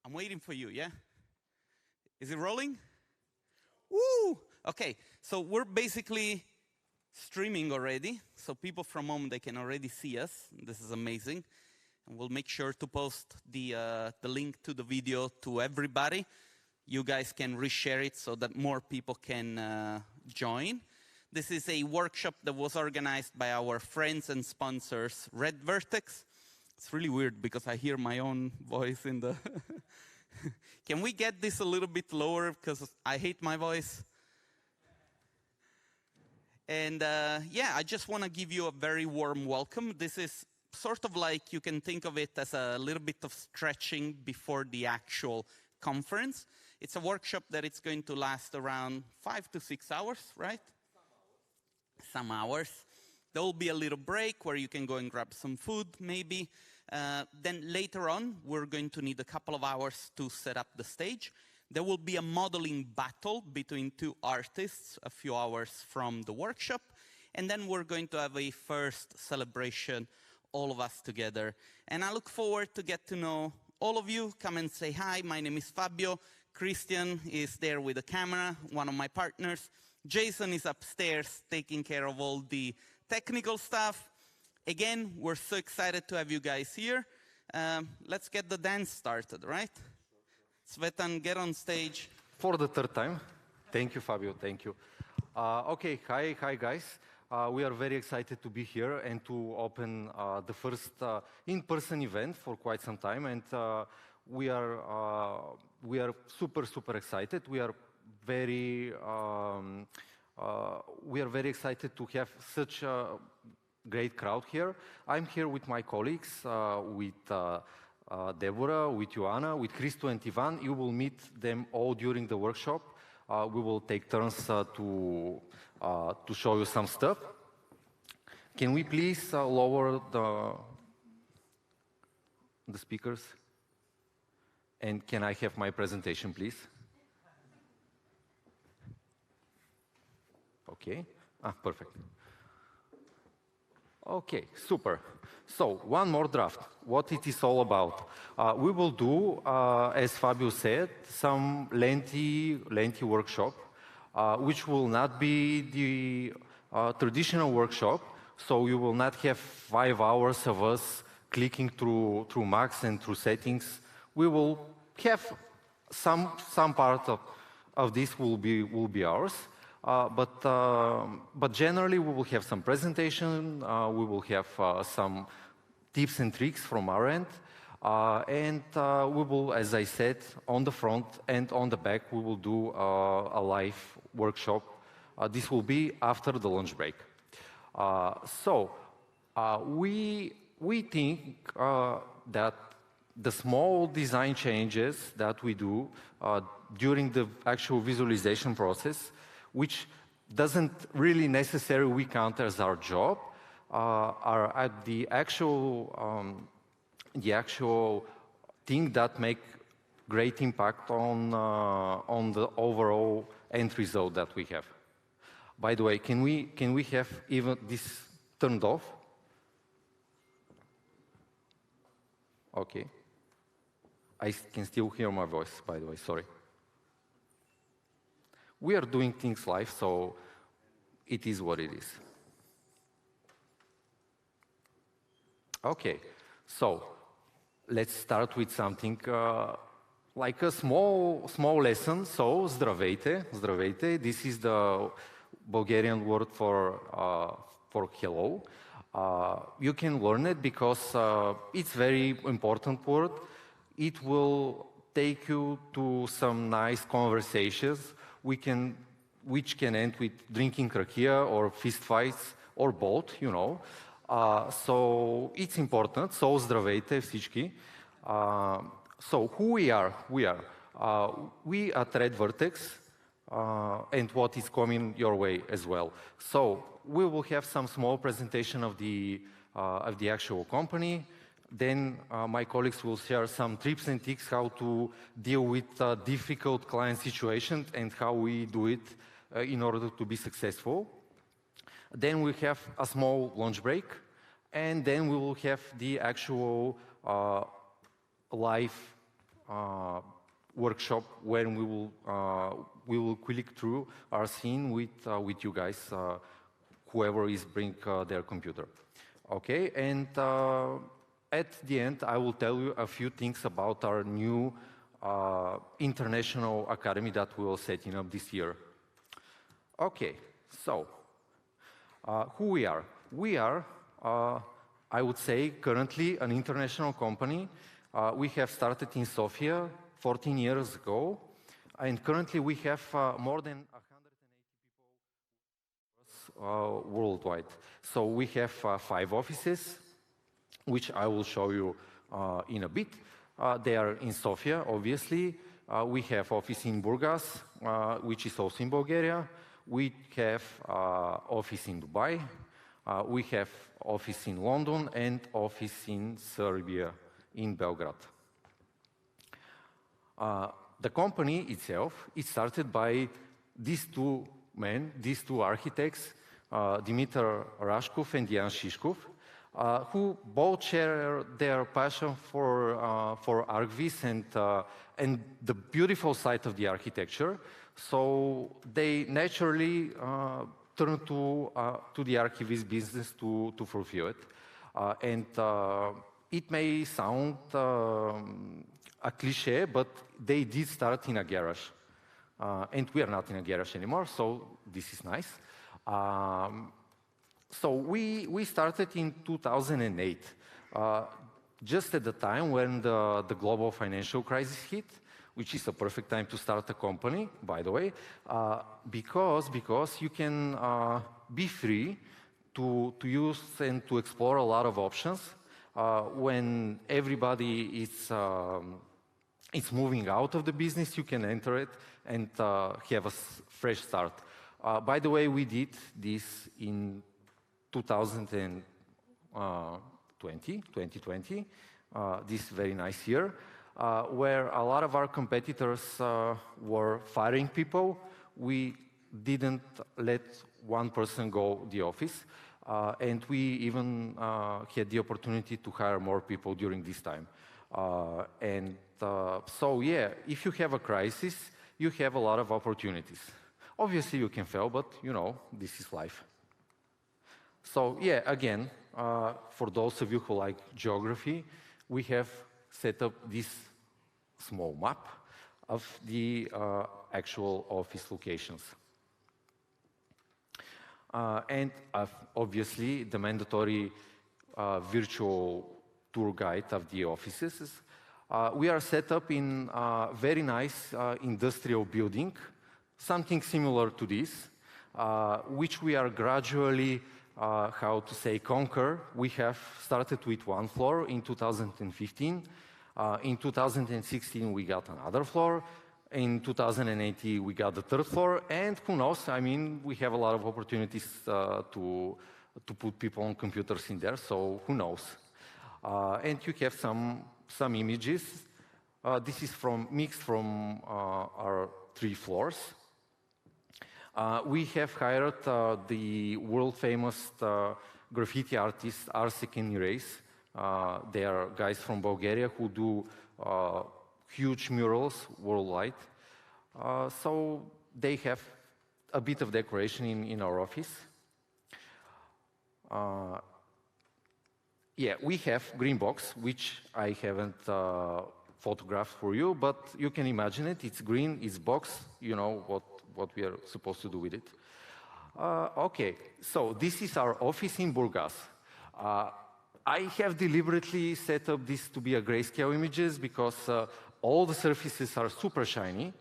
I'm waiting for you, yeah? Is it rolling? Woo! Okay, so we're basically streaming already, so people from home, they can already see us. This is amazing. And we'll make sure to post the link to the video to everybody. You guys can reshare it so that more people can join. This is a workshop that was organized by our friends and sponsors, Redvertex. It's really weird because I hear my own voice in the... Can we get this a little bit lower because I hate my voice? And yeah, I just want to give you a very warm welcome. This is sort of like, you can think of it as a little bit of stretching before the actual conference. It's a workshop that it's going to last around 5 to 6 hours, right? Some hours. There will be a little break where you can go and grab some food, maybe. Then later on, we're going to need a couple of hours to set up the stage. There will be a modeling battle between two artists a few hours from the workshop. And then we're going to have a first celebration, all of us together. And I look forward to get to know all of you. Come and say hi. My name is Fabio. Christian is there with the camera, one of my partners. Jason is upstairs taking care of all the technical stuff. Again, we're so excited to have you guys here. Let's get the dance started, right? Svetan, get on stage. For the third time. Thank you, Fabio. Thank you. Okay, hi guys. We are very excited to be here and to open the first in-person event for quite some time. And we are super excited. We are very excited to have such a great crowd here. I'm here with my colleagues, with Deborah, with Ioana, with Christo and Ivan. You will meet them all during the workshop. We will take turns to show you some stuff. Can we please lower the speakers? And can I have my presentation, please? Okay. Perfect. Okay, super. So, one more draft. What it is all about. We will do, as Fabio said, some lengthy workshop, which will not be the traditional workshop. So you will not have 5 hours of us clicking through Macs and through settings. We will have some part of this will be ours. But generally, we will have some presentation, we will have some tips and tricks from our end, and we will, as I said, on the front and on the back, we will do a live workshop. This will be after the lunch break. We think that the small design changes that we do during the actual visualization process, which doesn't really necessarily we count as our job, are at the actual thing that make great impact on the overall end result that we have. By the way, can we have even this turned off? Okay. I can still hear my voice, by the way, sorry. We are doing things live, so it is what it is. Okay, so let's start with something like a small lesson. So, zdravejte. This is the Bulgarian word for hello. You can learn it because it's very important word. It will take you to some nice conversations which can end with drinking rakia or fist fights or both, you know. So it's important. So здравейте всички. So who we are? We at Redvertex and what is coming your way as well. So we will have some small presentation of the actual company. Then my colleagues will share some tips and tricks how to deal with difficult client situations and how we do it in order to be successful. Then we have a small lunch break, and then we will have the actual live workshop when we will click through our scene with you guys, whoever is bring their computer. Okay, and at the end, I will tell you a few things about our new international academy that we will setting up this year. Okay, so who we are? We are, I would say, currently an international company. We have started in Sofia 14 years ago, and currently we have more than 180 people worldwide. So we have 5 offices, which I will show you in a bit. They are in Sofia, obviously. We have office in Burgas, which is also in Bulgaria. We have office in Dubai. We have office in London and office in Serbia, in Belgrade. The company itself is started by these 2 men, these 2 architects, Dimitar Rashkov and Jan Shishkov, who both share their passion for ArcVis and the beautiful side of the architecture. So they naturally turn to the ArcVis business to fulfill it. And it may sound a cliche, but they did start in a garage. And we are not in a garage anymore, so this is nice. So we started in 2008, just at the time when the global financial crisis hit, which is a perfect time to start a company, by the way, because you can be free to use and to explore a lot of options when everybody is moving out of the business. You can enter it and have a fresh start. By the way, we did this in 2020, this very nice year, where a lot of our competitors were firing people. We didn't let one person go the office, and we even had the opportunity to hire more people during this time. So yeah, if you have a crisis, you have a lot of opportunities. Obviously, you can fail, but you know, this is life. So yeah, again, for those of you who like geography, we have set up this small map of the actual office locations. And obviously, the mandatory virtual tour guide of the offices. We are set up in a very nice industrial building, something similar to this, which we are gradually, how to say, conquer. We have started with 1 floor in 2015. In 2016, we got another floor. In 2018, we got the 3rd floor. And who knows, I mean, we have a lot of opportunities to put people on computers in there, so who knows. And you have some images. This is mixed from our 3 floors. We have hired the world-famous graffiti artist Arsek and Erase. They are guys from Bulgaria who do huge murals worldwide. So they have a bit of decoration in our office. Yeah, we have green box, which I haven't photographed for you, but you can imagine it. It's green, it's box, you know what we are supposed to do with it. Okay, so this is our office in Burgas. I have deliberately set up this to be a grayscale images because all the surfaces are super shiny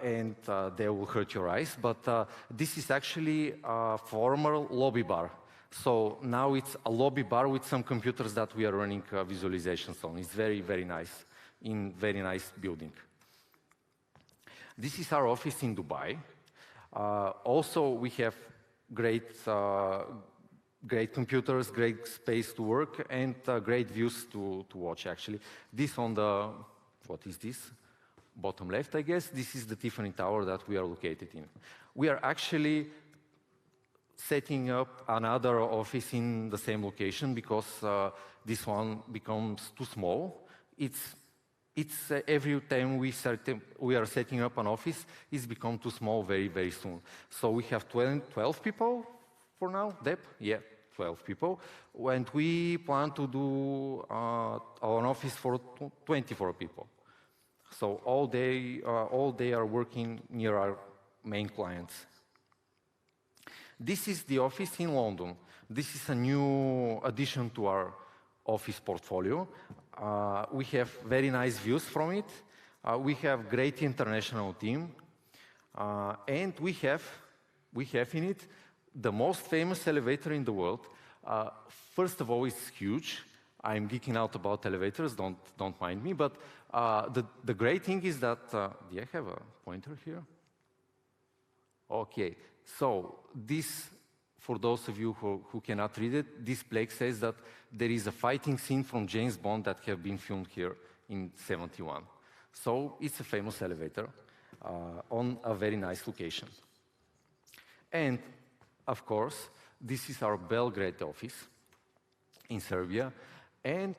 and they will hurt your eyes, but this is actually a former lobby bar. So now it's a lobby bar with some computers that we are running visualizations on. It's very, very nice, in very nice building. This is our office in Dubai. Also, we have great computers, great space to work, and great views to watch, actually. This on the, what is this? Bottom left, I guess. This is the Tiffany Tower that we are located in. We are actually setting up another office in the same location because this one becomes too small. It's it's every time we are setting up an office, it's become too small very, very soon. So we have 12 people for now, Deb? Yeah, 12 people. And we plan to do an office for 24 people. So all day are working near our main clients. This is the office in London. This is a new addition to our office portfolio. We have very nice views from it. We have great international team. And we have in it the most famous elevator in the world. First of all, it's huge. I'm geeking out about elevators, don't mind me. But the great thing is that, do I have a pointer here? Okay, so this, for those of you who cannot read it, this plaque says that there is a fighting scene from James Bond that have been filmed here in '71. So it's a famous elevator on a very nice location. And of course, this is our Belgrade office in Serbia. And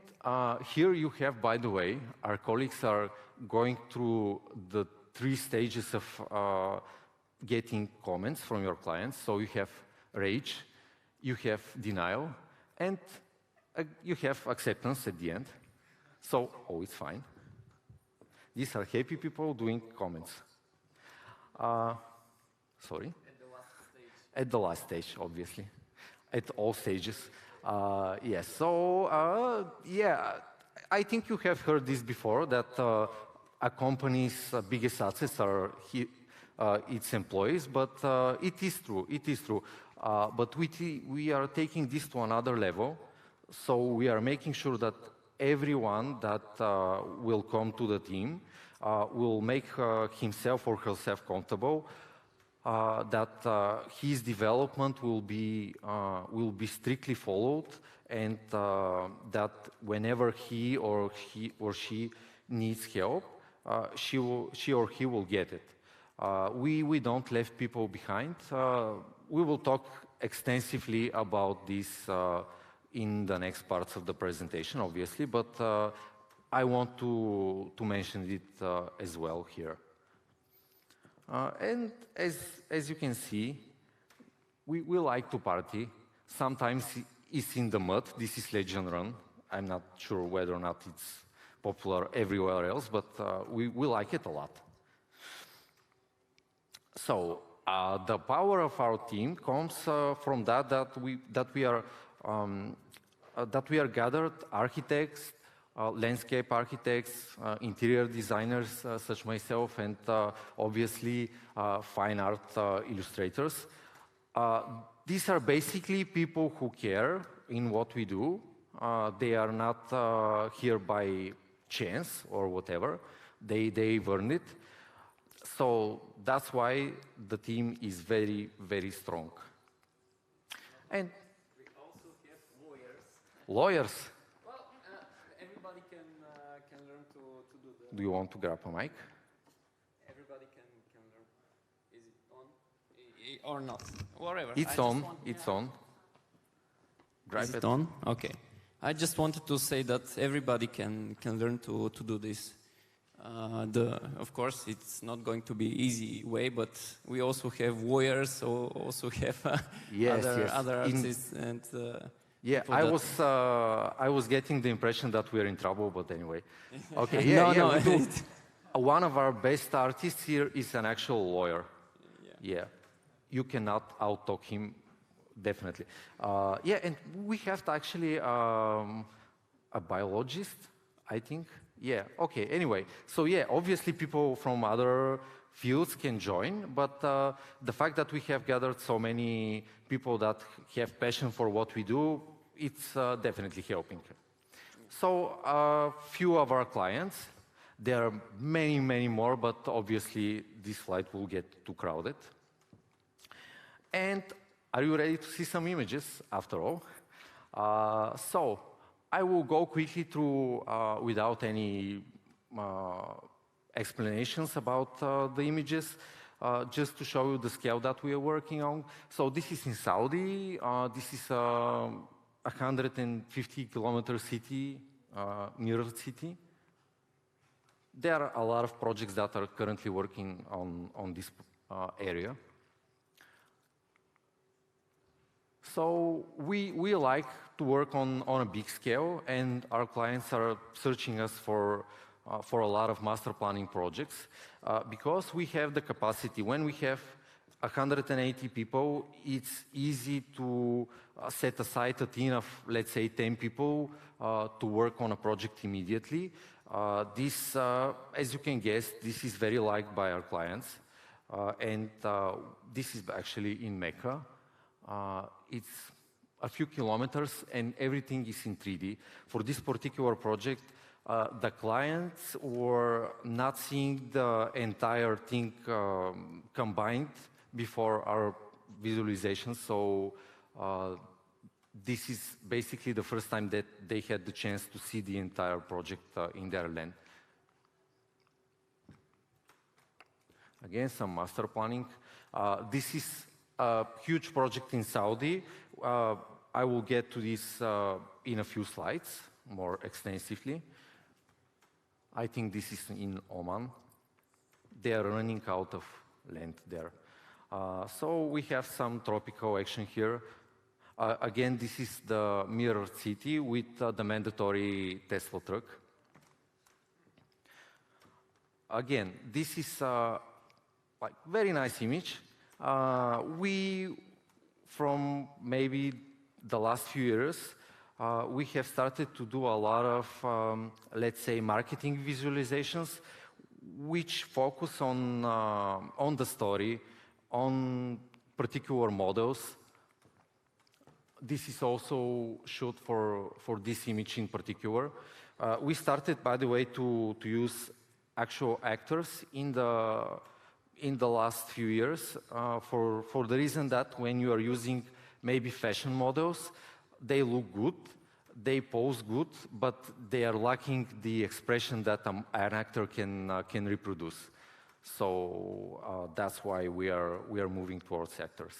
here you have, by the way, our colleagues are going through the 3 stages of getting comments from your clients. So you have rage, you have denial, and you have acceptance at the end. So, oh, it's fine. These are happy people doing comments. Sorry? At the last stage. At the last stage, obviously. At all stages. Yes, so, yeah, I think you have heard this before, that a company's biggest assets are its employees, but it is true. But we are taking this to another level, so we are making sure that everyone that will come to the team will make himself or herself comfortable, that his development will be strictly followed, and that whenever he or she needs help, she or he will get it. We don't leave people behind. We will talk extensively about this in the next parts of the presentation, obviously, but I want to mention it as well here. And as you can see, we like to party. Sometimes it's in the mud. This is Legend Run. I'm not sure whether or not it's popular everywhere else, but we like it a lot. So the power of our team comes from that we are gathered architects, landscape architects, interior designers such myself, and obviously fine art illustrators. These are basically people who care in what we do. They are not here by chance or whatever. They earned it. So that's why the team is very, very strong. And we also have lawyers. Lawyers? Well, everybody can learn to do that. Do you want to grab a mic? Everybody can learn. Is it on? Or not? Whatever. It's on. It's on. Grab Is it on? Okay. I just wanted to say that everybody can learn to do this. Of course, it's not going to be easy way, but we also have lawyers, also have other artists, and yeah, I was getting the impression that we are in trouble, but anyway. Okay, no. We do. One of our best artists here is an actual lawyer. Yeah, you cannot out-talk him, definitely. Yeah, and we have actually a biologist, I think. Yeah, okay, anyway. So yeah, obviously people from other fields can join, but the fact that we have gathered so many people that have passion for what we do, it's definitely helping. So a few of our clients, there are many, many more, but obviously this slide will get too crowded. And are you ready to see some images after all? So I will go quickly through without any explanations about the images, just to show you the scale that we are working on. So this is in Saudi. This is a 150-kilometer city, mirror city. there are a lot of projects that are currently working on this area. So we like to work on a big scale, and our clients are searching us for a lot of master planning projects because we have the capacity. When we have 180 people, it's easy to set aside a team of, let's say, 10 people to work on a project immediately. This, as you can guess, this is very liked by our clients. And this is actually in Mecca. It's a few kilometers and everything is in 3D. For this particular project, the clients were not seeing the entire thing combined before our visualization. So this is basically the first time that they had the chance to see the entire project in their land. Again, some master planning. This is a huge project in Saudi. I will get to this in a few slides, more extensively. I think this is in Oman. They are running out of land there. So we have some tropical action here. Again, this is the mirrored city with the mandatory Tesla truck. Again, this is like very nice image. We, from maybe the last few years, we have started to do a lot of, let's say, marketing visualizations, which focus on the story, on particular models. This is also shot for this image in particular. We started, by the way, to use actual actors in the last few years for the reason that when you are using maybe fashion models, they look good, they pose good, but they are lacking the expression that an actor can reproduce. So that's why we are moving towards actors.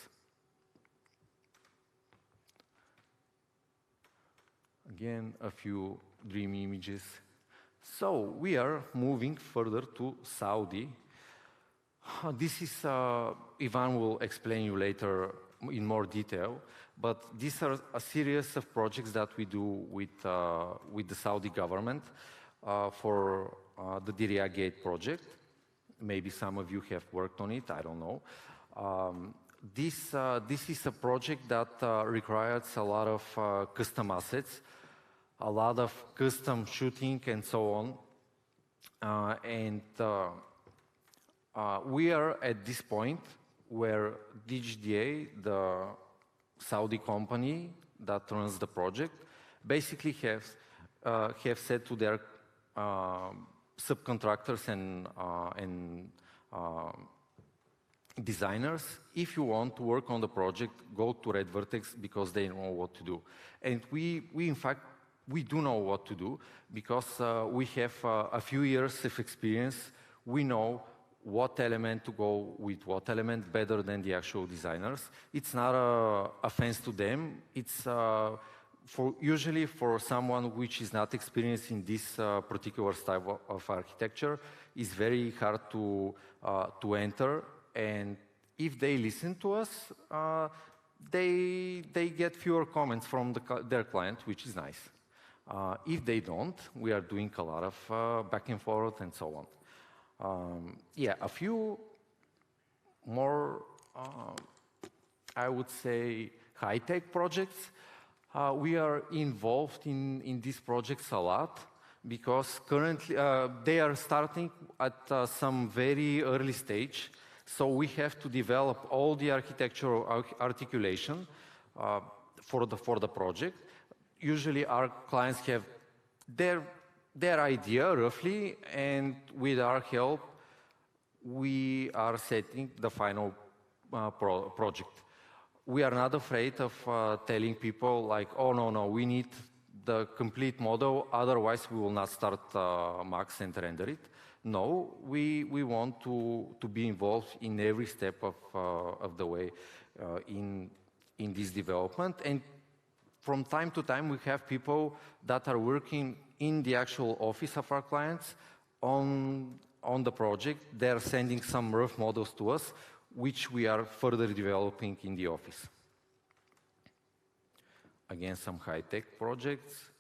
Again, a few dream images. So we are moving further to Saudi. This is, Ivan will explain you later in more detail, but these are a series of projects that we do with the Saudi government for the Diriyah Gate project. Maybe some of you have worked on it, I don't know. This is a project that requires a lot of custom assets, a lot of custom shooting and so on. We are at this point where DGDA, the Saudi company that runs the project, basically have said to their subcontractors and designers, if you want to work on the project, go to Redvertex because they know what to do. And we in fact, we do know what to do because we have a few years of experience. We know what element to go with what element better than the actual designers. It's not an offense to them. It's usually for someone which is not experienced in this particular style of architecture, it's very hard to enter. And if they listen to us, they get fewer comments from their client, which is nice. If they don't, we are doing a lot of back and forth and so on. Yeah, a few more, I would say, high-tech projects. We are involved in these projects a lot because currently they are starting at some very early stage. So we have to develop all the architectural articulation for the project. Usually our clients have their idea roughly, and with our help, we are setting the final project. We are not afraid of telling people like, oh, no, we need the complete model, otherwise we will not start Max and render it. No, we want to be involved in every step of the way in this development. And from time to time, we have people that are working in the actual office of our clients on the project, they're sending some rough models to us, which we are further developing in the office. Again, some high-tech projects.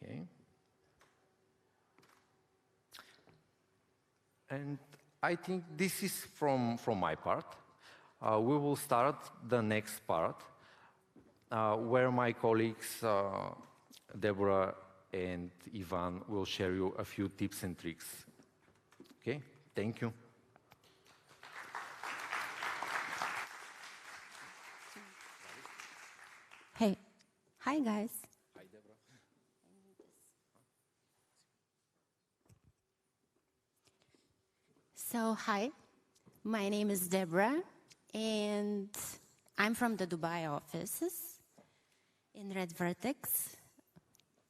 Okay. And I think this is from my part. We will start the next part, where my colleagues, Deborah and Ivan, will share you a few tips and tricks. Okay, thank you. Hey, hi guys. Hi, Deborah. So, hi, my name is Deborah, and I'm from the Dubai offices in Redvertex.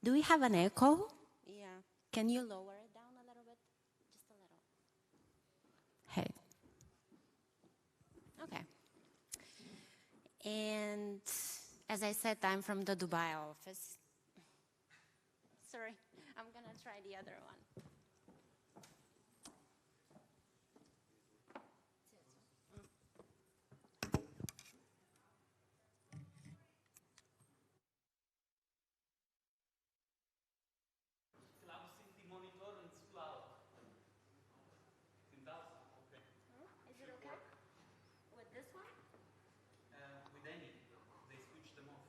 Do we have an echo? Yeah. Can you lower it down a little bit? Just a little. Hey. Okay. And as I said, I'm from the Dubai office. Sorry, I'm gonna try the other one. Is it okay? With this one? With any. They switch them off.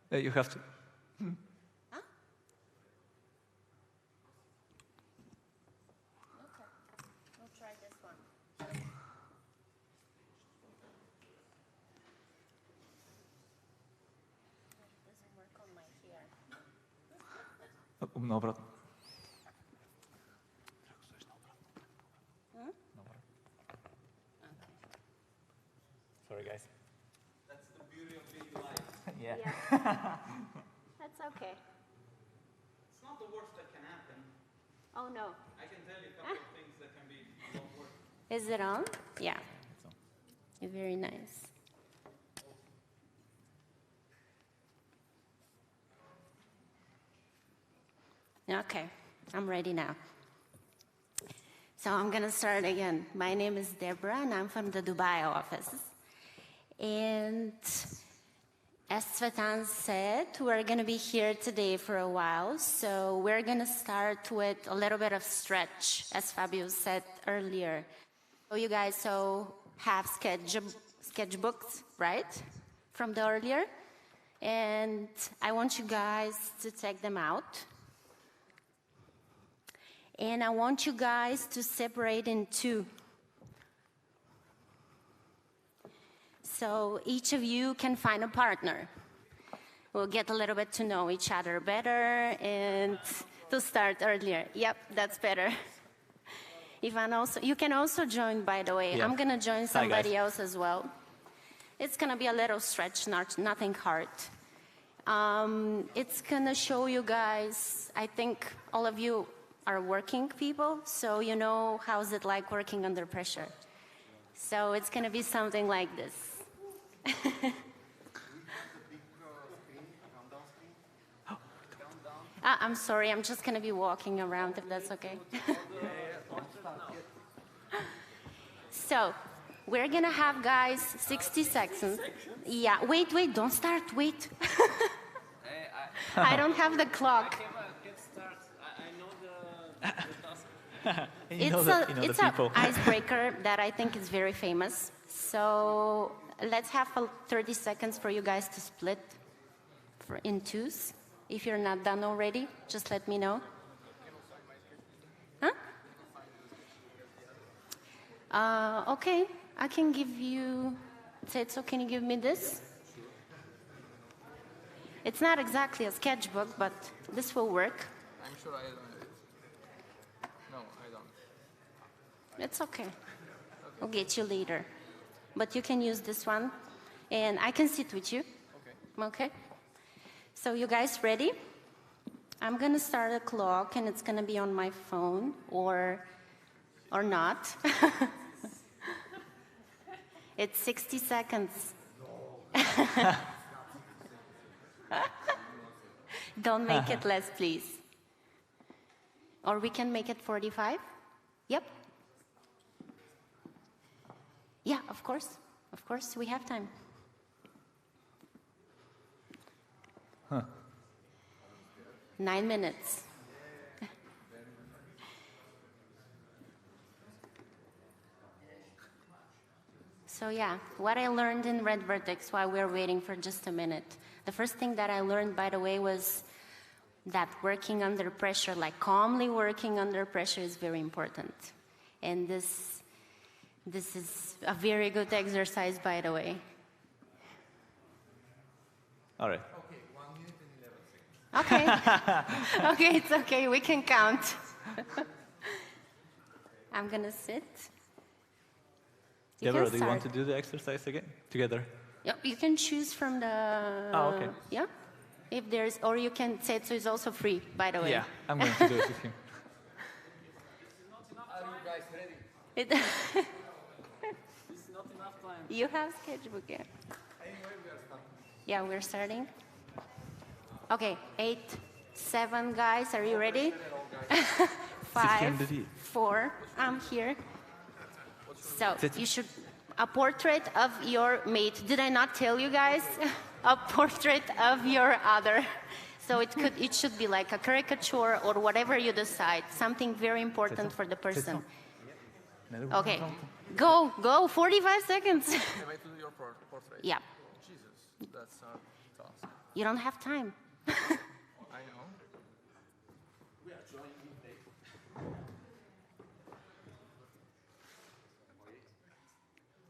Hello. You have to. Huh? Okay. We'll try this one. It doesn't work on my hair. Обратно. Sorry, guys. That's the beauty of being live. Yeah. That's okay. It's not the worst that can happen. Oh no. I can tell you a couple of things that can be a lot worse. Is it on? Yeah. Very nice. Okay, I'm ready now. So I'm gonna start again. My name is Deborah and I'm from the Dubai office. And as Svetan said, we're gonna be here today for a while. So we're gonna start with a little bit of stretch, as Fabio said earlier. So you guys have sketchbooks, right? From the earlier. And I want you guys to take them out. And I want you guys to separate in two. So each of you can find a partner. We'll get a little bit to know each other better and to start earlier. Yep, that's better. Ivan, you can also join, by the way. Yeah. I'm gonna join somebody else as well. It's gonna be a little stretch, nothing hard. It's gonna show you guys, I think all of you are working people, so you know how's it like working under pressure. So it's gonna be something like this. I'm sorry, I'm just gonna be walking around if that's okay. So, we're gonna have, guys, 60 seconds. Yeah, wait, don't start, wait. I don't have the clock. It's an icebreaker that I think is very famous. So let's have 30 seconds for you guys to split in twos. If you're not done already, just let me know. Huh? Okay, I can give you, Tetsu, can you give me this? It's not exactly a sketchbook, but this will work. I'm sure I don't. No, I don't. It's okay. We'll get you later. But you can use this one, and I can sit with you. Okay? So you guys ready? I'm going to start a clock, and it's going to be on my phone, or not. It's 60 seconds. Don't make it less, please. Or we can make it 45? Yep. Yeah, of course. Of course, we have time. Huh. 9 minutes. So yeah, what I learned in Redvertex while we were waiting for just a minute. The first thing that I learned, by the way, was that working under pressure, like calmly working under pressure, is very important. And this is a very good exercise, by the way. All right. Okay. Okay, it's okay. We can count. I'm going to sit. Deborah, do you want to do the exercise again? Together? Yep, you can choose from the... Oh, okay. Yeah. If there's... Or you can... Setsu is also free, by the way. Yeah, I'm going to do it with him. Are you guys ready? It's not enough time. You have sketchbook, yeah. Yeah, we're starting. Okay, 8, 7, guys, are you ready? 5, 4, I'm here. So you should, a portrait of your mate. Did I not tell you guys? A portrait of your other. So it should be like a caricature or whatever you decide. Something very important for the person. Okay, go, 45 seconds. Can I do your portrait? Yeah, Jesus, that's a task. you don't have time. I know.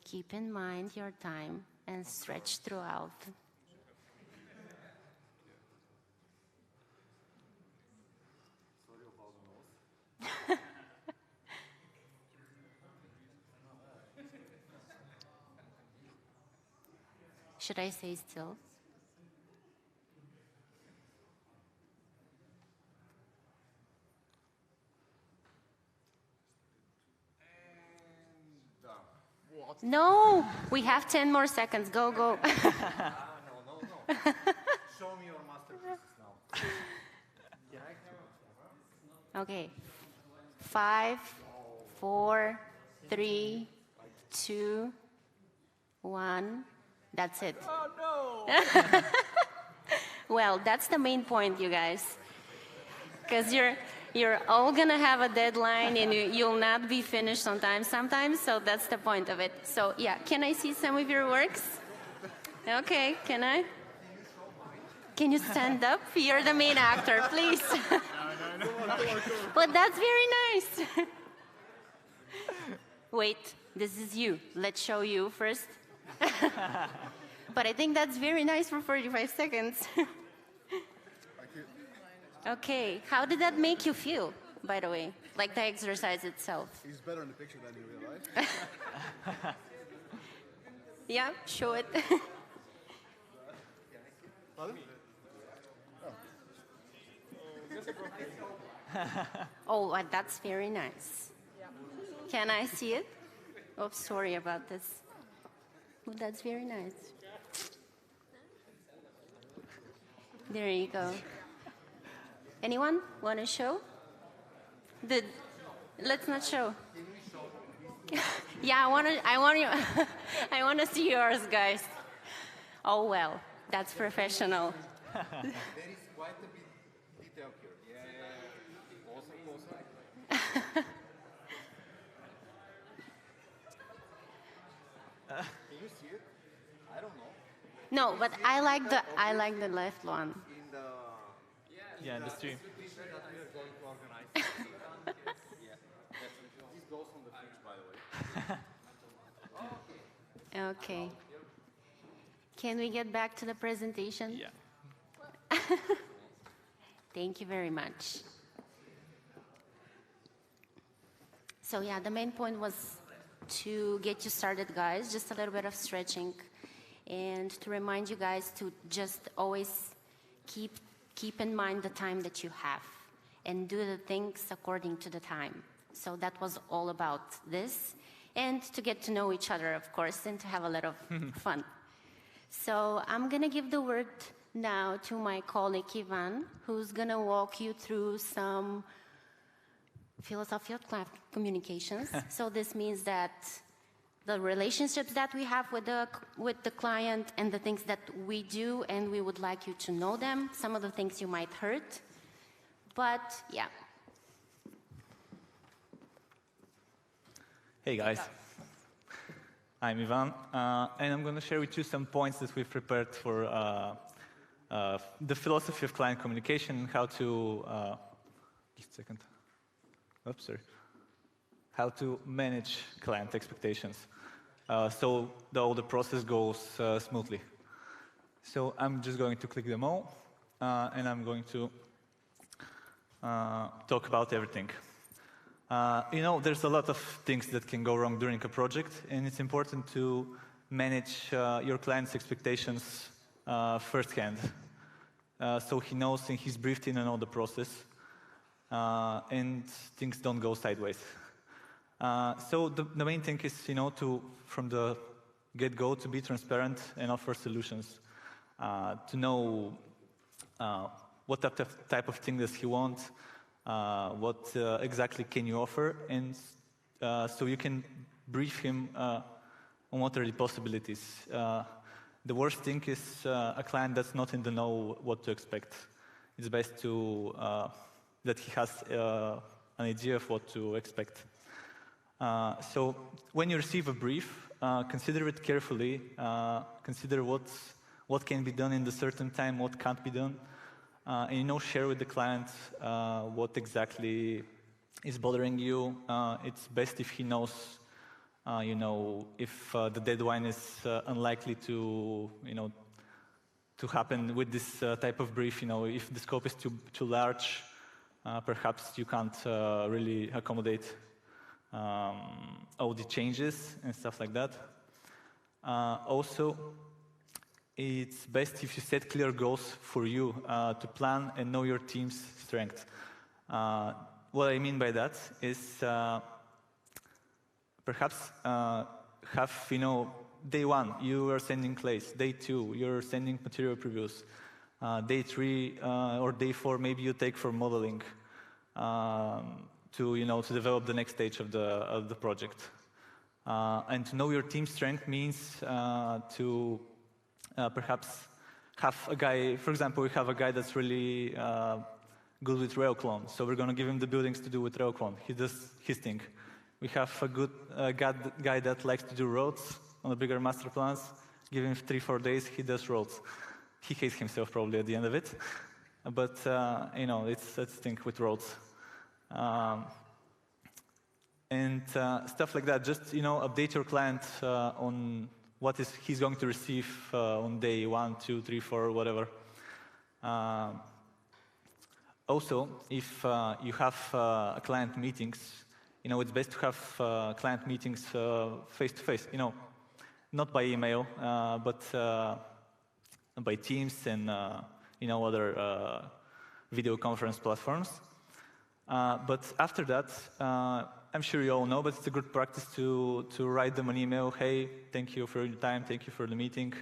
Keep in mind your time and stretch throughout. Should I say still? No, we have 10 more seconds. Go, go. No. Show me your masterpieces now. Okay. 5, 4, 3, 2, 1. That's it. Oh, no! Well, that's the main point, you guys. Because you're all gonna have a deadline and you'll not be finished on time sometimes, so that's the point of it. So yeah, can I see some of your works? Okay, can I? Can you stand up? You're the main actor, please. But that's very nice. Wait, this is you. Let's show you first. But I think that's very nice for 45 seconds. Okay, how did that make you feel, by the way? Like the exercise itself? He's better in the picture than you realize. Yeah, show it. Oh, that's very nice. Can I see it? Oh, sorry about this. Oh, that's very nice. There you go. Anyone want to show? Let's not show. Yeah, I want to see yours, guys. Oh well, that's professional. There is quite a bit detail here. Yeah. Awesome. Can you see it? I don't know. No, but I like the left one. In the Yeah, in the stream. exhibition that we are going to organize. Yeah, definitely. This goes on the fridge, by the way. Okay. Can we get back to the presentation? Yeah. Thank you very much. So yeah, the main point was to get you started, guys, just a little bit of stretching, and to remind you guys to just always keep in mind the time that you have and do the things according to the time. So that was all about this, and to get to know each other, of course, and to have a lot of fun. So I'm gonna give the word now to my colleague Ivan, who's going to walk you through some philosophy of communications. So this means that the relationships that we have with the client and the things that we do, and we would like you to know them. Some of the things you might hurt, but yeah. Hey guys, I'm Ivan, and I'm going to share with you some points that we've prepared for the philosophy of client communication, how to, just a second, oops, sorry, how to manage client expectations, so all the process goes smoothly. So I'm just going to click them all, and I'm going to talk about everything. There's a lot of things that can go wrong during a project, and it's important to manage your client's expectations firsthand. So he knows and he's briefed in on all the process, and things don't go sideways. So the main thing is, from the get-go, to be transparent and offer solutions, to know what type of thing does he want, what exactly can you offer, and so you can brief him on what are the possibilities. The worst thing is a client that's not in the know what to expect. It's best to that he has an idea of what to expect. So when you receive a brief, consider it carefully. Consider what can be done in a certain time, what can't be done. And share with the client what exactly is bothering you. It's best if he knows, if the deadline is unlikely to happen with this type of brief. If the scope is too large, perhaps you can't really accommodate all the changes and stuff like that. Also, it's best if you set clear goals for you to plan and know your team's strength. What I mean by that is perhaps have, day 1, you are sending clays. Day 2, you're sending material previews. Day 3 or day 4, maybe you take for modeling to develop the next stage of the project. And to know your team's strength means to perhaps have a guy, for example, we have a guy that's really good with rail clone, so we're going to give him the buildings to do with rail clone. He does his thing. We have a good guy that likes to do roads on the bigger master plans. Give him 3-4 days, he does roads. He hates himself probably at the end of it, but it's a thing with roads. And stuff like that. Just update your client on what he's going to receive on day 1, 2, 3, 4, whatever. Also, if you have client meetings, it's best to have client meetings face-to-face. Not by email, but by Teams and other video conference platforms. But after that, I'm sure you all know, but it's a good practice to write them an email. Hey, thank you for your time. Thank you for the meeting.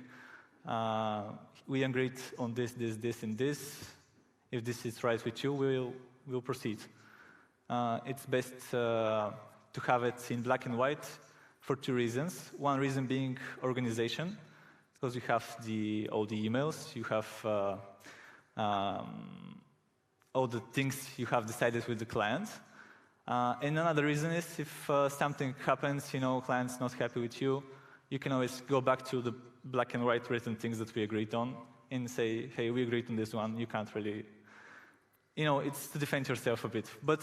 We agreed on this, and this. If this is right with you, we'll proceed. It's best to have it in black and white for 2 reasons. One reason being organization, because you have all the emails, you have all the things you have decided with the client. And another reason is if something happens, client's not happy with you, you can always go back to the black and white written things that we agreed on and say, hey, we agreed on this one, you can't really, it's to defend yourself a bit. But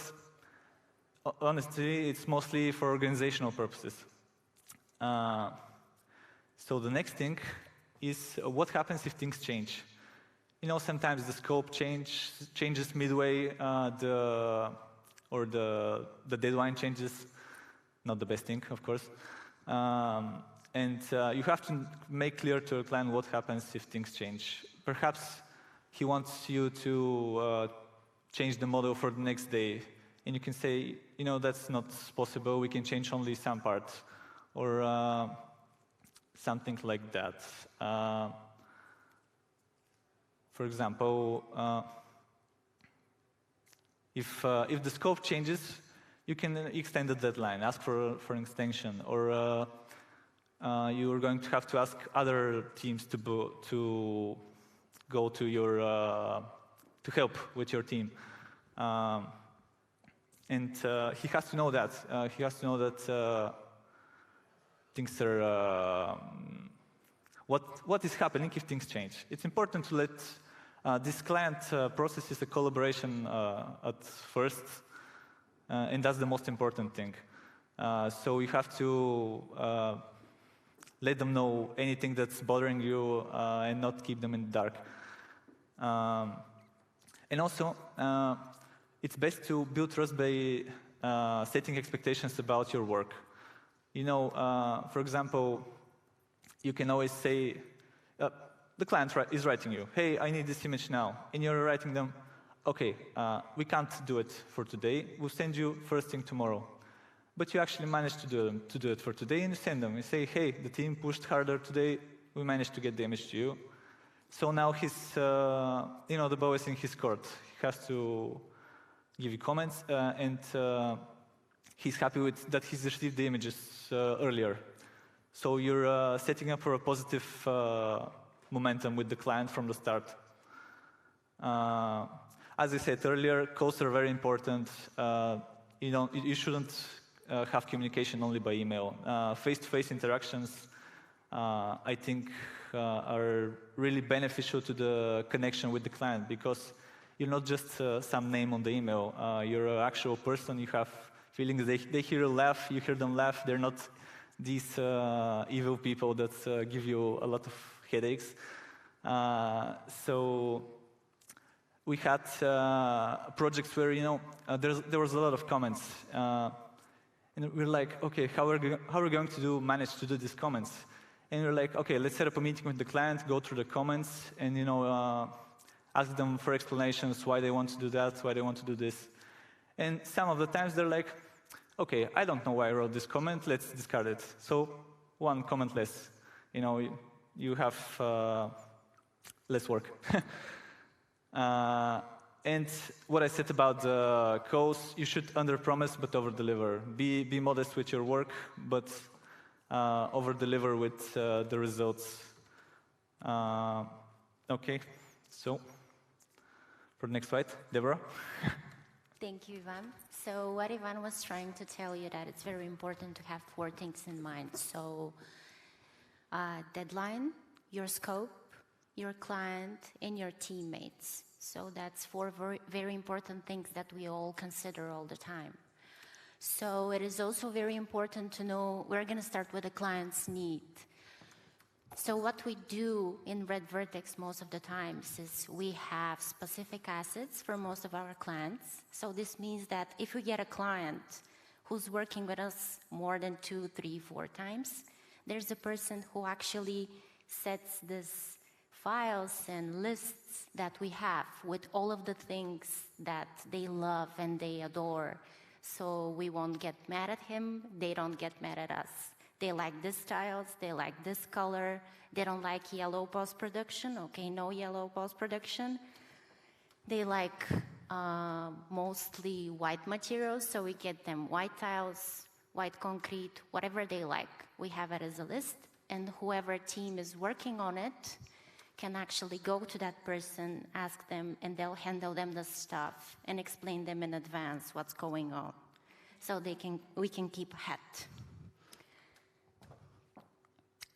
honestly, it's mostly for organizational purposes. So the next thing is what happens if things change. Sometimes the scope changes midway, or the deadline changes. Not the best thing, of course. And you have to make clear to a client what happens if things change. Perhaps he wants you to change the model for the next day, and you can say, that's not possible. We can change only some parts, or something like that. For example, if the scope changes, you can extend the deadline, ask for an extension, or you are going to have to ask other teams to go to your to help with your team, and he has to know that. He has to know that things are what is happening if things change. It's important to let this client process is a collaboration at first, and that's the most important thing. So you have to let them know anything that's bothering you and not keep them in the dark. And also, it's best to build trust by setting expectations about your work. You know, for example, you can always say, the client is writing you, hey, I need this image now. And you're writing them, okay, we can't do it for today. We'll send you first thing tomorrow. But you actually managed to do it for today, and you send them. You say, hey, the team pushed harder today. We managed to get the image to you. So now he's, you know, the ball is in his court. He has to give you comments, and he's happy with that he's received the images earlier. So you're setting up for a positive momentum with the client from the start. As I said earlier, calls are very important. You know, you shouldn't have communication only by email. Face-to-face interactions, I think, are really beneficial to the connection with the client, because you're not just some name on the email. You're an actual person. You have feelings. They hear you laugh. You hear them laugh. They're not these evil people that give you a lot of headaches. So we had projects where, you know, there was a lot of comments. And we're like, okay, how are we going to manage to do these comments? And we're like, okay, let's set up a meeting with the client, go through the comments, and, you know, ask them for explanations why they want to do that, why they want to do this. And some of the times they're like, okay, I don't know why I wrote this comment, let's discard it. So one comment less. You know, you have less work. And what I said about the calls, you should under-promise but over-deliver. Be modest with your work, but over-deliver with the results. Okay, so for the next slide, Deborah. Thank you, Ivan. So what Ivan was trying to tell you, that it's very important to have 4 things in mind. So deadline, your scope, your client, and your teammates. So that's 4 very, very important things that we all consider all the time. So it is also very important to know, we're going to start with the client's need. So what we do in Redvertex most of the times is we have specific assets for most of our clients. So this means that if we get a client who's working with us more than 2, 3, 4 times, there's a person who actually sets this files and lists that we have with all of the things that they love and they adore. So we won't get mad at him, they don't get mad at us. They like this styles, they like this color, they don't like yellow post-production, okay, no yellow post-production. They like mostly white materials, so we get them white tiles, white concrete, whatever they like. We have it as a list, and whoever team is working on it can actually go to that person, ask them, and they'll handle them the stuff and explain them in advance what's going on, so we can keep ahead.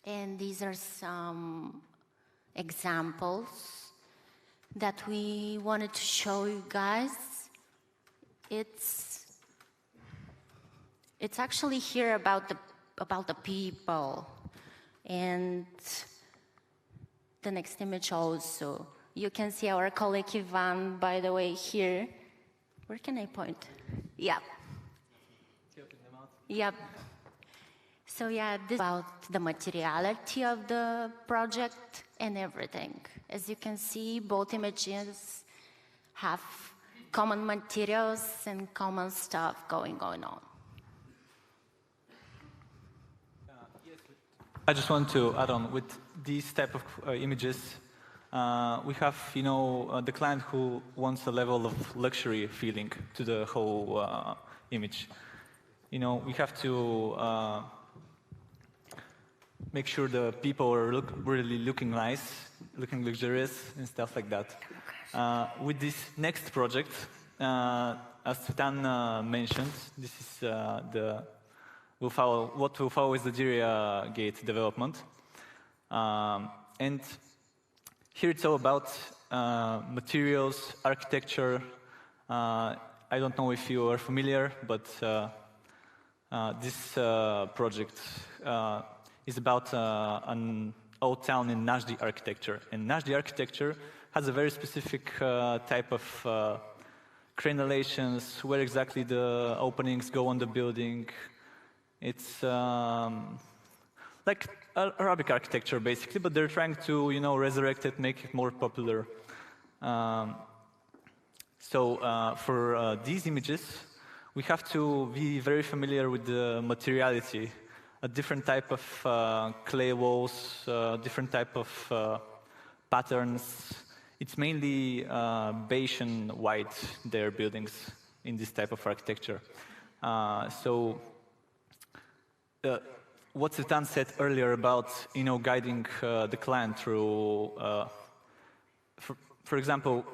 And these are some examples that we wanted to show you guys. It's actually here about the people. And the next image also. You can see our colleague Ivan, by the way, here. Where can I point? Yep. Yep. So yeah, this is about the materiality of the project and everything. As you can see, both images have common materials and common stuff going on. I just want to add on with these type of images. we have, the client who wants a level of luxury feeling to the whole image. We have to make sure the people are really looking nice, looking luxurious, and stuff like that. With this next project, as Sutan mentioned, this is what will follow is the Diria Gate development. And here it's all about materials, architecture. I don't know if you are familiar, but this project is about an old town in Najdi architecture. And Najdi architecture has a very specific type of crenellations, where exactly the openings go on the building. It's like Arabic architecture, basically, but they're trying to, resurrect it, make it more popular. For these images, we have to be very familiar with the materiality, a different type of clay walls, different type of patterns. It's mainly beige and white, their buildings in this type of architecture. What Sutan said earlier about, guiding the client through, for example,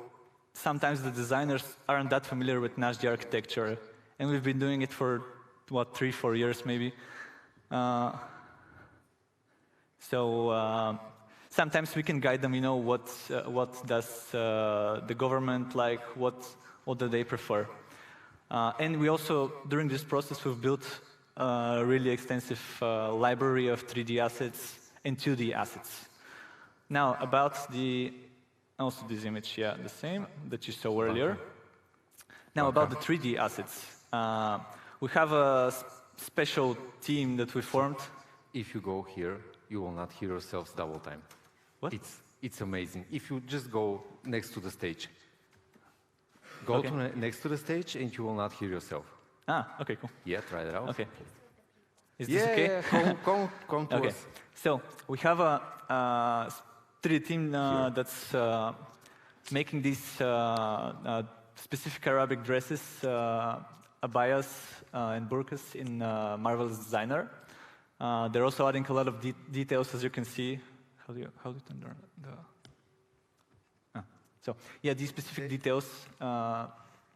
sometimes the designers aren't that familiar with Najdi architecture, and we've been doing it for, 3-4 years maybe. Sometimes we can guide them, what does the government like, what do they prefer. And we also, during this process, we've built a really extensive library of 3D assets and 2D assets. Now, about also this image, the same that you saw earlier. Now, about the 3D assets. We have a special team that we formed. If you go here, you will not hear yourselves double time. What? It's amazing. If you just go next to the stage. Go next to the stage and you will not hear yourself. Okay, cool. Yeah, try that out. Okay. Is this okay? Yeah, come to okay. us. So, we have a 3D team that's making these specific Arabic dresses, abayas and burqas in Marvelous Designer. They're also adding a lot of details, as you can see. How do you turn the... these specific details.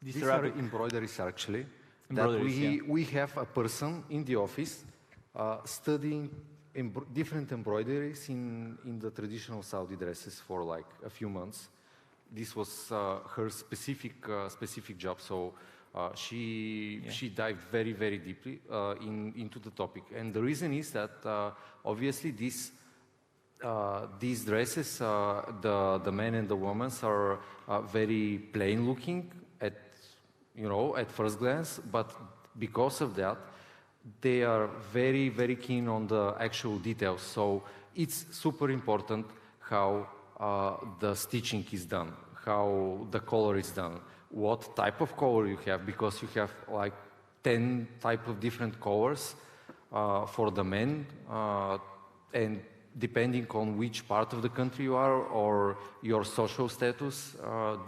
These are embroideries, actually. We have a person in the office studying different embroideries in the traditional Saudi dresses for like a few months. This was her specific job, so she dived very, very deeply into the topic. And the reason is that obviously these dresses, the men and the women, are very plain looking at first glance, but because of that, they are very, very keen on the actual details. So it's super important how the stitching is done, how the color is done, what type of color you have, because you have like 10 type of different colors for the men, and depending on which part of the country you are or your social status,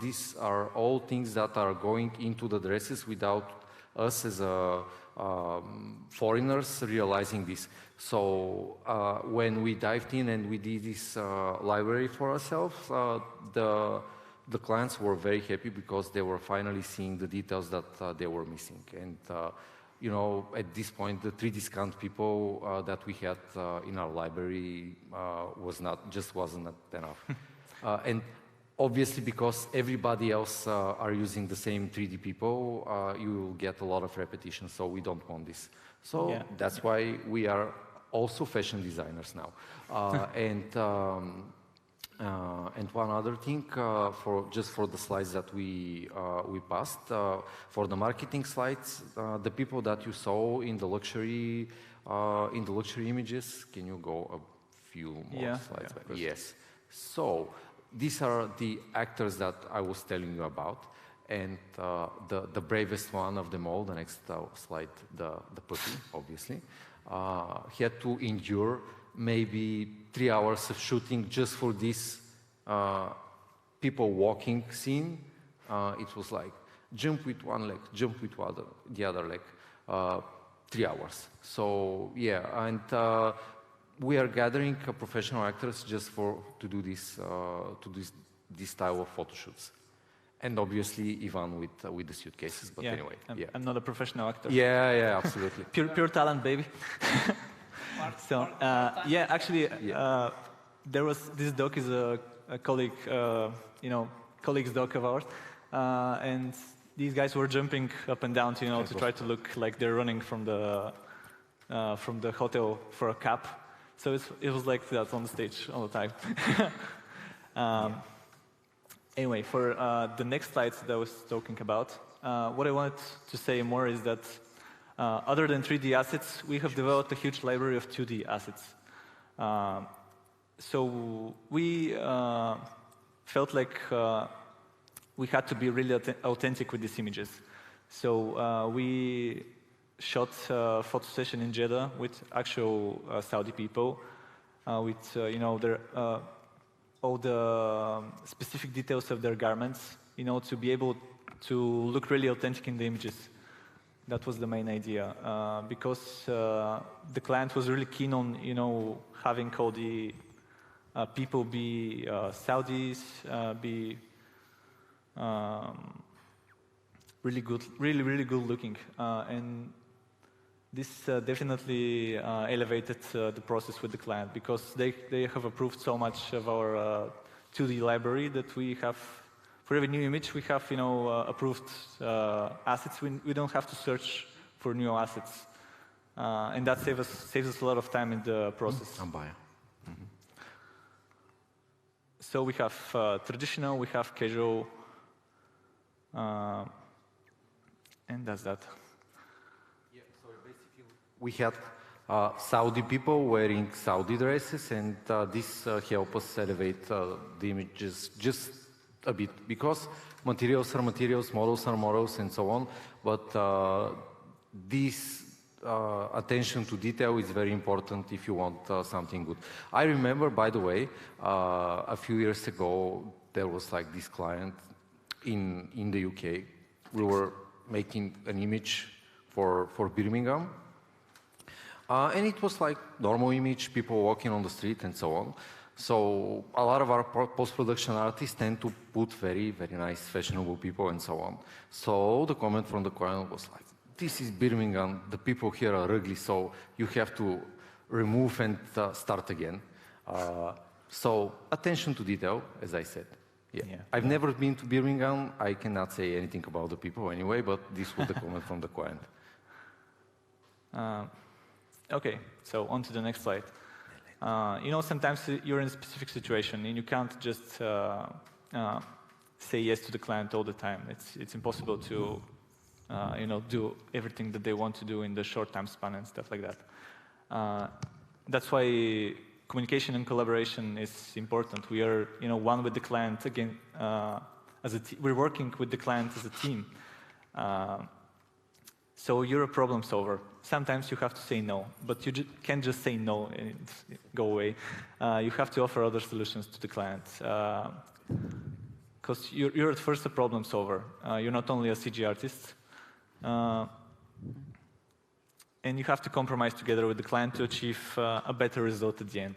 these are all things that are going into the dresses without us as foreigners realizing this. So when we dived in and we did this library for ourselves, the clients were very happy because they were finally seeing the details that they were missing. And at this point, the 3D scanned people that we had in our library wasn't enough. And obviously, because everybody else are using the same 3D people, you will get a lot of repetition, so we don't want this. So that's why we are also fashion designers now. And one other thing, for the slides that we passed, for the marketing slides, the people that you saw in the luxury images, can you go a few more slides back? Yes. So these are the actors that I was telling you about, and the bravest one of them all, the next slide, the puppy, obviously, he had to endure maybe 3 hours of shooting just for this people walking scene. It was like jump with one leg, jump with the other leg, 3 hours. So yeah, and we are gathering professional actors just to do this style of photo shoots. And obviously Ivan with the suitcases, but anyway. I'm not a professional actor. Yeah, absolutely. Pure talent, baby. So, actually, there was, this doc is a colleague, colleague's doc of ours, and these guys were jumping up and down, to try to look like they're running from the hotel for a cab. So it was like that on the stage all the time. Anyway, for the next slides that I was talking about, what I wanted to say more is that other than 3D assets, we have developed a huge library of 2D assets. So we felt like we had to be really authentic with these images. So we shot a photo session in Jeddah with actual Saudi people, with all the specific details of their garments, to be able to look really authentic in the images. That was the main idea, because the client was really keen on, having all the people be Saudis, be really good looking, and this definitely elevated the process with the client, because they have approved so much of our 2D library that we have. For every new image, we have approved assets. We don't have to search for new assets, and that saves us a lot of time in the process. So we have traditional, we have casual, and that's that. Yeah, so basically we had Saudi people wearing Saudi dresses, and this helped us elevate the images just a bit, because materials are materials, models are models, and so on. But this attention to detail is very important if you want something good. I remember, by the way, a few years ago, there was like this client in the UK. We were making an image for Birmingham. And it was like normal image, people walking on the street and so on. So a lot of our post-production artists tend to put very, very nice, fashionable people and so on. So the comment from the client was like, this is Birmingham, the people here are ugly, so you have to remove and start again. So attention to detail, as I said. Yeah. I've never been to Birmingham. I cannot say anything about the people anyway, but this was the comment from the client. Okay, so on to the next slide. Sometimes you're in a specific situation and you can't just say yes to the client all the time. It's impossible to do everything that they want to do in the short time span and stuff like that. That's why communication and collaboration is important. We are, one with the client again. We're working with the client as a team. So you're a problem solver. Sometimes you have to say no, but you can't just say no and go away. You have to offer other solutions to the client. Because you're at first a problem solver. You're not only a CG artist. And you have to compromise together with the client to achieve a better result at the end.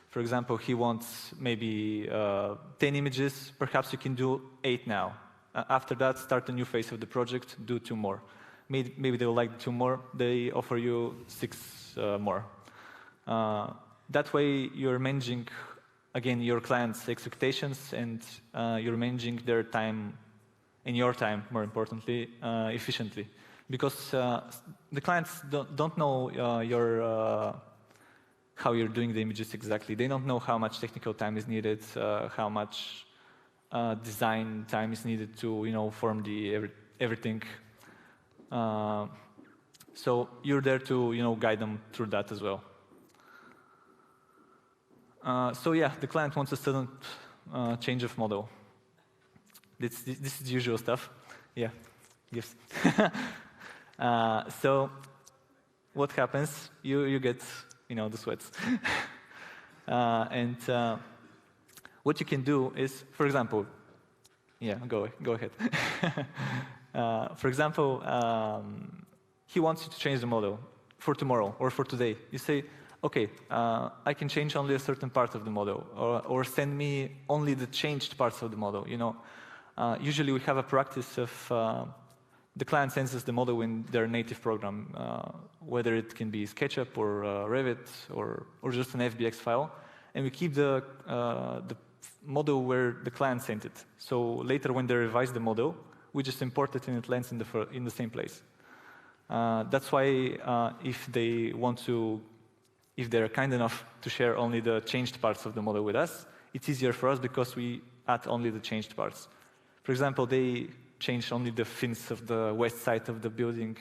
For example, he wants maybe 10 images. Perhaps you can do 8 now. After that, start a new phase of the project, do 2 more. Maybe they will like 2 more, they offer you 6 more. That way you're managing, again, your client's expectations, and you're managing their time, and your time, more importantly, efficiently. Because the clients don't know how you're doing the images exactly. They don't know how much technical time is needed, how much design time is needed to form everything. So you're there to guide them through that as well. So yeah, the client wants a sudden change of model. This is usual stuff. Yeah, yes. So what happens? You get the sweats. And what you can do is, for example, yeah, go ahead. For example, he wants you to change the model for tomorrow or for today. You say, okay, I can change only a certain part of the model, or send me only the changed parts of the model. Usually we have a practice of the client sends us the model in their native program, whether it can be SketchUp or Revit or just an FBX file, and we keep the model where the client sent it. So later when they revise the model, we just import it and it lands in the same place. That's why if they're kind enough to share only the changed parts of the model with us, it's easier for us because we add only the changed parts. For example, they change only the fins of the west side of the building,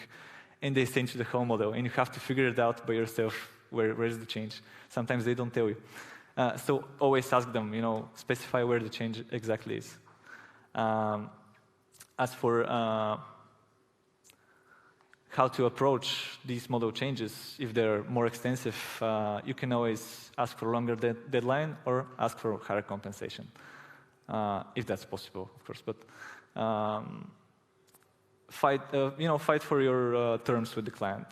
and they send you the whole model, and you have to figure it out by yourself. Where is the change? Sometimes they don't tell you. So always ask them, specify where the change exactly is. As for how to approach these model changes, if they're more extensive, you can always ask for a longer deadline or ask for higher compensation, if that's possible, of course. But fight for your terms with the client.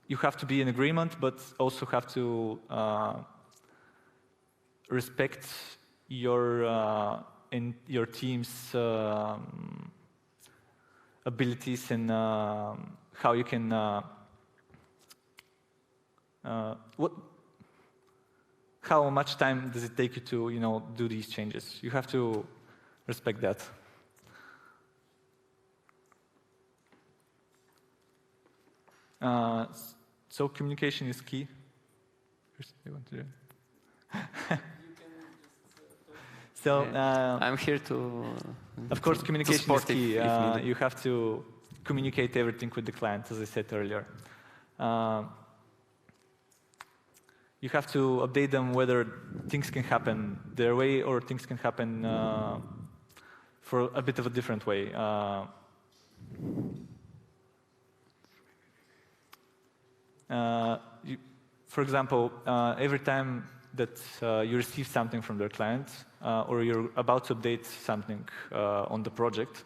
You have to be in agreement, but also have to respect your team's abilities and how you can how much time does it take you to do these changes. You have to respect that. So communication is key. So I'm here to. Of course, communication is key. If needed. You have to communicate everything with the client, as I said earlier. You have to update them whether things can happen their way or things can happen for a bit of a different way. For example, every time that you receive something from their client or you're about to update something on the project,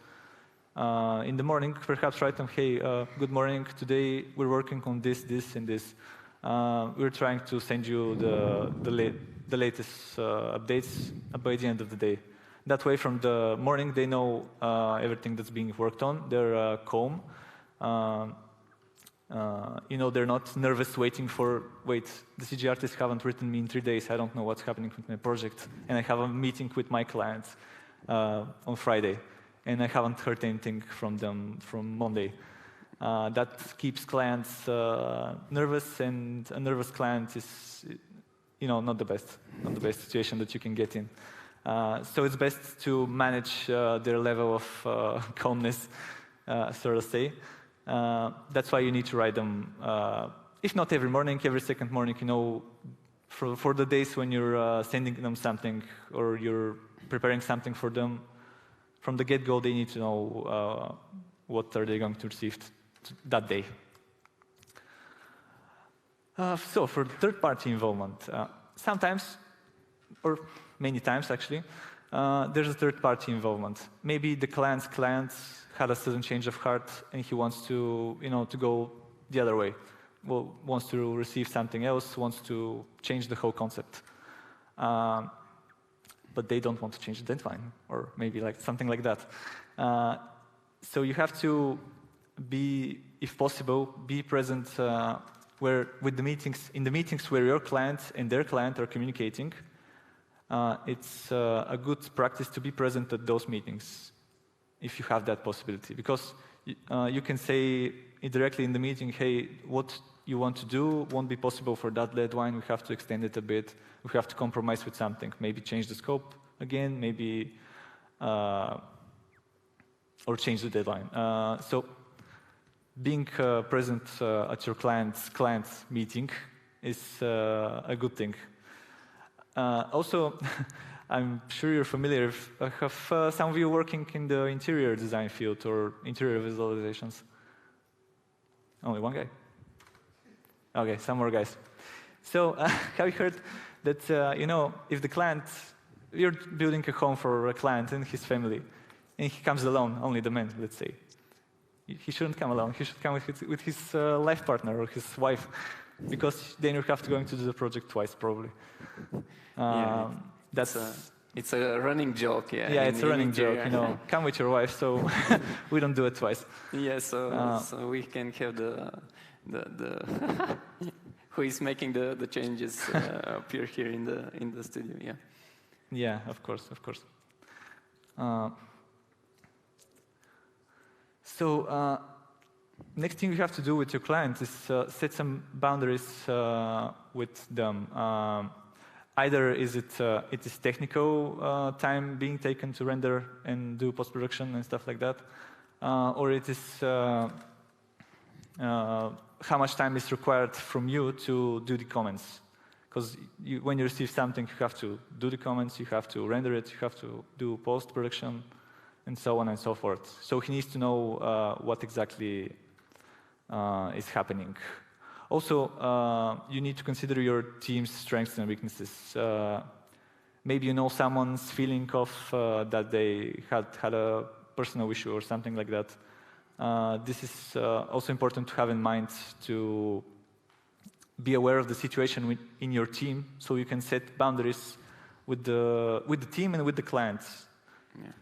in the morning, perhaps write them, hey, good morning, today we're working on this, this, and this. We're trying to send you the latest updates by the end of the day. That way, from the morning, they know everything that's being worked on. They're calm. They're not nervous waiting for, wait, the CG artists haven't written me in 3 days. I don't know what's happening with my project. And I have a meeting with my client on Friday. And I haven't heard anything from them from Monday. That keeps clients nervous, and a nervous client is, not the best situation that you can get in. So it's best to manage their level of calmness, so to say. That's why you need to write them, if not every morning, every second morning, for the days when you're sending them something or you're preparing something for them. From the get-go, they need to know what are they going to receive that day. So for third-party involvement, sometimes, or many times actually, there's a third-party involvement. Maybe the client's client had a sudden change of heart and he wants to, to go the other way. Well, wants to receive something else, wants to change the whole concept. But they don't want to change the deadline, or maybe something like that. So you have to be, if possible, be present in the meetings where your client and their client are communicating. It's a good practice to be present at those meetings, if you have that possibility, because you can say directly in the meeting, hey, what you want to do won't be possible for that deadline. We have to extend it a bit. We have to compromise with something. Maybe change the scope again, maybe, or change the deadline. So being present at your client's meeting is a good thing. Also, I'm sure you're familiar. Have some of you working in the interior design field or interior visualizations? Only one guy? Okay, some more guys. So have you heard that, if the client you're building a home for a client and his family, and he comes alone, only the man, let's say. He shouldn't come alone. He should come with his life partner or his wife, because then you have to going to do the project twice, probably. It's a running joke, yeah. Yeah, it's a running joke, you know. Come with your wife, so we don't do it twice. Yeah, so we can have the who is making the changes appear here in the studio, yeah. Yeah, of course, of course. Next thing you have to do with your client is set some boundaries with them. Either is it is technical time being taken to render and do post-production and stuff like that, or it is how much time is required from you to do the comments. Because when you receive something, you have to do the comments, you have to render it, you have to do post-production, and so on and so forth. So he needs to know what exactly is happening. Also, you need to consider your team's strengths and weaknesses. Maybe you know someone's feeling of that they had a personal issue or something like that. This is also important to have in mind, to be aware of the situation in your team, so you can set boundaries with the team and with the clients. Yeah.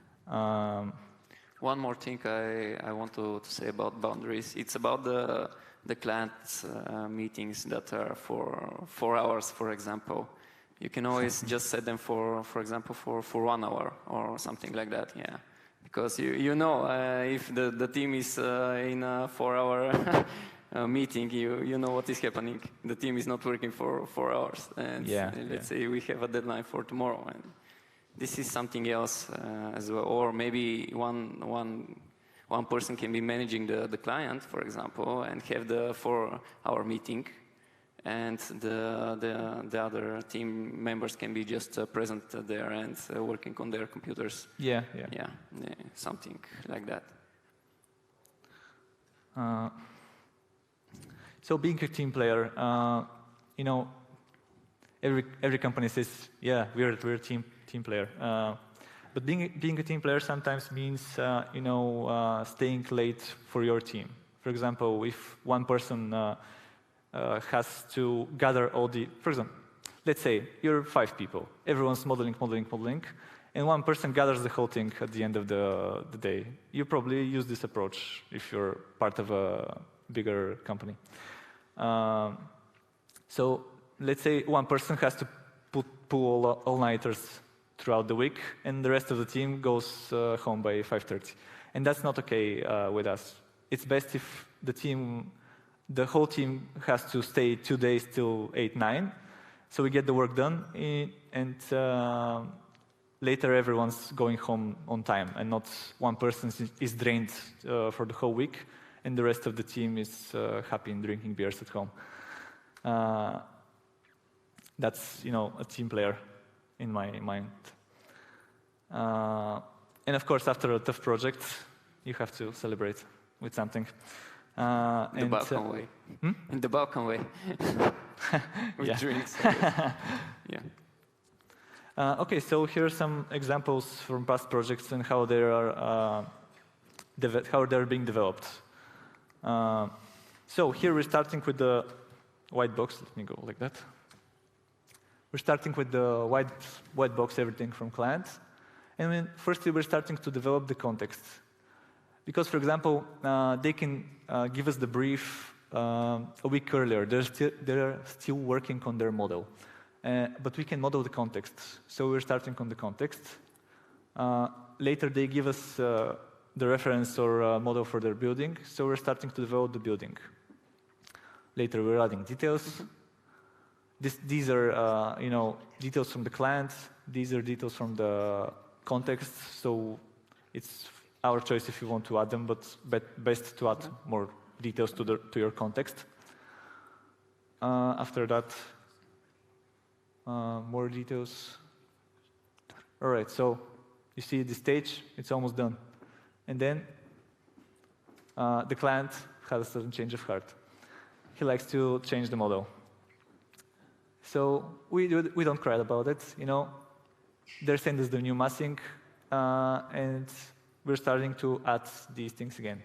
One more thing I want to say about boundaries. It's about the client meetings that are for 4 hours, for example. You can always just set them for example, for 1 hour or something like that. Yeah, because you know if the team is in a 4-hour meeting, you know what is happening. The team is not working for 4 hours, and let's say we have a deadline for tomorrow, and this is something else as well. Or maybe one person can be managing the client, for example, and have the 4-hour meeting, and the other team members can be just present there and working on their computers. Yeah, something like that. So being a team player, you know, every company says, yeah, we're a team player. But being a team player sometimes means, you know, staying late for your team. For example, if one person has to gather all the, for example, let's say you're 5 people, everyone's modeling, and one person gathers the whole thing at the end of the day. You probably use this approach if you're part of a bigger company. So let's say one person has to pull all-nighters throughout the week, and the rest of the team goes home by 5:30. And that's not okay with us. It's best if the whole team has to stay 2 days till 8, 9, so we get the work done, and later everyone's going home on time, and not one person is drained for the whole week, and the rest of the team is happy and drinking beers at home. That's, you know, a team player in my mind. And of course, after a tough project, you have to celebrate with something. The Balkan way. In the Balkan way. With drinks. Yeah. Okay, so here are some examples from past projects and how they're being developed. So here we're starting with the white box. Let me go like that. We're starting with the white box, everything from clients. And firstly, we're starting to develop the context. Because, for example, they can give us the brief a week earlier. They're still working on their model. But we can model the context. So we're starting on the context. Later, they give us the reference or model for their building. So we're starting to develop the building. Later, we're adding details. These are, you know, details from the client. These are details from the context. So it's our choice if you want to add them, but best to add more details to your context. After that, more details. All right, so you see the stage, it's almost done. And then the client has a certain change of heart. He likes to change the model. So we don't cry about it, you know. they're sent us the new massing, and we're starting to add these things again.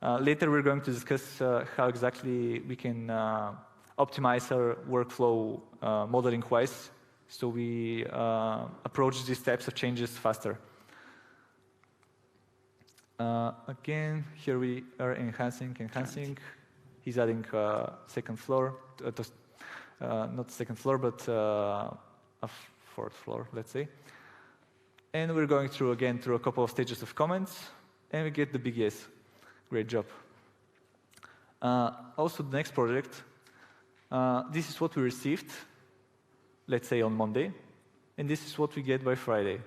Later, we're going to discuss how exactly we can optimize our workflow modeling-wise, so we approach these types of changes faster. Again, here we are enhancing. He's adding second floor, not second floor, but a fourth floor, let's say. And we're going through a couple of stages of comments, and we get the big yes. Great job. Also, the next project, this is what we received, let's say on Monday, and this is what we get by Friday.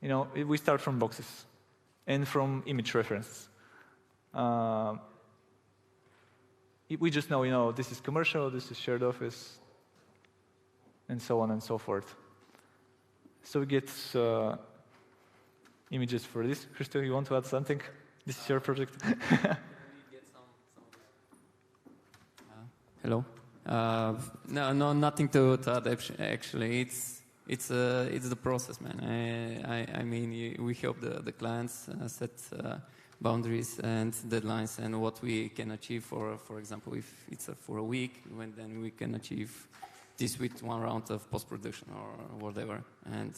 You know, we start from boxes and from image reference. We just know, you know, this is commercial, this is shared office, and so on and so forth. So we get images for this. Christo, you want to add something? This is your project. Hello. No, nothing to add. Actually, it's the process, man. I mean, we help the clients set boundaries and deadlines, and what we can achieve. For example, if it's for a week, then we can achieve this with one round of post-production or whatever. And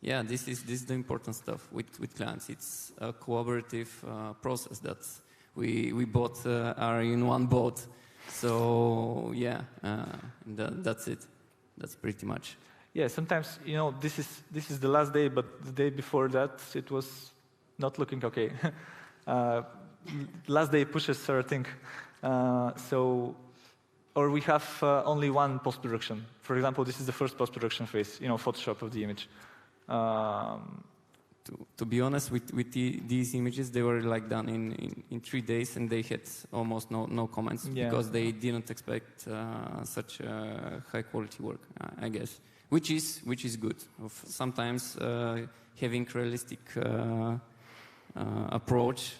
yeah, this is the important stuff with clients. It's a collaborative process that we both are in one boat. So yeah, that's it. That's pretty much. Yeah, sometimes, you know, this is the last day, but the day before that it was not looking okay. Last day pushes everything. Or we have only one post-production. For example, this is the first post-production phase, you know, Photoshop of the image. To be honest, with these images, they were like done in 3 days, and they had almost no comments because they didn't expect such high quality work, I guess. Which is good. Sometimes having realistic approach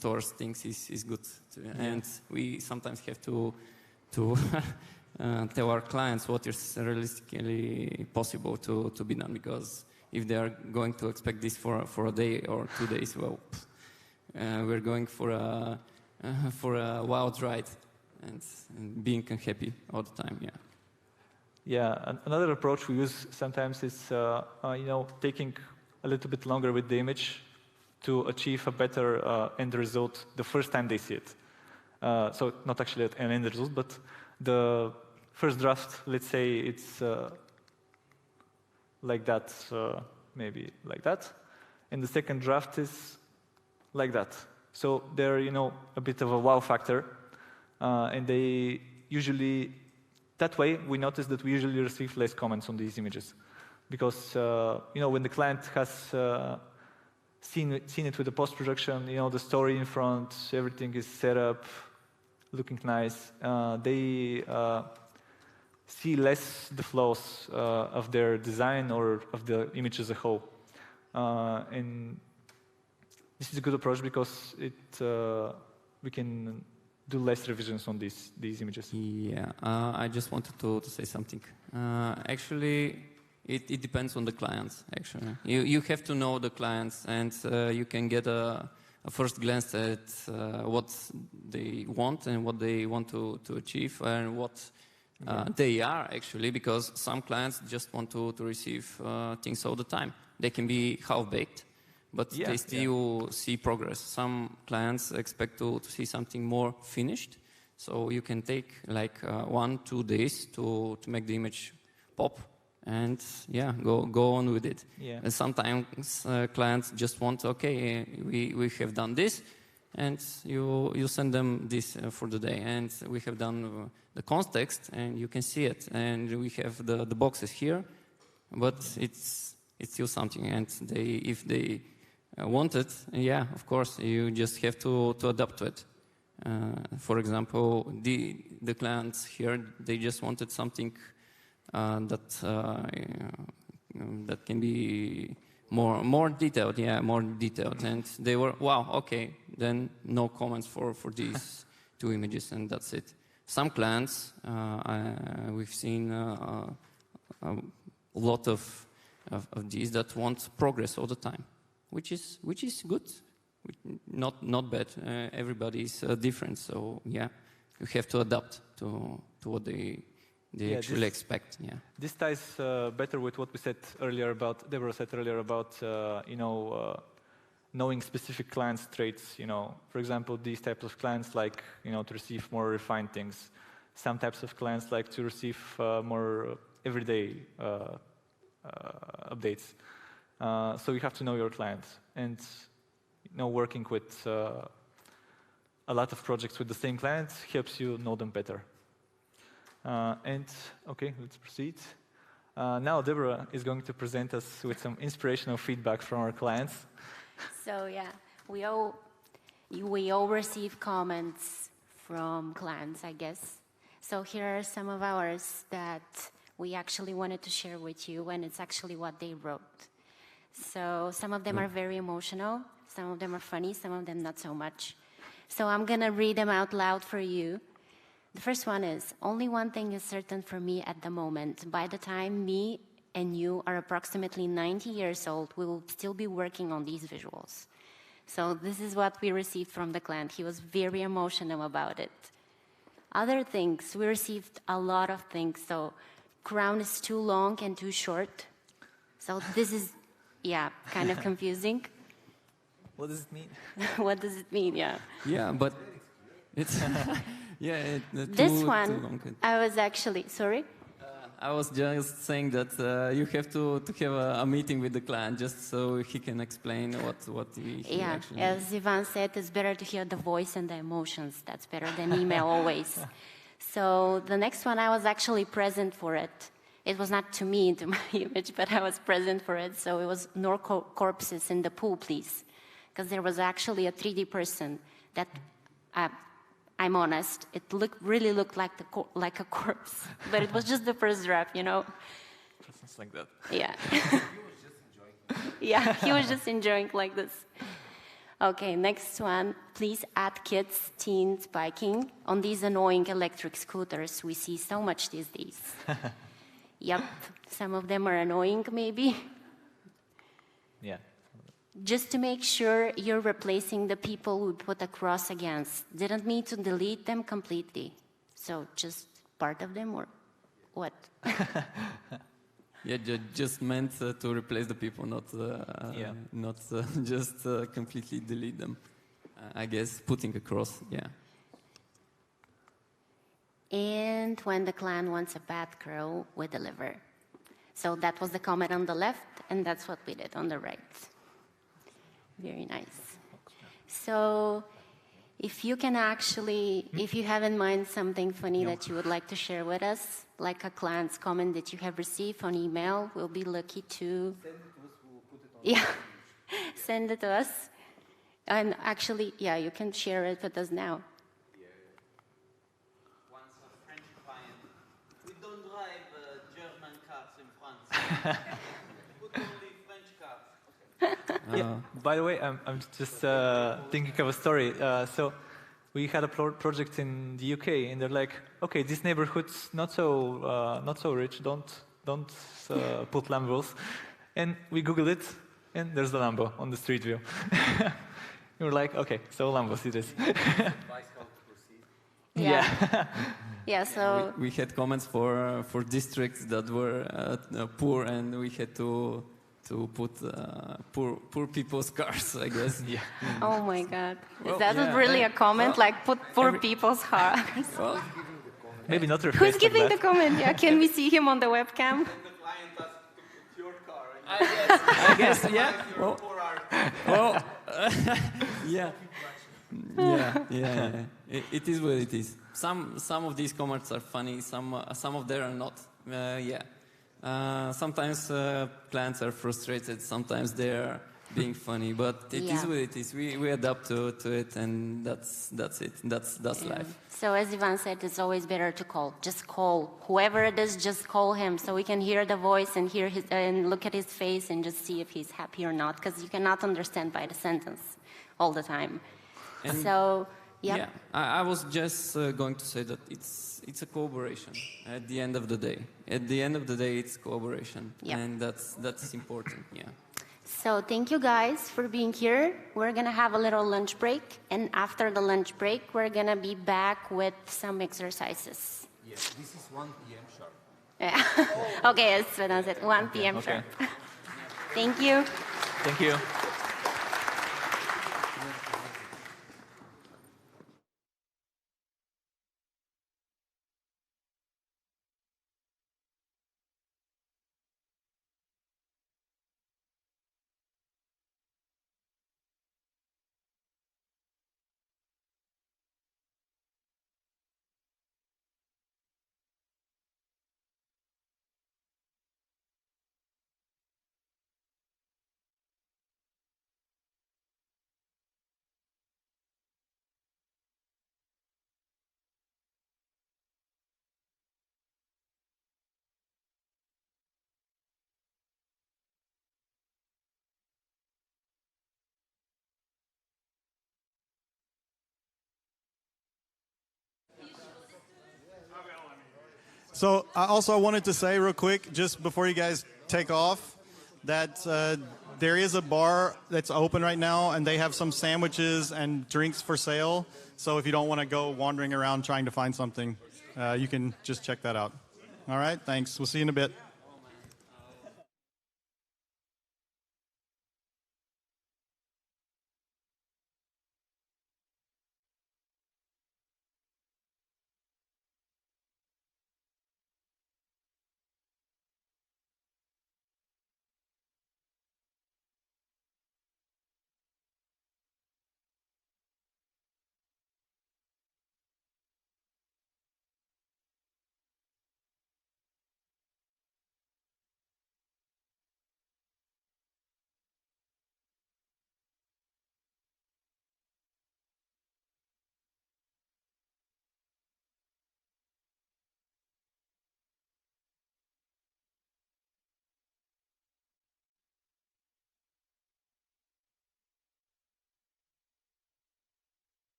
towards things is good, and we sometimes have to tell our clients what is realistically possible to be done, because if they are going to expect this for a day or 2 days, well, we're going for a wild ride and being unhappy all the time. Yeah, another approach we use sometimes is you know, taking a little bit longer with the image to achieve a better end result the first time they see it. So not actually an end result, but the first draft, let's say it's like that, maybe like that, and the second draft is like that. So they're, you know, a bit of a wow factor, and they usually, that way we notice that we usually receive less comments on these images, because you know, when the client has seen it with the post-production, you know, the story in front, everything is set up, looking nice, they see less the flaws of their design or of the image as a whole. And this is a good approach because we can do less revisions on these images. Yeah, I just wanted to say something. Actually, it depends on the clients, actually. You have to know the clients, and you can get a first glance at what they want and what they want to achieve, and what they are, actually, because some clients just want to receive things all the time. They can be half-baked, but they still see progress. Some clients expect to see something more finished, so you can take like 1-2 days to make the image pop, and go on with it. And sometimes clients just want, okay, we have done this, and you send them this for the day, and we have done the context, and you can see it, and we have the boxes here, but it's still something, and if they want it, of course, you just have to adapt to it. For example, the clients here, they just wanted something that can be more detailed, more detailed, and they were, wow, okay, then no comments for these 2 images, and that's it. Some clients, we've seen lot of these that want progress all the time, which is good, not bad. Everybody is different, so yeah, you have to adapt to what they actually expect. Yeah. This ties better with what we said earlier about Deborah said earlier about knowing specific clients' traits. For example, these types of clients like to receive more refined things. Some types of clients like to receive more everyday updates. So you have to know your clients, and working with a lot of projects with the same clients helps you know them better. And okay, let's proceed. Now Deborah is going to present us with some inspirational feedback from our clients. So yeah, we all receive comments from clients, I guess. So here are some of ours that we actually wanted to share with you, and it's actually what they wrote. So some of them are very emotional, some of them are funny, some of them not so much. So I'm gonna read them out loud for you. The first one is, only one thing is certain for me at the moment. By the time me and you are approximately 90 years old, we will still be working on these visuals. So this is what we received from the client. He was very emotional about it. Other things, we received a lot of things. So crown is too long and too short. So this is, yeah, kind of confusing. What does it mean? What does it mean, yeah. Yeah, but it's... yeah, this one, I was actually, sorry? I was just saying that you have to have a meeting with the client just so he can explain what he actually as Ivan said, it's better to hear the voice and the emotions. That's better than email always. So the next one, I was actually present for it. It was not to me, to my image, but I was present for it. So it was no corpses in the pool, please. Because there was actually a 3D person that, I'm honest, it really looked like like a corpse. But it was just the first draft, Presence like that. Yeah. He was just enjoying. Yeah, he was just enjoying like this. Okay, next one. Please add kids, teens biking on these annoying electric scooters. We see so much these days. Yep, some of them are annoying, maybe. Yeah. Just to make sure you're replacing the people we put a cross against. Didn't mean to delete them completely. So just part of them or what? Yeah, just meant to replace the people, not just completely delete them. I guess putting a cross, yeah. And when the clan wants a bad girl, we deliver. So that was the comment on the left, and that's what we did on the right. Very nice. So if you can actually, if you have in mind something funny that you would like to share with us, like a client's comment that you have received on email, we'll be lucky to... Send it to us, we'll put it on send it to us. And actually, yeah, you can share it with us now. Once a French client, we don't drive German cars in France. Put only French cars. Yeah. By the way, I'm just thinking of a story. So we had a project in the UK, and they're like, okay, this neighborhood's not so rich. Don't put Lambos. And we Googled it, and there's the Lambo on the street view. We were like, okay, so Lambos it is. Yeah. Yeah. So we had comments for districts that were poor, and we had to put poor people's cars, I guess. Yeah. Oh my God. Is that really a comment? Like put poor people's cars? Well, maybe not your Who's giving the comment? Yeah. Can we see him on the webcam? The client has to put your car. I guess, yeah. Well, yeah. Yeah. It is what it is. Some of these comments are funny. Some of them are not. Yeah. Sometimes clients are frustrated. Sometimes they are being funny. But it is what it is. We adapt to it, and that's it. That's life. So as Ivan said, it's always better to call. Just call whoever it is. Just call him so we can hear the voice and hear his and look at his face and just see if he's happy or not. Because you cannot understand by the sentence all the time. And so Yep. Yeah, I was just going to say that it's a collaboration at the end of the day. At the end of the day, it's collaboration, Yep. and that's important. Yeah. So thank you guys for being here. We're gonna have a little lunch break, and after the lunch break, we're gonna be back with some exercises. Yes, this is 1 p.m. sharp. Yeah. Okay, it's when I was at 1 p.m. Okay. sharp. Thank you. Thank you. So I wanted to say real quick, just before you guys take off, that there is a bar that's open right now, and they have some sandwiches and drinks for sale. So if you don't want to go wandering around trying to find something, you can just check that out. All right, thanks. We'll see you in a bit.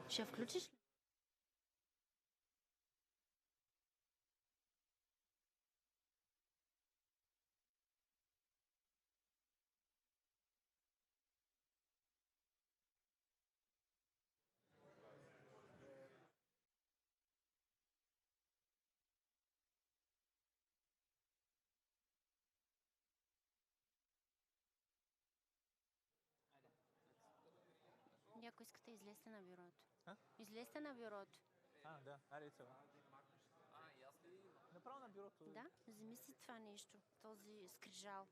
Ще включиш? Ако искате, излезте на бюрото. Излезте на бюрото. Да, аре това. Направо на бюрото. Да, вземи си това нещо, този скрижал.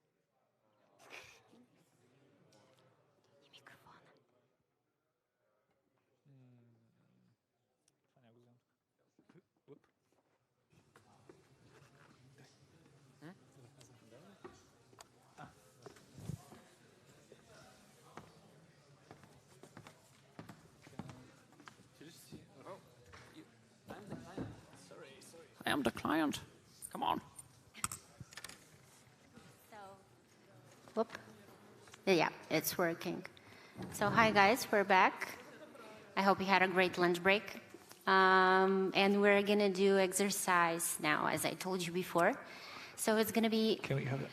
И микрофона. Това няма го вземам тук. Уп. I am the client. Come on. Whoop. Yeah, it's working. So hi guys, we're back. I hope you had a great lunch break. And we're gonna do exercise now, as I told you before. So it's gonna be... Can we have it?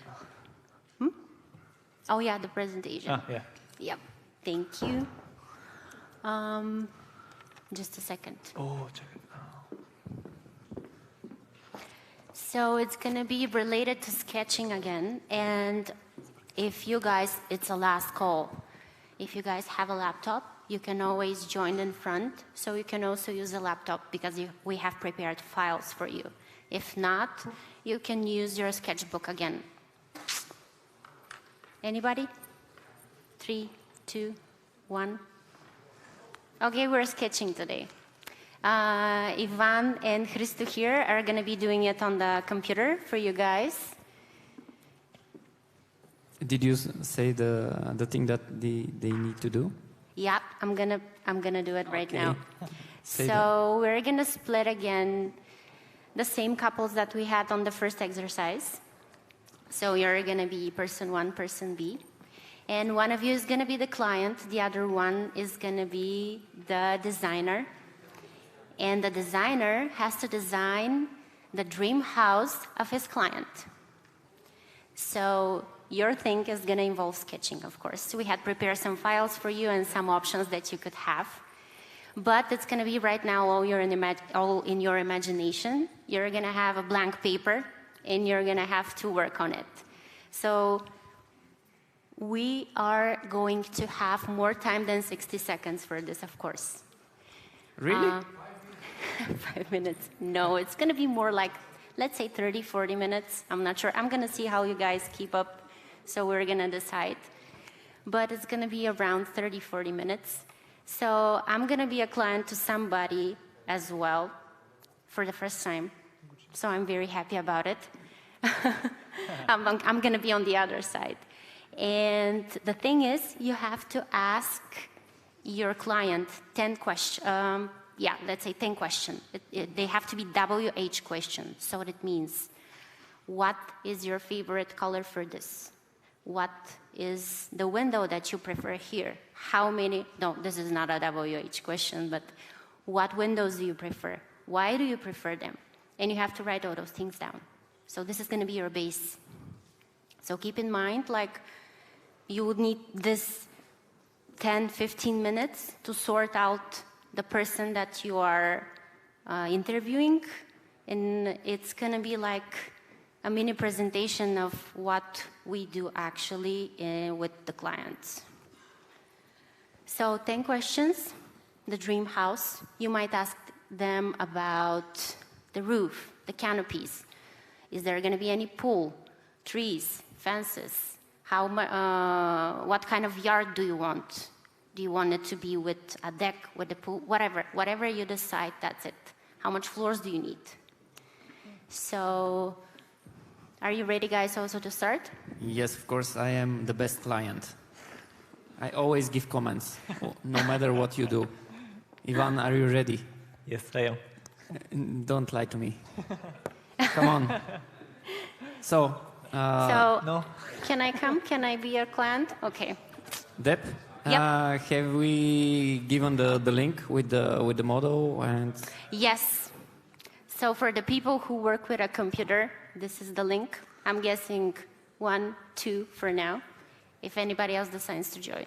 Oh yeah, the presentation. Yeah. Yep, thank you. Just a second. Oh, check it. So it's going to be related to sketching again. And if you guys, it's a last call. If you guys have a laptop, you can always join in front. So you can also use a laptop because we have prepared files for you. If not, you can use your sketchbook again. Anybody? 3, 2, 1. Okay, we're sketching today. Ivan and Christo here are going to be doing it on the computer for you guys. Did you say the thing that they need to do? Yeah, I'm gonna do it right now. Say So we're gonna split again the same couples that we had on the first exercise. So you're gonna be person 1, person B. And one of you is gonna be the client, the other one is gonna be the designer. And the designer has to design the dream house of his client. So your thing is going to involve sketching, of course. So we had prepared some files for you and some options that you could have. But it's going to be right now all in your imagination. You're going to have a blank paper, and you're going to have to work on it. So we are going to have more time than 60 seconds for this, of course. Really? 5 minutes. No, it's going to be more like, let's say 30, 40 minutes. I'm not sure. I'm going to see how you guys keep up. So we're going to decide. But it's going to be around 30, 40 minutes. So I'm going to be a client to somebody as well for the first time. So I'm very happy about it. I'm going to be on the other side. And the thing is, you have to ask your client 10 questions. Let's say 10 questions. They have to be WH questions. So it means, what is your favorite color for this? What is the window that you prefer here? How many, no, this is not a WH question, but what windows do you prefer? Why do you prefer them? And you have to write all those things down. So this is going to be your base. So keep in mind, like, you would need this 10, 15 minutes to sort out the person that you are interviewing. And it's going to be like a mini presentation of what we do actually with the clients. So 10 questions, the dream house. You might ask them about the roof, the canopies. Is there going to be any pool, trees, fences? What kind of yard do you want? Do you want it to be with a deck, with a pool, whatever you decide, that's it. How much floors do you need? So, are you ready, guys, also to start? Yes, of course, I am the best client. I always give comments, no matter what you do. Ivan, are you ready? Yes, I am. Don't lie to me. Come on. So, So, No. can I come? Can I be your client? Okay. Deb, Yep. Have we given the link with the model and? Yes. So for the people who work with a computer, this is the link. I'm guessing 1, 2 for now. If anybody else decides to join,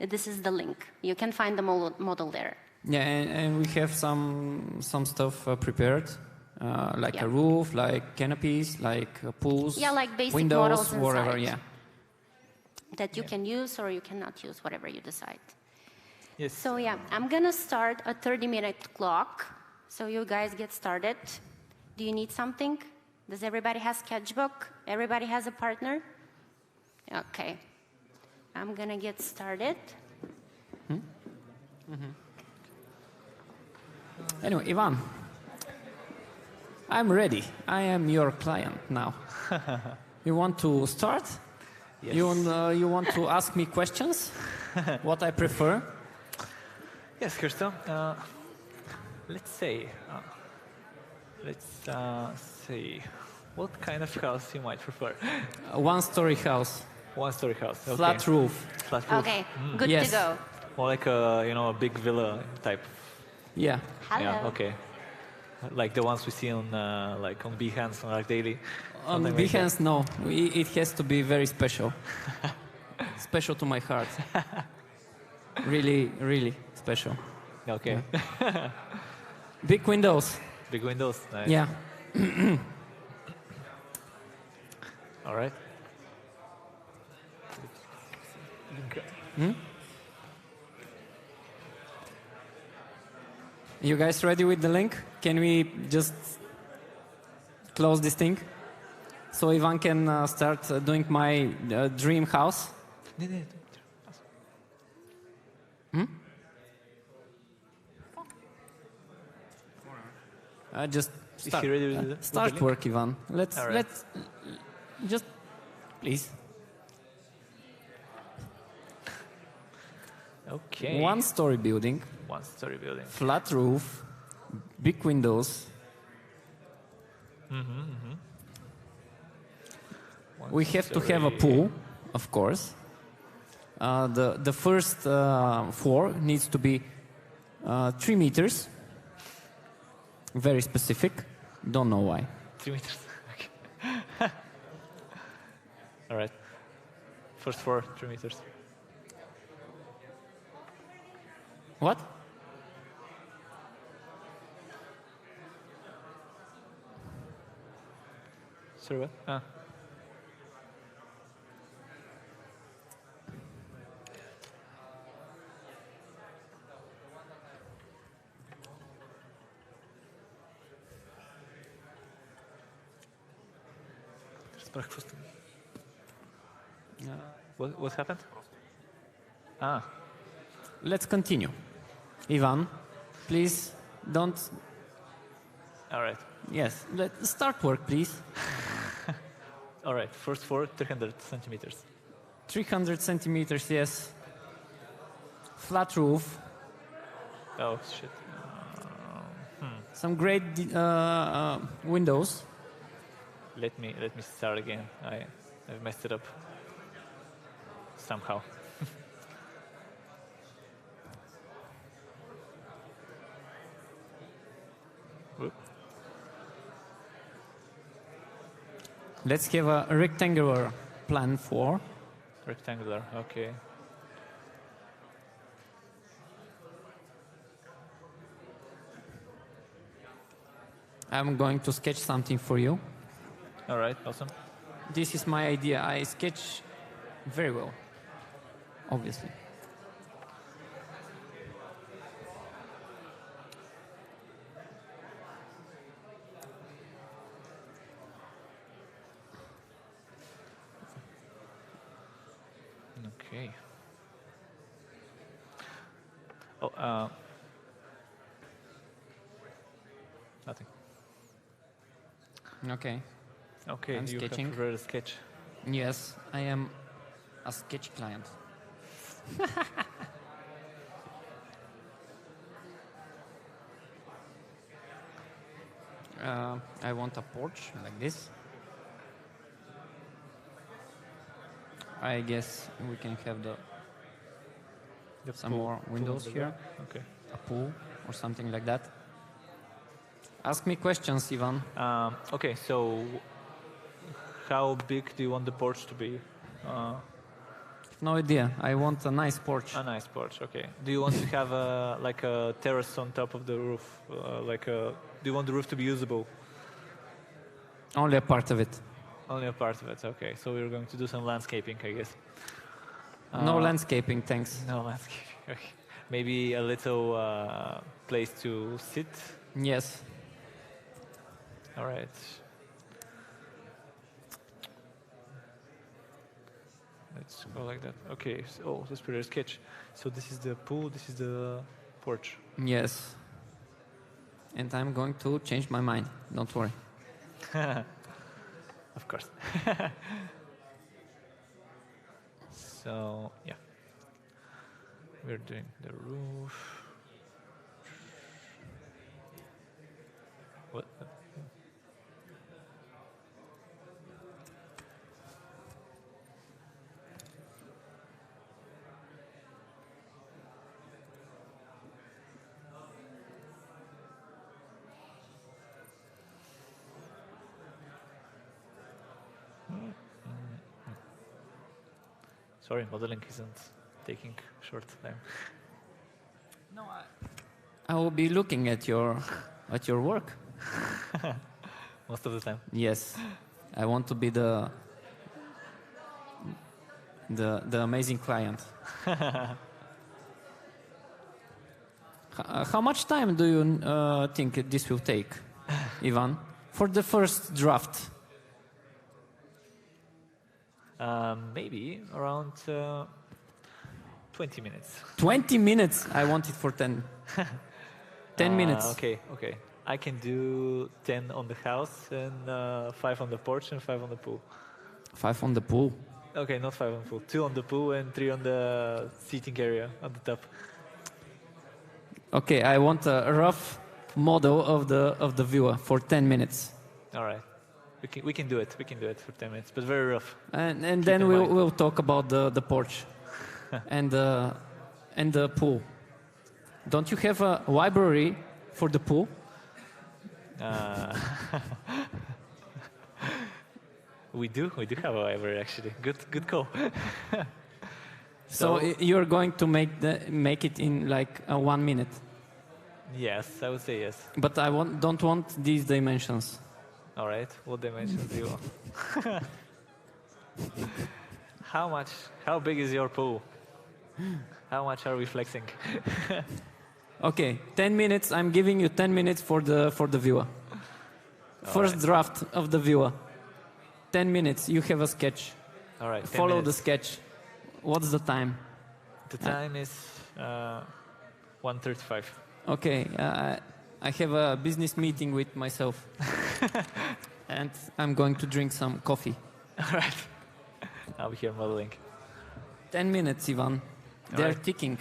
this is the link. You can find the model there. Yeah, and we have some stuff prepared, like Yeah. a roof, like canopies, like pools, Yeah, like basic windows, models inside. whatever. Yeah. That you can use or you cannot use, whatever you decide. Yes. So yeah, I'm gonna start a 30-minute clock. So you guys get started. Do you need something? Does everybody have sketchbook? Everybody has a partner? Okay. I'm gonna get started. Anyway, Ivan, I'm ready. I am your client now. You want to start? Yes. You want to ask me questions? What I prefer? Yes, Kirsten. Let's say, what kind of house you might prefer? A one-story house, One-story house. Okay. flat roof. Flat roof. Okay, good Yes. to go. More like a big villa type. Yeah. Hello. Yeah. Okay. Like the ones we see on like on Behance on Arc Daily. On something like that. Behance, no. It has to be very special. Special to my heart. Really, really special. Okay. Big windows. Big windows. Nice. Yeah. All right. You guys ready with the link? Can we just close this thing? So Ivan can start doing my dream house? Just start, he ready with the start link? work, Ivan. All right. Let's just please. Okay. One-story building, One-story building. flat roof, big windows. We have to have a pool, of course. The first floor needs to be 3 meters. Very specific. Don't know why. 3 meters. Okay. All right. First floor, 3 meters. What? Sorry, what? Ah. What happened? Ah. Let's continue. Ivan, please don't. All right. Yes, let's start work, please. All right. First floor, 300 centimeters. 300 centimeters, yes. Flat roof. Oh shit. Some great windows. Let me start again. I messed it up somehow. Whoop. Let's have a rectangular plan for. Rectangular. Okay. I'm going to sketch something for you. All right. Awesome. This is my idea. I sketch very well, obviously. Okay. Oh, nothing. Okay. Okay, I'm you sketching. have prepared a sketch. Yes, I am a sketch client. I want a porch like this. I guess we can have the some more windows here, Okay. a pool or something like that. Ask me questions, Ivan. Okay, so how big do you want the porch to be? No idea. I want a nice porch. A nice porch, okay. Do you want to have like a terrace on top of the roof? Do you want the roof to be usable? Only a part of it. Only a part of it, okay. So we're going to do some landscaping, I guess. No landscaping, thanks. No landscaping, okay. Maybe a little place to sit? Yes. All right. Let's go like that. Okay, so, that's pretty sketch. So this is the pool, this is the porch. Yes. And I'm going to change my mind. Don't worry. Of course. So, yeah. We're doing the roof. What? Sorry, modeling isn't taking short time. No, I will be looking at your work. Most of the time. Yes. I want to be the amazing client. How much time do you think this will take, Ivan, for the first draft? Maybe around 20 minutes. 20 minutes? I want it for 10. 10 minutes. Okay. I can do 10 on the house and 5 on the porch and 5 on the pool. 5 on the pool. Okay, not 5 on the pool. 2 on the pool and 3 on the seating area on the top. Okay, I want a rough model of the viewer for 10 minutes. All right. We can do it. We can do it for 10 minutes, but very rough. And then we'll talk about the porch and the pool. Don't you have a library for the pool? We do have a library actually. Good call. So you're going to make it in like 1 minute. Yes, I would say yes. But I don't want these dimensions. All right. What dimensions do you want? How big is your pool? How much are we flexing? Okay, 10 minutes. I'm giving you 10 minutes for the viewer. First draft of the viewer. 10 minutes. You have a sketch. All right. Follow the sketch. What's the time? The time is 1:35. Okay. I have a business meeting with myself. And I'm going to drink some coffee. All right. I'll be here modeling. 10 minutes, Ivan. They're ticking.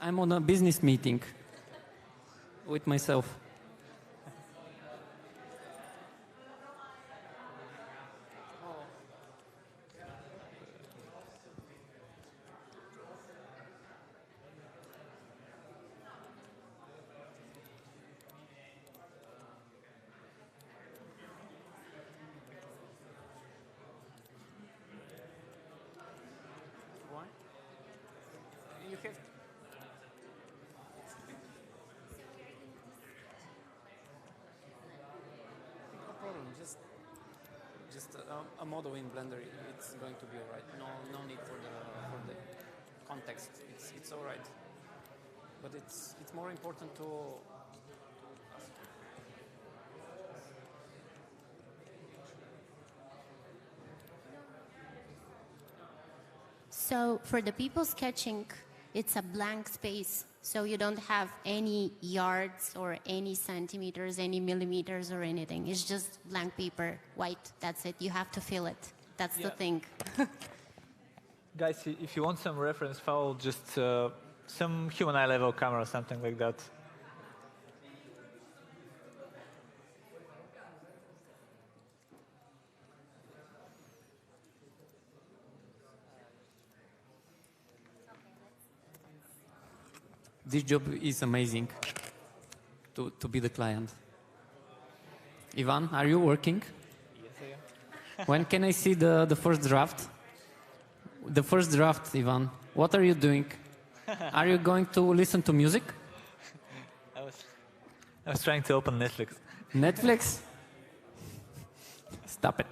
I'm on a business meeting with myself. Just a model in Blender, it's going to be all right. No need for the context. It's all right. But it's more important to. So for the people sketching, it's a blank space. So you don't have any yards or any centimeters, any millimeters or anything. It's just blank paper, white, that's it. You have to fill it. That's the thing. Guys, if you want some reference file, just some human eye level camera, something like that. this job is amazing to be the client. Ivan, are you working? Yes, I am. When can I see the first draft? The first draft, Ivan. What are you doing? Are you going to listen to music? I was trying to open Netflix. Netflix? Stop it.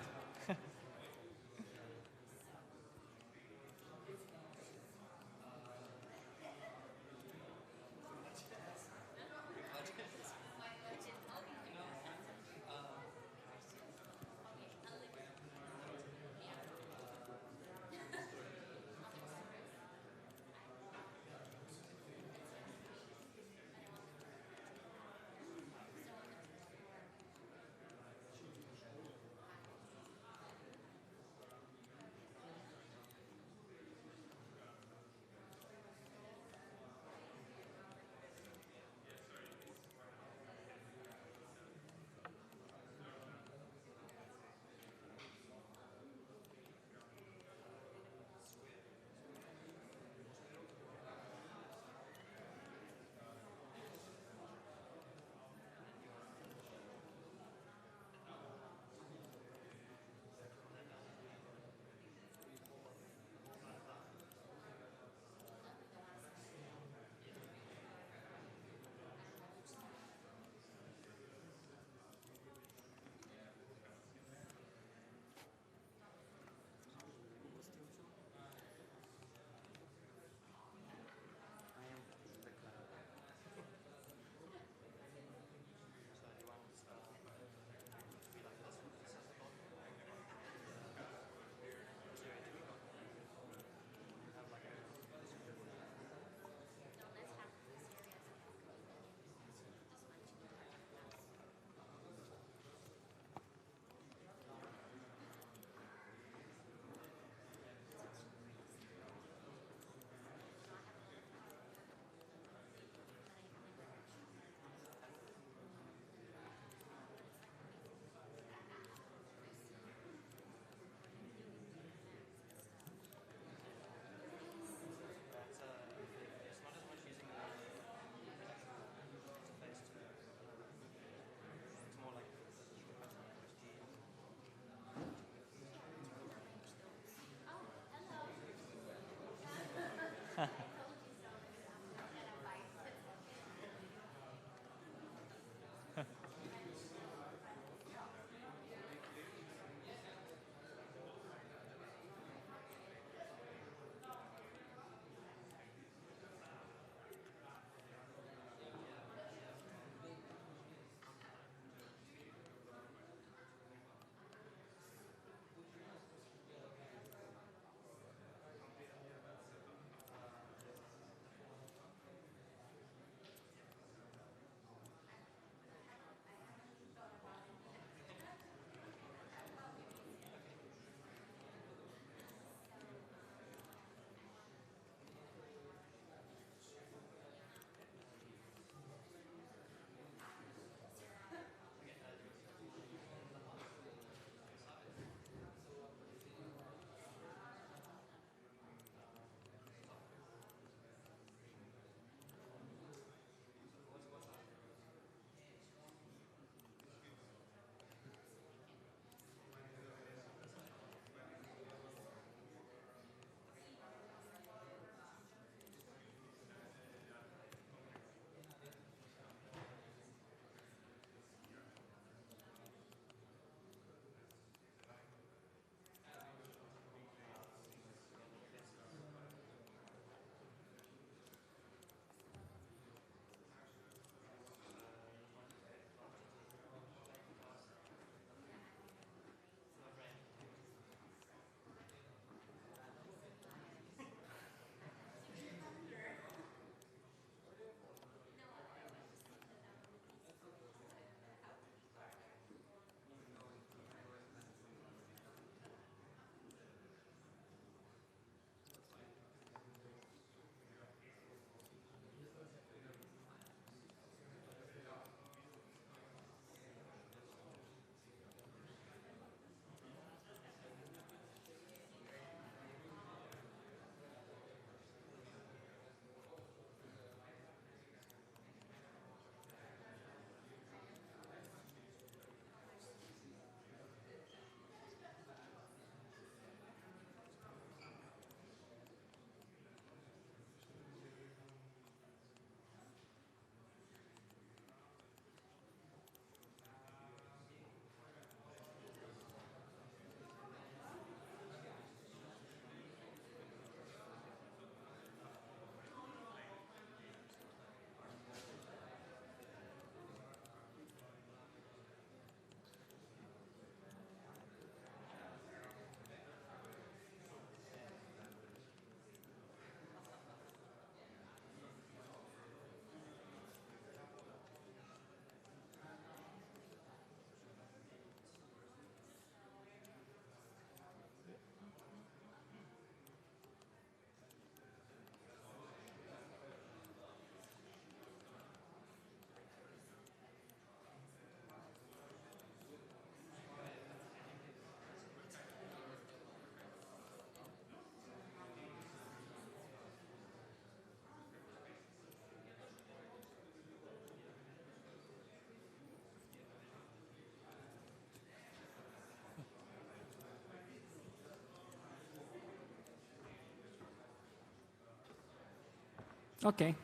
Okay.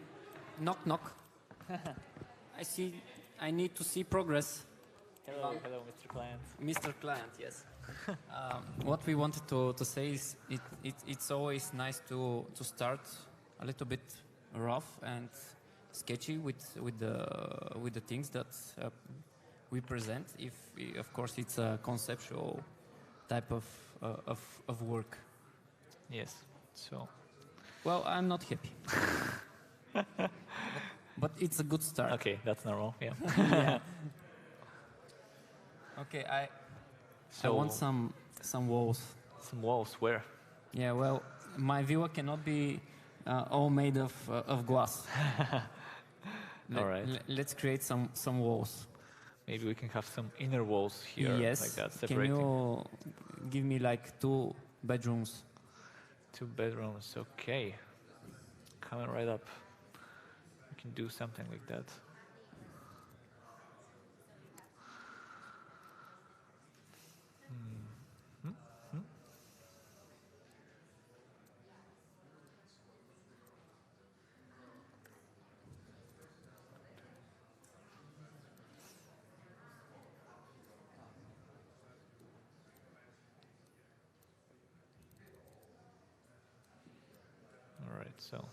Knock, knock. I need to see progress. Hello, Mr. Client. Mr. Client, yes. What we wanted to say is it's always nice to start a little bit rough and sketchy with the things that we present. If of course it's a conceptual type of work. Yes. So. Well, I'm not happy. but it's a good start. Okay, that's normal. Yeah. Yeah. Okay, I want some walls. Some walls. Where? Yeah, well, my viewer cannot be all made of glass. All right. Let's create some walls. Maybe we can have some inner walls here, Yes. like that, separating. Can you give me like 2 bedrooms? 2 bedrooms. Okay. Coming right up. We can do something like that. All right, so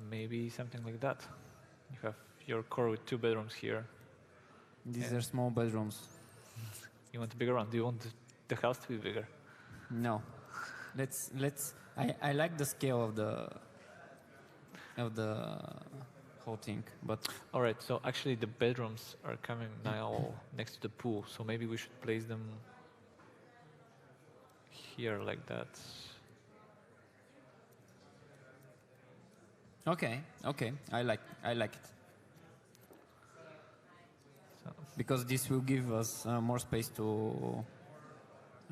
maybe something like that. You have your core with 2 bedrooms here. These are small bedrooms. You want a bigger one? Do you want the house to be bigger? No. Let's. I like the scale of the whole thing, but All right, so actually the bedrooms are coming now next to the pool, so maybe we should place them here like that. okay. I like it. So, Because this will give us more space to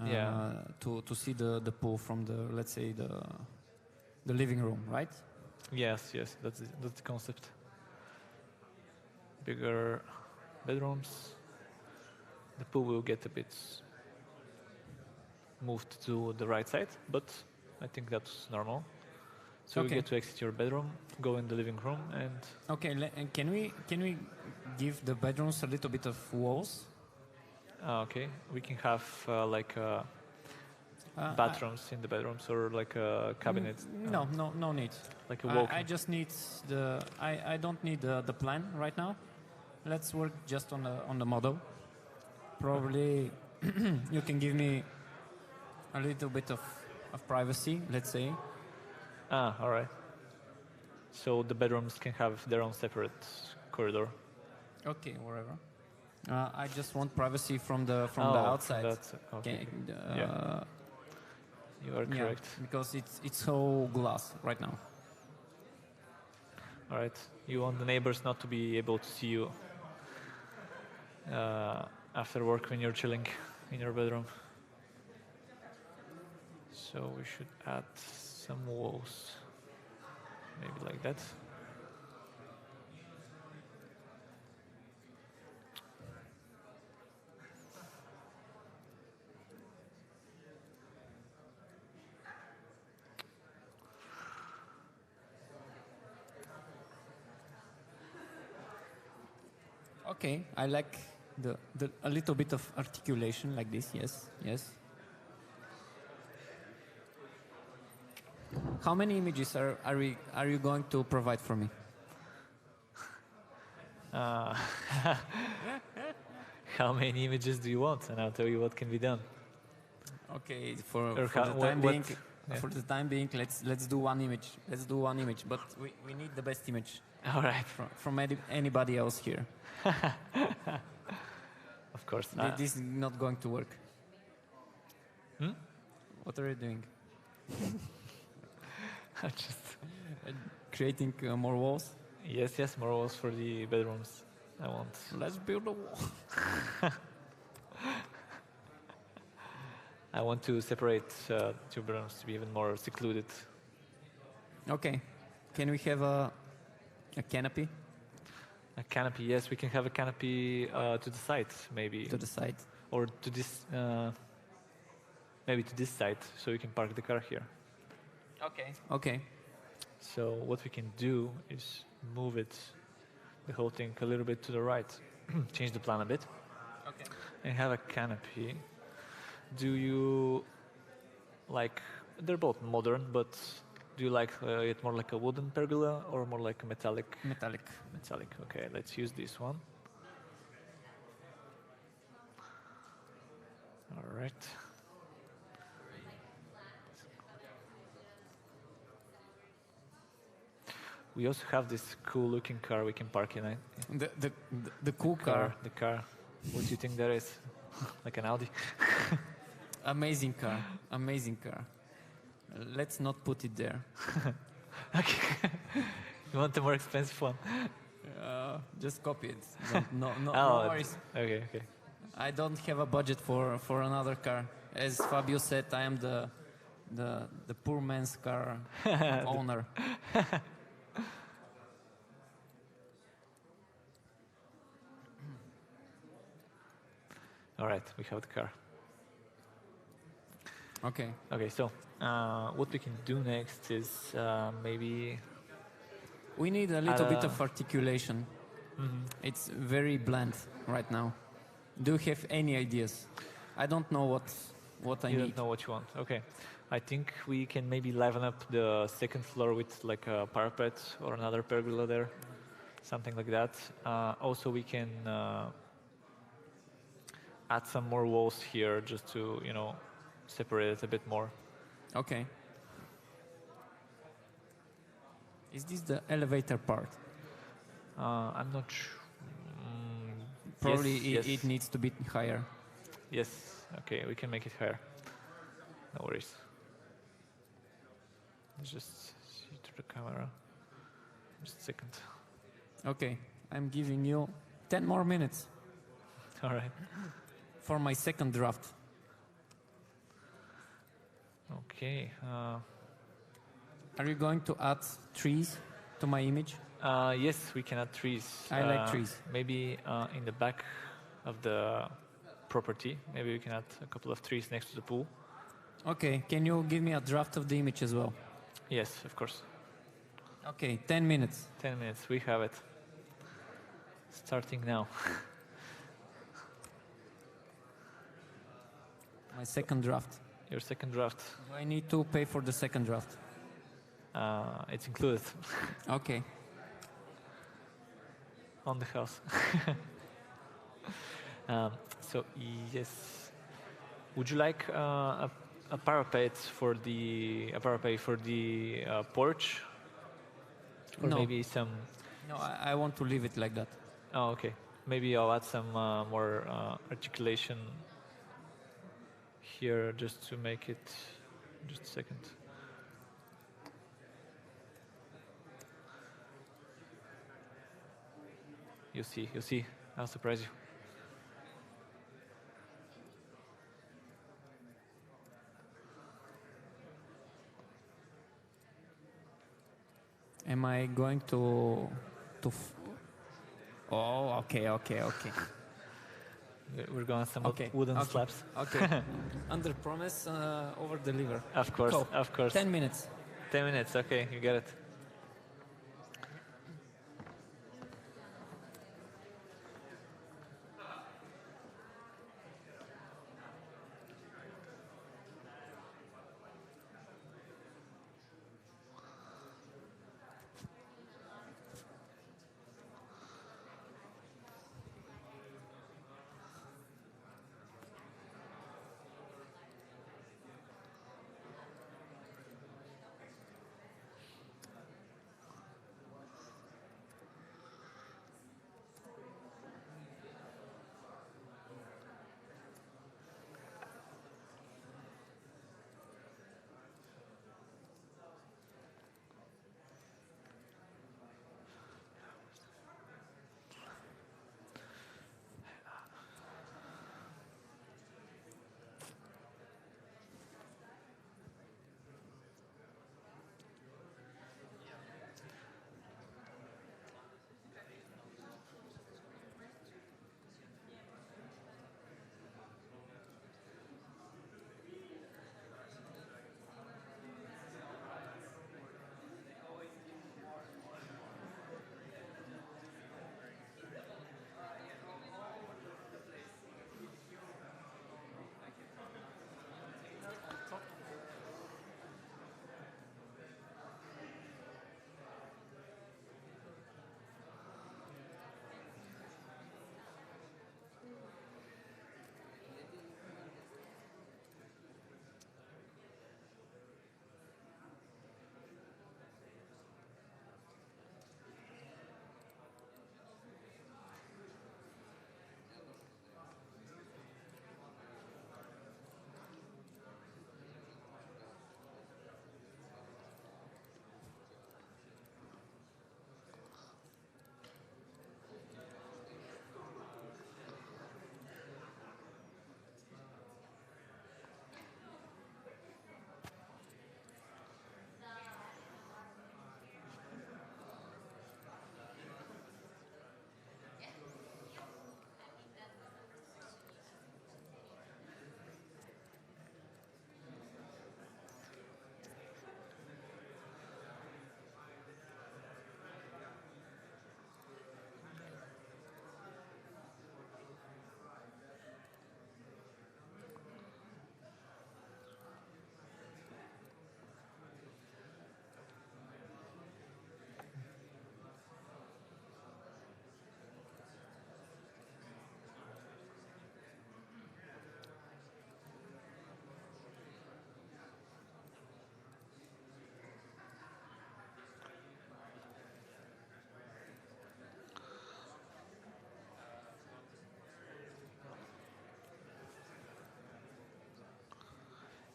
Yeah. to see the pool from the, let's say, the living room, right? yes, that's the concept. Bigger bedrooms. The pool will get a bit moved to the right side, but I think that's normal. So you Okay. get to exit your bedroom, go in the living room, and Okay, and can we give the bedrooms a little bit of walls? okay, we can have like bathrooms in the bedrooms or like a cabinet. No need. Like a walk-in. I just need I don't need the plan right now. Let's work just on the model. Probably you can give me a little bit of privacy, let's say. All right. So the bedrooms can have their own separate corridor. Okay, whatever. I just want privacy from the Oh, outside. that's okay. Yeah. You are yeah, correct. because it's all glass right now. All right. You want the neighbors not to be able to see you after work when you're chilling in your bedroom. So we should add some walls, maybe like that. Okay, I like the a little bit of articulation like this. Yes. How many images are you going to provide for me? How many images do you want? And I'll tell you what can be done. Okay, for Or the what- time being, yeah. for the time being, let's do one image. Let's do one image, but we need the best image All right. from anybody else here. Of course. This is not going to work. Hmm? What are you doing? Just Creating more walls? yes, more walls for the bedrooms. I want. Let's build a wall. I want to separate 2 bedrooms to be even more secluded. Okay. Can we have a canopy A canopy, yes, we can have a canopy to the side, maybe, to the side? or to this. maybe to this side, so you can park the car here. Okay. Okay. So what we can do is move it, the whole thing, a little bit to the right, change the plan a bit, Okay. and have a canopy. Do you like? They're both modern, but do you like it more like a wooden pergola or more like a metallic? Metallic. Metallic. Okay, let's use this one. All right. We also have this cool-looking car we can park in. The cool car. The car. What do you think that is? Like an Audi? Amazing car. Amazing car. Let's not put it there. Okay. You want the more expensive one? Just copy it. No Oh, worries. Okay, okay. I don't have a budget for another car. As Fabio said, I am the poor man's car owner. All right, we have the car. Okay. Okay, so what we can do next is maybe... We need a little bit of articulation. It's very bland right now. Do you have any ideas? I don't know what I You need. don't know what you want. Okay. I think we can maybe liven up the second floor with like a parapet or another pergola there, something like that. Also, we can add some more walls here just to, you know, separate it a bit more. Okay. Is this the elevator part? I'm not sure. Probably Yes, yes. it needs to be higher. Yes. Okay, we can make it higher. No worries. Let's just see through the camera. Just a second. Okay. I'm giving you 10 more minutes All right. for my second draft. Okay. Are you going to add trees to my image? Yes, we can add trees. I like trees. Maybe in the back of the property, maybe we can add a couple of trees next to the pool. Okay. Can you give me a draft of the image as well? Yes, of course. Okay. 10 minutes. 10 minutes, we have it. Starting now. My second draft. Your second draft, Do I need to pay for the second draft? it's included Okay. on the house. So yes, would you like a parapet for the porch, or No. maybe some? No, I want to leave it like that. Oh, okay. Maybe I'll add some more articulation here just to make it. Just a second. You'll see. You'll see. I'll surprise you. Am I going to Oh, okay. We're going some Okay. wooden Okay. slabs. Okay. Under promise, over deliver. Of course, So, of course. 10 minutes. 10 minutes. Okay, you get it.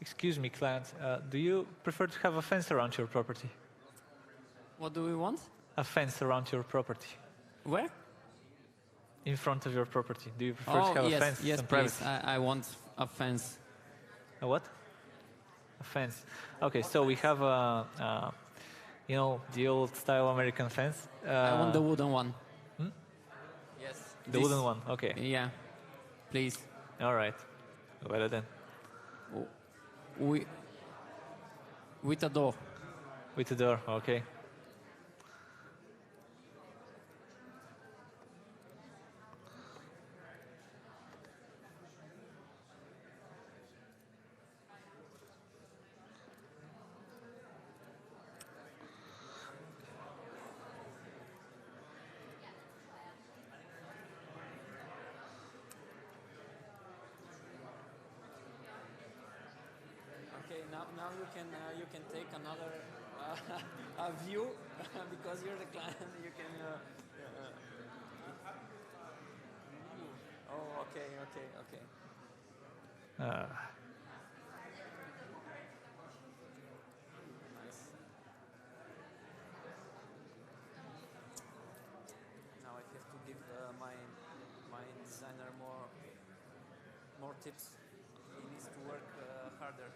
Excuse me, client. Do you prefer to have a fence around your property? What do we want? A fence around your property. Where? In front of your property. Do you prefer to Oh, have a yes, fence yes, and please. privacy? I want a fence. A what? A fence. Okay, so we have a, you know, the old style American fence. I want the wooden one. Yes. The wooden one. Okay. Yeah, please. All right. Well then. We, with a door. With the door. Okay. Okay, now you can take another a view because you're the client. You can. Oh, okay. Nice. Now I have to give my designer more tips. He needs to work harder.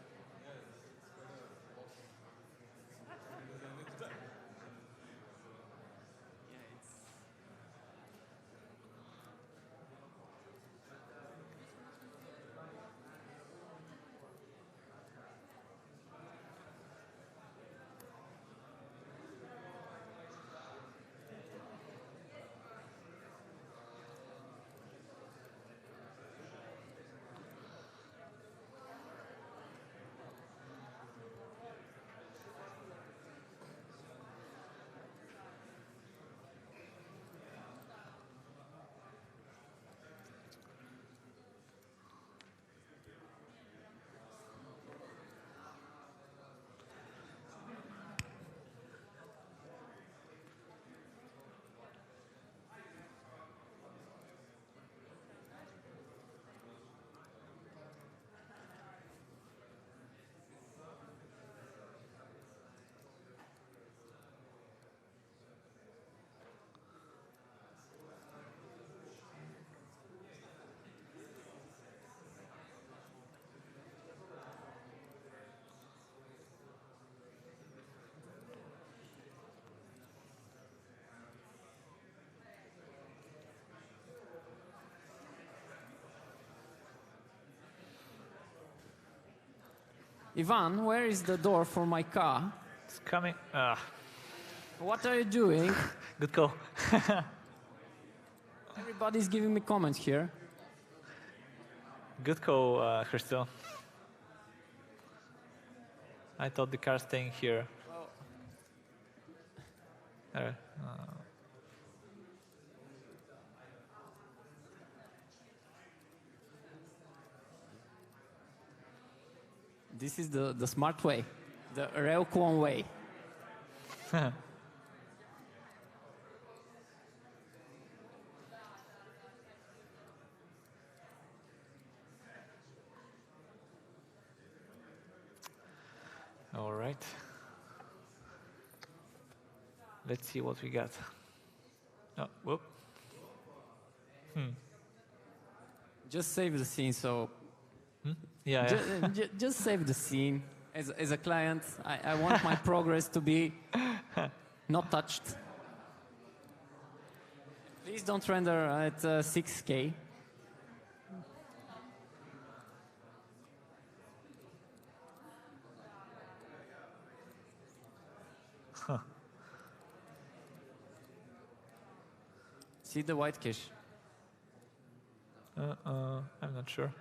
Ivan, where is the door for my car? It's coming. What are you doing? Good call. Everybody's giving me comments here. Good call, Crystal. I thought the car's staying here. There. This is the smart way, the Railquan way. All right. Let's see what we got. Oh, whoop. Just save the scene, so Yeah. just save the scene. As a client, I want my progress to be not touched. Please don't render at 6K. See the white cache. I'm not sure.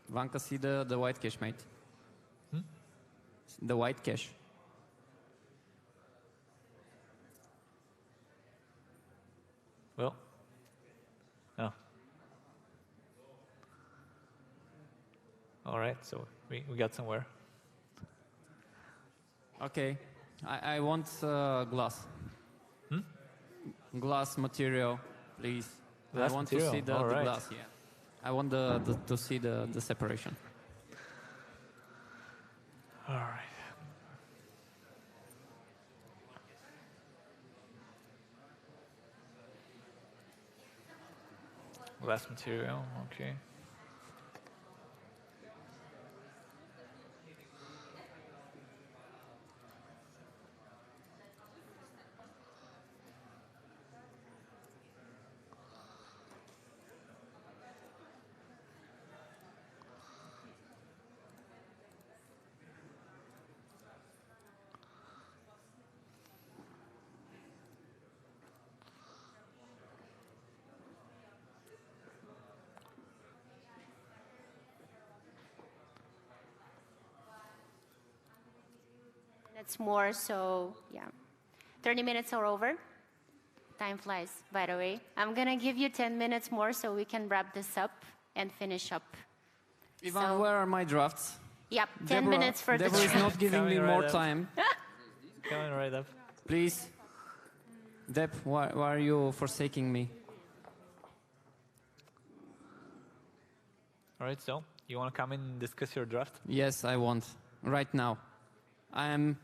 Vanka, see the white cache, mate. The white cache. Well. Oh. All right, so we got somewhere. Okay, I want glass. Glass material, please. Glass I want material, to see the all right. glass. Yeah, I want to see the separation. All right. Last material, okay. Minutes more, so yeah. 30 minutes are over. Time flies, by the way. I'm gonna give you 10 minutes more so we can wrap this up and finish up. Ivan, So- where are my drafts? Yep, 10 minutes for the Deborah is draft. not giving me Coming more right up. time. Coming right up. Please. Deb, why are you forsaking me? All right, so you want to come in and discuss your draft? Yes, I want. Right now. I am...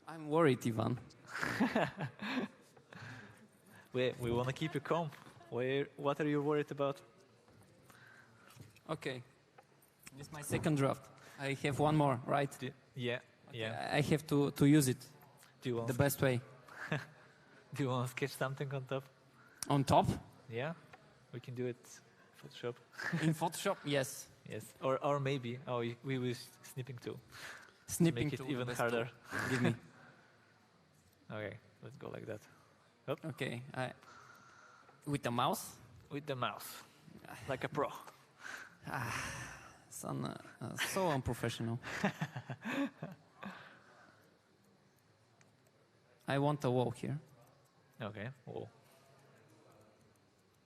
I'm worried, Ivan. We want to keep you calm. What are you worried about? Okay. This is my second draft. I have one more, right? Yeah, yeah. I have to use it Do you want the best way. Do you want to sketch something on top? On top? Yeah, we can do it. Photoshop. In Photoshop? Yes. Yes, or maybe. Oh, we were snipping too. Snipping Make it tool, the even best harder. tool. Give me. Okay, let's go like that. Okay. With the mouse? With the mouse, like a pro. Son, so unprofessional. I want a wall here. Okay. Whoa.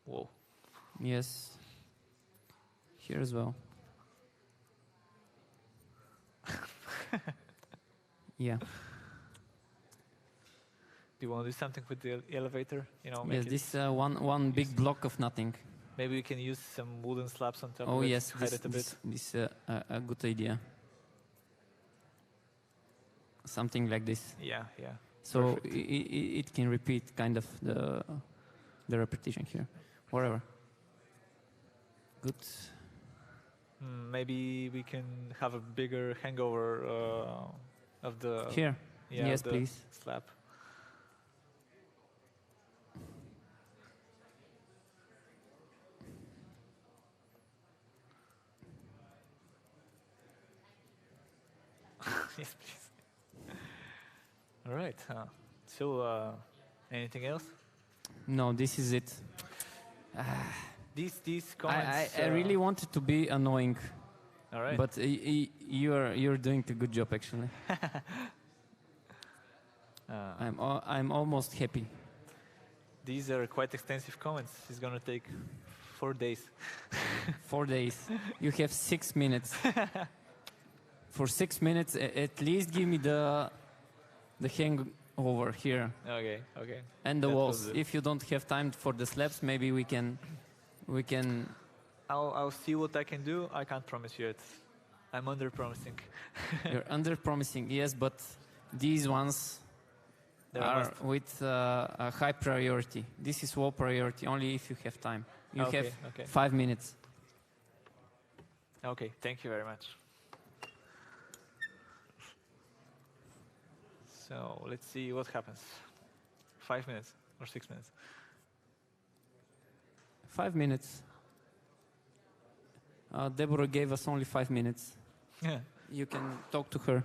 Whoa. Yes. Here as well. Yeah. Do you want to do something with the elevator? You know, make Yes, it- this one big block of nothing. Maybe we can use some wooden slabs on top Oh of it yes, to hide this it a bit. this a good idea. Something like this. Yeah, yeah. So Perfect. it can repeat kind of the repetition here, whatever. Good. Maybe we can have a bigger hangover of the Here. yeah, Yes, of the please. slab. Yes, please. All right. So, anything else? No, this is it. These comments. I really wanted to be annoying, All right. but you're doing a good job actually. I'm almost happy. These are quite extensive comments. It's gonna take 4 days. 4 days. You have 6 minutes. For 6 minutes, at least give me the hangover here Okay. Okay. and the That will walls. do. If you don't have time for the slabs, maybe we can. I'll see what I can do. I can't promise you it. I'm under promising. You're under promising, yes, but these ones They're are must. with a high priority. This is low priority only if you have time. You Okay, have okay. 5 minutes. Okay. Thank you very much. So let's see what happens. 5 minutes or 6 minutes. 5 minutes. Deborah gave us only 5 minutes. Yeah. You can talk to her.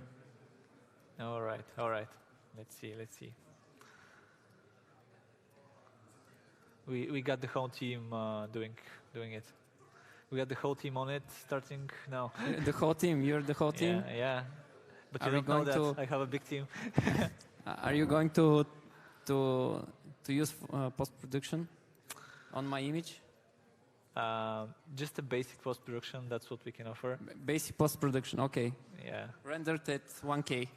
All right. All right. Let's see. Let's see. We got the whole team doing it. We got the whole team on it starting now. The whole team. You're the whole team. Yeah. Yeah. But Are you we don't know going that I have a big team. Are you going to use post production on my image? Just a basic post production. That's what we can offer. Basic post production. Okay. Yeah. Rendered at 1K.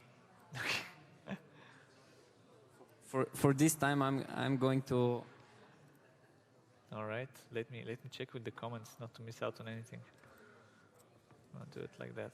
For this time, I'm going to All right. Let me check with the comments, not to miss out on anything. I'll do it like that.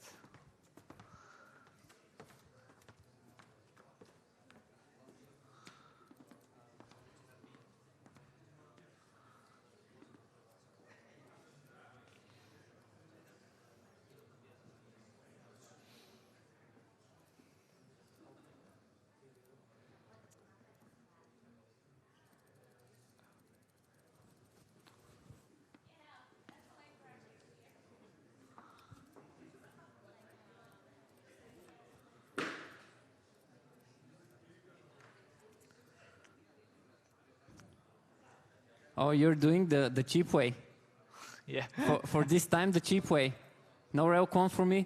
Oh, you're doing the cheap way. Yeah. For this time, the cheap way. No railcon for me?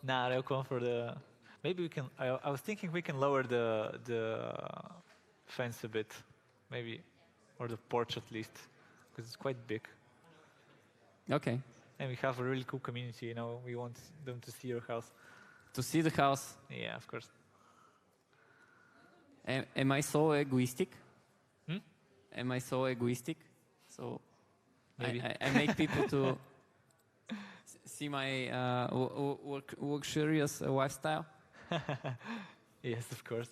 Nah, railcon for the... Maybe we can... I was thinking we can lower the fence a bit. Maybe. Or the porch at least. Because it's quite big. Okay. And we have a really cool community, you know. We want them to see your house. To see the house. Yeah, of course. Am I so egoistic? Hmm? Am I so egoistic? So Maybe. I make people to see my luxurious lifestyle. Yes, of course.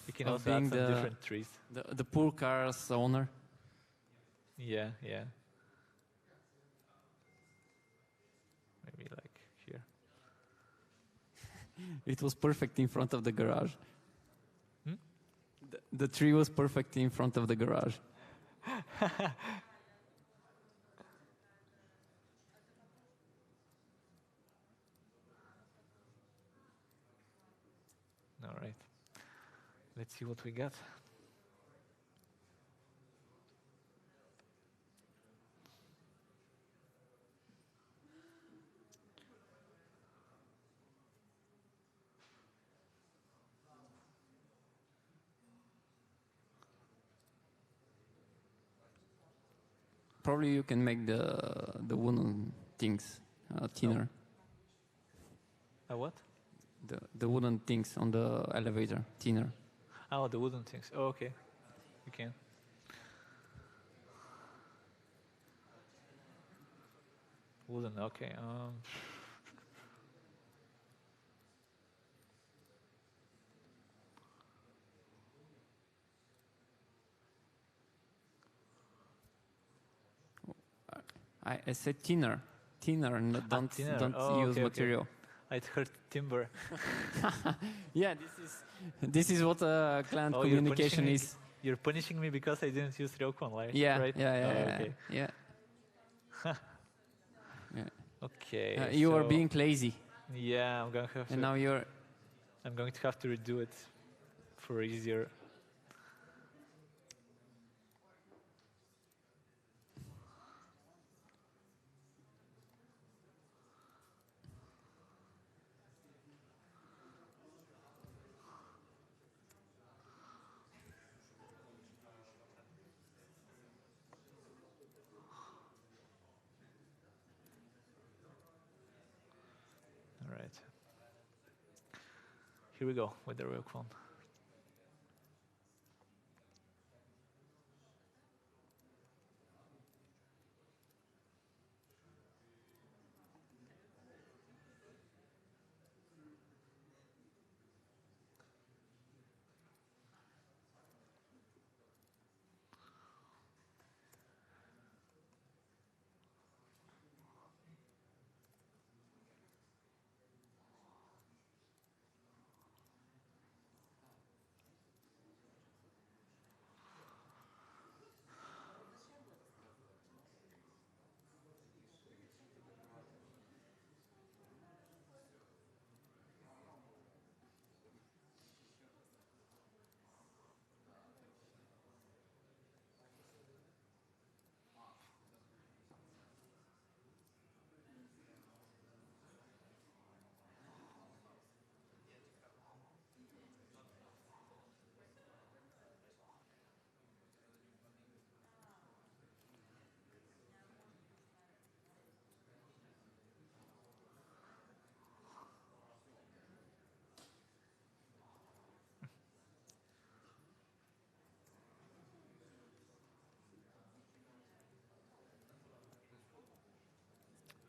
You can Of also add being some different trees. the pool car's owner. Yeah, yeah. Maybe like here. It was perfect in front of the garage. Hmm? The tree was perfect in front of the garage. All right. Let's see what we got. Probably you can make the wooden things thinner. A what? The wooden things on the elevator thinner. Oh, the wooden things. Oh, okay. You can. Wooden, okay. I said thinner. Thinner, don't thinner. don't Oh, use okay, material. okay. I'd heard timber. Yeah, this is what client Oh, communication is. You're punishing me because I didn't use Railcon, right? Yeah, right? yeah. Oh, okay. Yeah. Yeah. Okay. You are so- being lazy, Yeah, I'm going to have and to. now you're. I'm going to have to redo it for easier. All right. Here we go with the Railcon.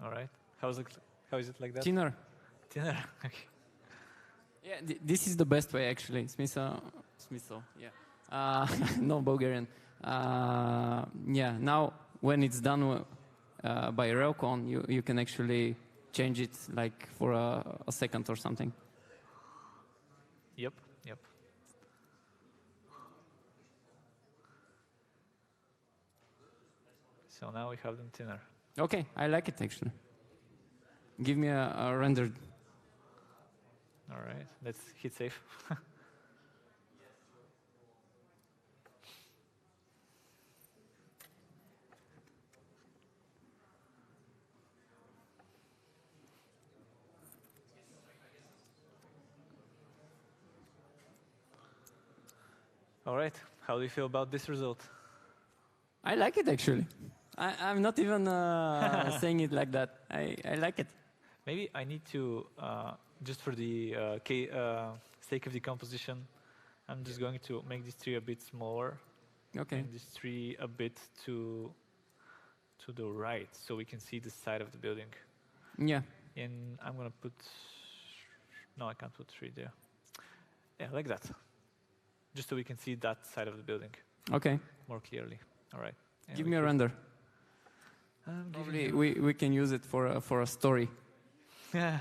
All right. How is it like that? Thinner. Thinner. Okay. Yeah, this is the best way actually. Smisel, yeah. No Bulgarian. Yeah, now when it's done by Railcon, you can actually change it like for a second or something. Yep. So now we have them thinner. Okay, I like it actually. Give me a rendered. All right, let's hit save. All right, how do you feel about this result? I like it actually. I'm not even saying it like that. I like it. Maybe I need to, just for the sake of the composition, I'm just going to make this tree a bit smaller. Okay. And this tree a bit to the right, so we can see the side of the building. Yeah. And I'm gonna put, no, I can't put tree there. Yeah, like that. Just so we can see that side of the building Okay. more clearly. All right. And Give we me a could- render. Probably. We can use it for a story. Yeah.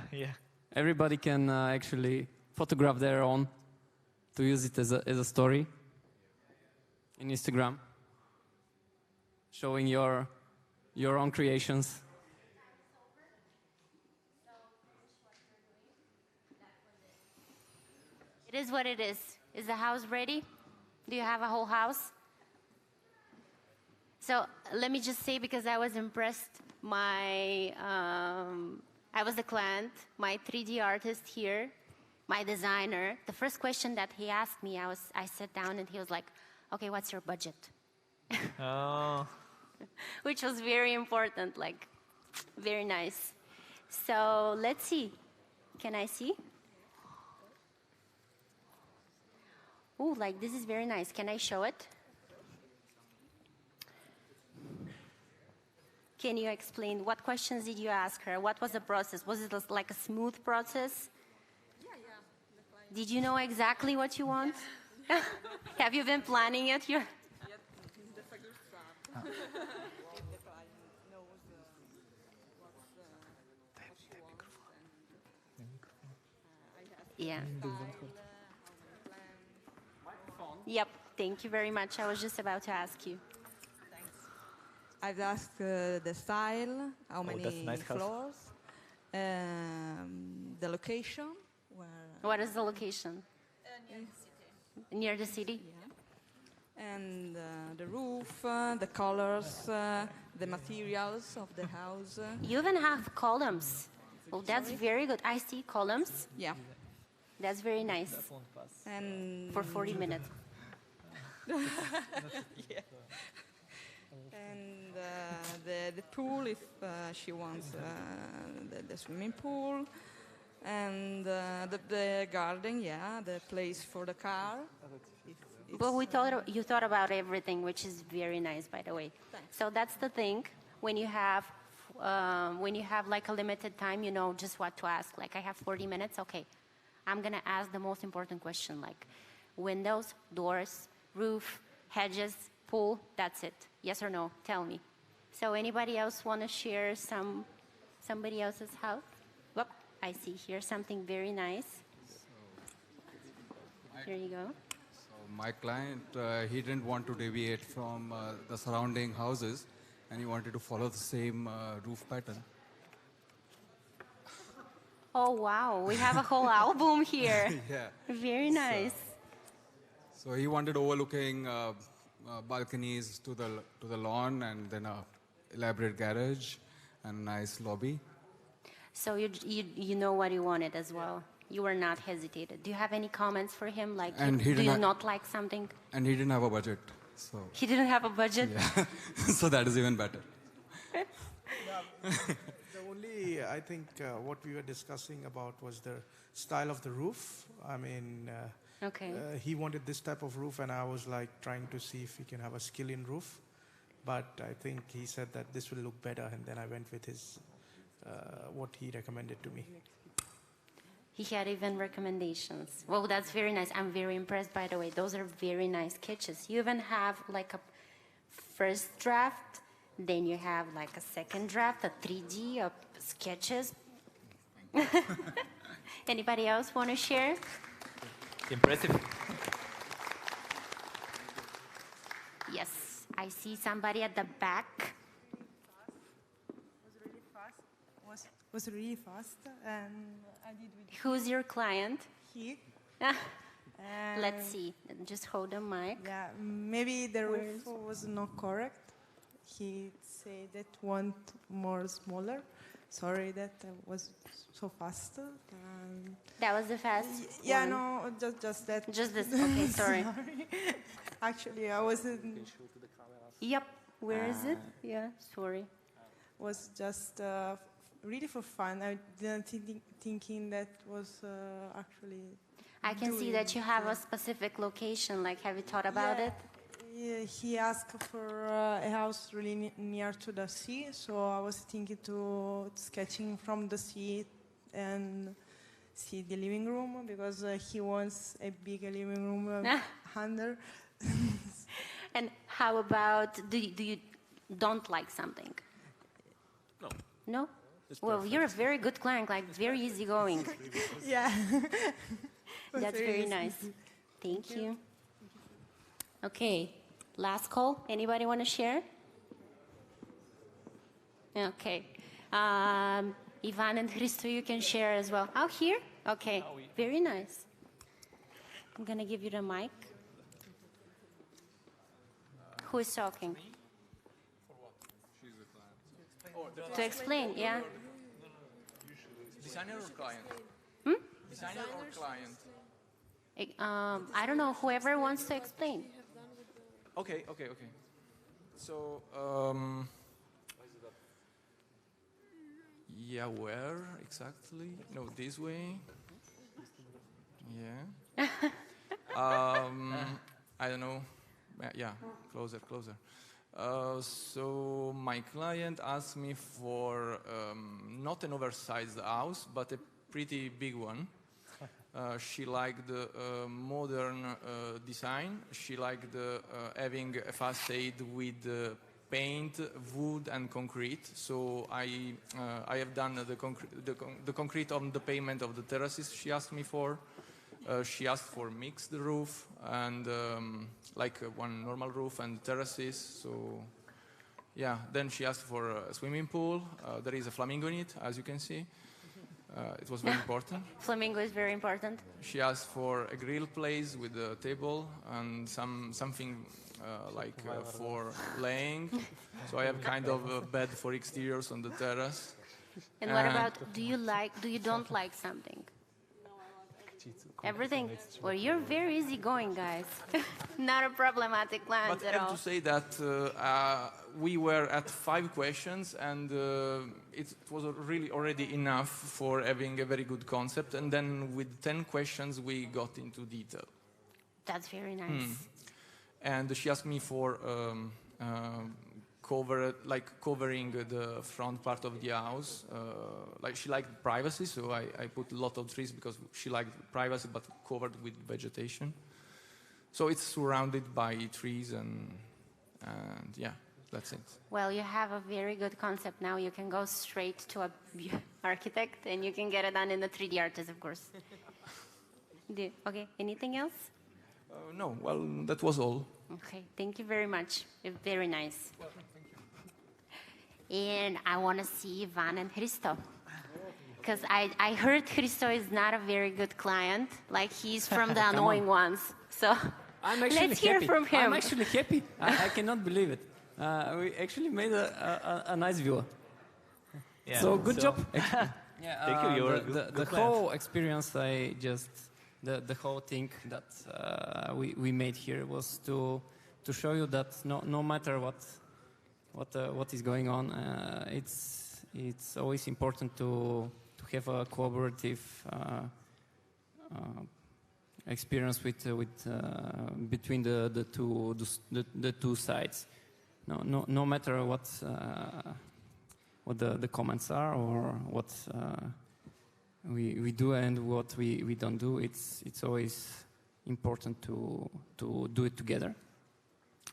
Everybody can actually photograph their own to use it as a story in Instagram, showing your own creations. It is what it is. Is the house ready? Do you have a whole house? So let me just say, because I was impressed, I was the client, my 3D artist here, my designer. The first question that he asked me, I sat down and he was like, okay, what's your budget? Oh. Which was very important, like, very nice. So let's see. Can I see? Oh, like this is very nice. Can I show it? Can you explain what questions did you ask her? What was the process? Was it like a smooth process? Yeah. Did you know exactly what you want? Have you been planning it? Yeah. Yep. Thank you very much. I was just about to ask you. I've asked the style, how many that's a nice house. floors, the location, where. What is the location? Near the city. Yeah. And the roof, the colors, the materials of the house. You even have columns. Oh, that's very good. I see columns. Yeah. That's very nice. And For 40 minutes. yeah. And the pool, if she wants the swimming pool, and the garden, yeah, the place for the car. But you thought about everything, which is very nice, by the way. Thanks. So that's the thing. When you have like a limited time, you know just what to ask. Like I have 40 minutes. Okay, I'm gonna ask the most important question, like windows, doors, roof, hedges, pool. That's it. Yes or no? Tell me. So anybody else want to share somebody else's house? Whoop, I see here something very nice. Here you go. So my client, he didn't want to deviate from the surrounding houses, and he wanted to follow the same roof pattern. Oh wow, we have a whole album here. Yeah. Very nice. So he wanted overlooking balconies to the lawn, and then a elaborate garage and a nice lobby. So you know what you wanted as well. You were not hesitated. Do you have any comments for him? Like, And he do didn't you not like something? And he didn't have a budget, so He didn't have a budget? yeah. So that is even better. The only, I think, what we were discussing about was the style of the roof. I mean, Okay. he wanted this type of roof, and I was like trying to see if we can have a skill-in roof. But I think he said that this will look better, and then I went with his what he recommended to me. He had even recommendations. Well, that's very nice. I'm very impressed, by the way. Those are very nice sketches. You even have like a first draft, then you have like a second draft, a 3D of sketches. Anybody else want to share? Impressive. Yes, I see somebody at the back. Was really fast, and I did with Who's your client? he. Let's see. Just hold the mic. Yeah, maybe the roof was not correct. He said that one more smaller. Sorry that I was so fast. That was the fast Yeah, one. no, just that. Just this. Okay, sorry. Actually, I wasn't. Yep. Where is it? Yeah, sorry. Was just really for fun. I didn't thinking that was actually. I can see that you have a specific location. Like, have you thought about it? Yeah, he asked for a house really near to the sea, so I was thinking to sketching from the sea and see the living room because he wants a big living room under. And how about, do you don't like something? No. No? Well, you're a very good client, like very easygoing. Yeah. That's very nice. Thank you. Okay, last call. Anybody want to share? Okay. Ivan and Hristo, you can share as well. Oh, here? Okay, very nice. I'm going to give you the mic. Who is talking? To explain, yeah. Designer or client? Designer or client? I don't know, whoever wants to explain. Okay. So, yeah, where exactly? No, this way. Yeah. I don't know. Yeah, closer. So my client asked me for not an oversized house, but a pretty big one. She liked the modern design. She liked having a facade with paint, wood, and concrete. So I have done the concrete on the pavement of the terraces she asked me for. She asked for mixed roof and like one normal roof and terraces. So yeah, then she asked for a swimming pool. There is a flamingo in it, as you can see. It was very important. Flamingo is very important. She asked for a grill place with a table and something for laying. So I have kind of a bed for exteriors on the terrace. And what about, do you don't like something? Everything. Well, you're very easygoing, guys. Not a problematic client But at I have all. to say that we were at 5 questions, and it was really already enough for having a very good concept. And then with 10 questions, we got into detail. That's very nice. And she asked me for covering the front part of the house. Like she liked privacy, so I put a lot of trees because she liked privacy, but covered with vegetation. So it's surrounded by trees, and yeah, that's it. Well, you have a very good concept now. You can go straight to a architect, and you can get it done in the 3D artist, of course. Okay, anything else? No, well, that was all. Okay, thank you very much. Very nice. And I want to see Ivan and Hristo. Because I heard Hristo is not a very good client. Like, he's from the annoying ones. So let's hear from him. I'm actually happy. I cannot believe it. We actually made a nice view. Yeah, so good job. Actually. Yeah, thank you. You're the whole experience, the whole thing that we made here was to show you that no matter what is going on, it's always important to have a collaborative experience between the two sides. No matter the comments are, or what we do and what we don't do. It's always important to do it together.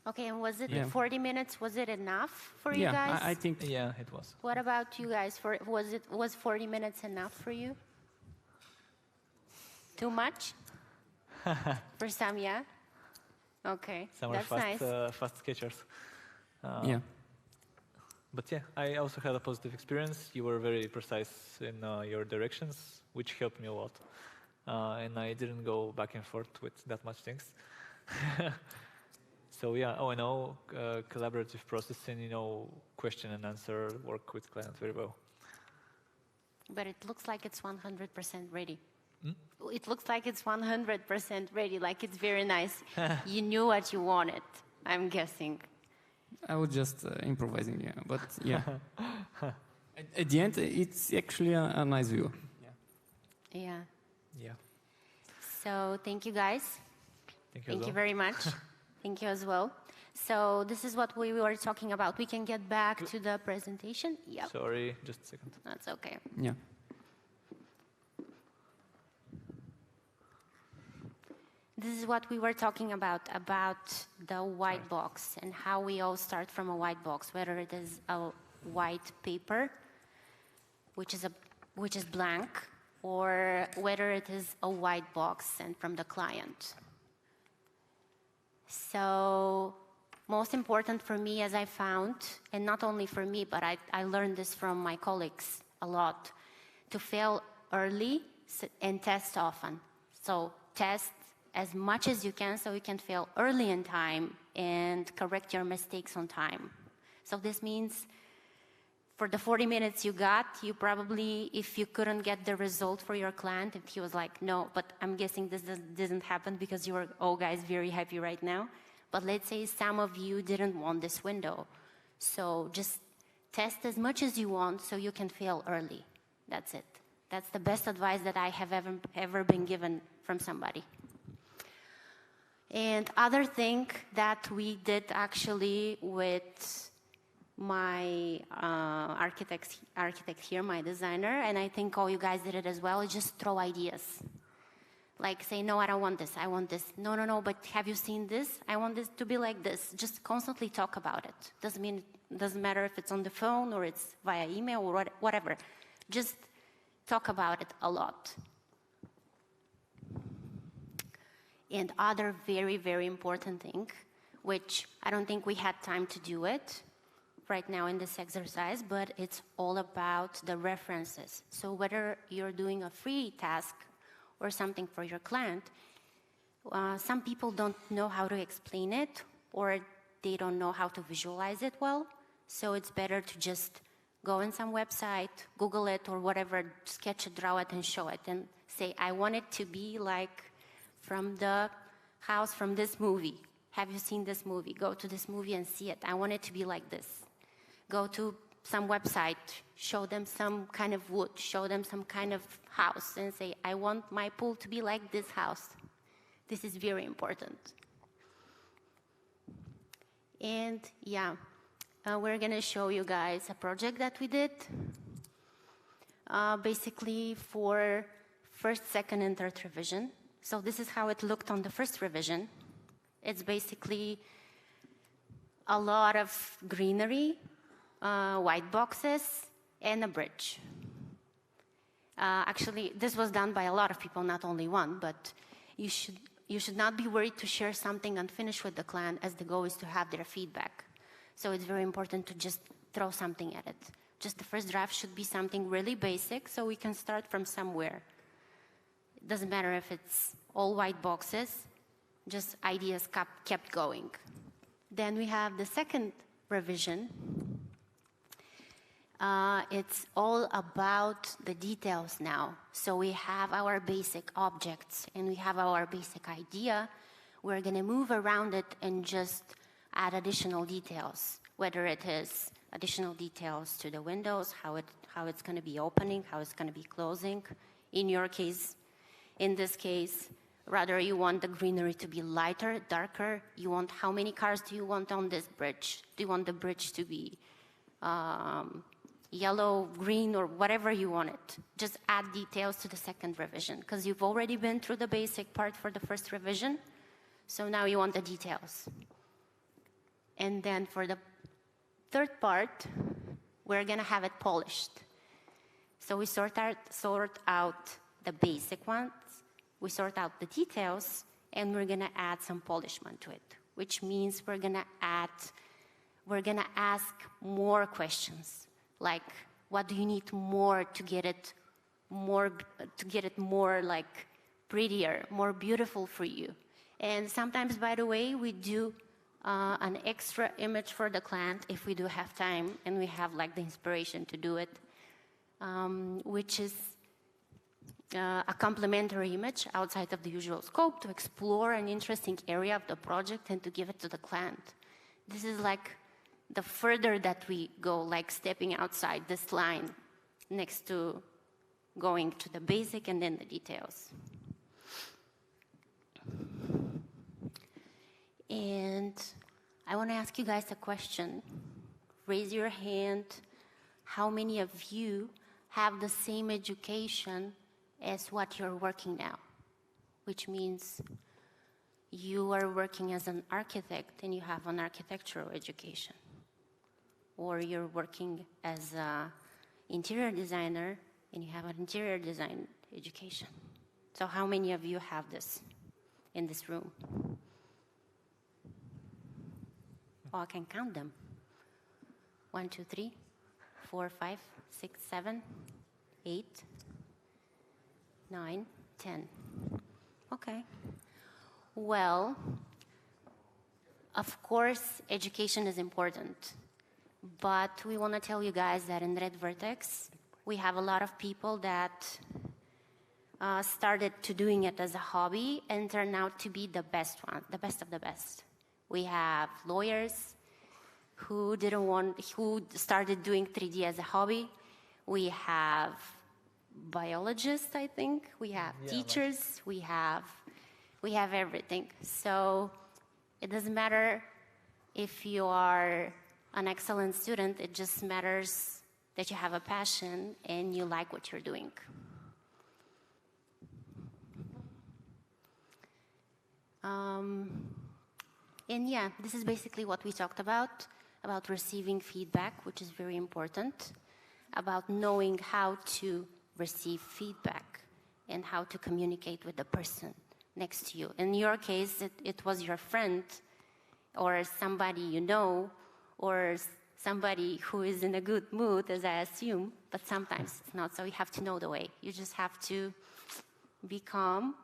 Okay, and was it 40 minutes? Was it enough for you Yeah, guys? I think. Yeah, it was. What about you guys? Was 40 minutes enough for you? Too much? For some, yeah. Okay, Some that's are fast, nice. fast sketchers. Yeah. But yeah, I also had a positive experience. You were very precise in your directions, which helped me a lot. And I didn't go back and forth with that much things. So yeah, O&O, collaborative processing, question and answer, work with client very well. But it looks like it's 100% ready. It looks like it's 100% ready, like it's very nice. You knew what you wanted, I'm guessing. I was just improvising, yeah. But yeah. At the end, it's actually a nice view. Yeah. Yeah. So thank you guys. Thank you very much. Thank you as well. So this is what we were talking about. We can get back to the presentation. Yep. Sorry, just a second. That's okay. Yeah. This is what we were talking about the white box and how we all start from a white box, whether it is a white paper, which is blank, or whether it is a white box sent from the client. So most important for me, as I found, and not only for me, but I learned this from my colleagues a lot, to fail early and test often. So test as much as you can so you can fail early in time and correct your mistakes on time. So this means for the 40 minutes you got, you probably, if you couldn't get the result for your client, if he was like, no, but I'm guessing this doesn't happen because you are all guys very happy right now. But let's say some of you didn't want this window. So just test as much as you want so you can fail early. That's it. That's the best advice that I have ever been given from somebody. And other thing that we did actually with my architect here, my designer, and I think all you guys did it as well, is just throw ideas. Like say, no, I don't want this, I want this. No, but have you seen this? I want this to be like this. Just constantly talk about it. Doesn't matter if it's on the phone or it's via email or whatever. Just talk about it a lot. And other very, very important thing, which I don't think we had time to do it right now in this exercise, but it's all about the references. So whether you're doing a free task or something for your client, some people don't know how to explain it, or they don't know how to visualize it well. So it's better to just go on some website, Google it or whatever, sketch it, draw it and show it and say, I want it to be like from the house from this movie. Have you seen this movie? Go to this movie and see it. I want it to be like this. Go to some website, show them some kind of wood, show them some kind of house and say, I want my pool to be like this house. This is very important. And yeah, we're gonna show you guys a project that we did. Basically for first, second, and third revision. So this is how it looked on the first revision. It's basically a lot of greenery, white boxes, and a bridge. Actually, this was done by a lot of people, not only one, but you should not be worried to share something unfinished with the client, as the goal is to have their feedback. So it's very important to just throw something at it. Just the first draft should be something really basic, so we can start from somewhere. It doesn't matter if it's all white boxes, just ideas kept going. Then we have the second revision. It's all about the details now. So we have our basic objects and we have our basic idea. We're going to move around it and just add additional details, whether it is additional details to the windows, how it's going to be opening, how it's going to be closing. In your case, in this case, rather you want the greenery to be lighter, darker. You want how many cars do you want on this bridge? Do you want the bridge to be yellow, green, or whatever you want it. Just add details to the second revision, because you've already been through the basic part for the first revision, so now you want the details. And then for the third part, we're gonna have it polished. So we sort out the basic ones, we sort out the details, and we're gonna add some polishment to it, which means we're gonna ask more questions, like what do you need more to get it more like prettier, more beautiful for you. And sometimes, by the way, we do an extra image for the client if we do have time and we have like the inspiration to do it, which is a complementary image outside of the usual scope to explore an interesting area of the project and to give it to the client. This is like the further that we go, like stepping outside this line next to going to the basic and then the details. And I want to ask you guys a question. Raise your hand. How many of you have the same education as what you're working now? Which means you are working as an architect and you have an architectural education. Or you're working as an interior designer and you have an interior design education. So how many of you have this in this room? Oh, I can count them. 1, 2, 3, 4, 5, 6, 7, 8, 9, 10. Okay. Well, of course, education is important. But we want to tell you guys that in Redvertex, we have a lot of people that started to doing it as a hobby and turned out to be the best one, the best of the best. We have lawyers who started doing 3D as a hobby. We have biologists, I think. We have teachers. We have everything. So it doesn't matter if you are an excellent student. It just matters that you have a passion and you like what you're doing. And yeah, this is basically what we talked about receiving feedback, which is very important, about knowing how to receive feedback and how to communicate with the person next to you. In your case, it was your friend or somebody you know or somebody who is in a good mood, as I assume, but sometimes it's not, so you have to know the way. You just have to be calm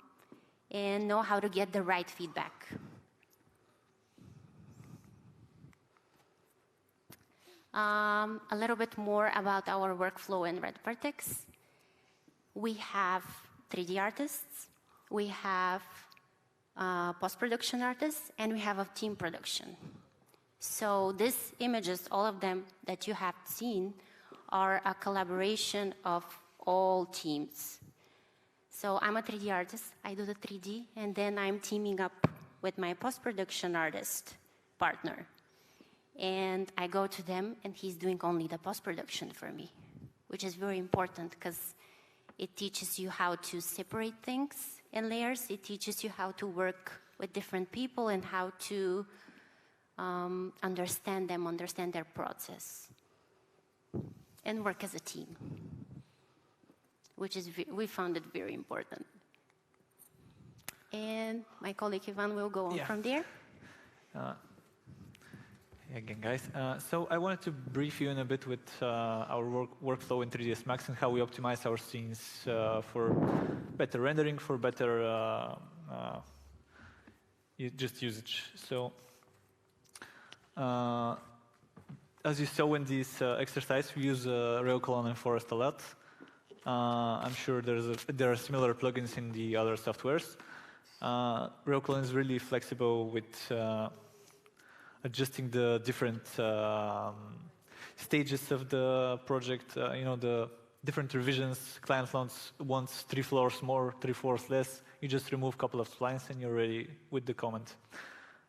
and know how to get the right feedback. A little bit more about our workflow in Redvertex. We have 3D artists, we have post-production artists, and we have a team production. So these images, all of them that you have seen, are a collaboration of all teams. So I'm a 3D artist, I do the 3D, and then I'm teaming up with my post-production artist partner. And I go to them, and he's doing only the post-production for me, which is very important because it teaches you how to separate things in layers. It teaches you how to work with different people and how to understand them, understand their process, and work as a team, which is we found it very important. And my colleague Ivan will go on from there. Again, guys. So I wanted to brief you in a bit with our workflow in 3ds Max and how we optimize our scenes for better rendering, for better just usage. So as you saw in this exercise, we use Rail Column and Forest a lot. I'm sure there are similar plugins in the other softwares. Rail Column is really flexible with adjusting the different stages of the project, the different revisions. Client wants 3 floors more, 3 floors less. You just remove a couple of splines and you're ready with the comment.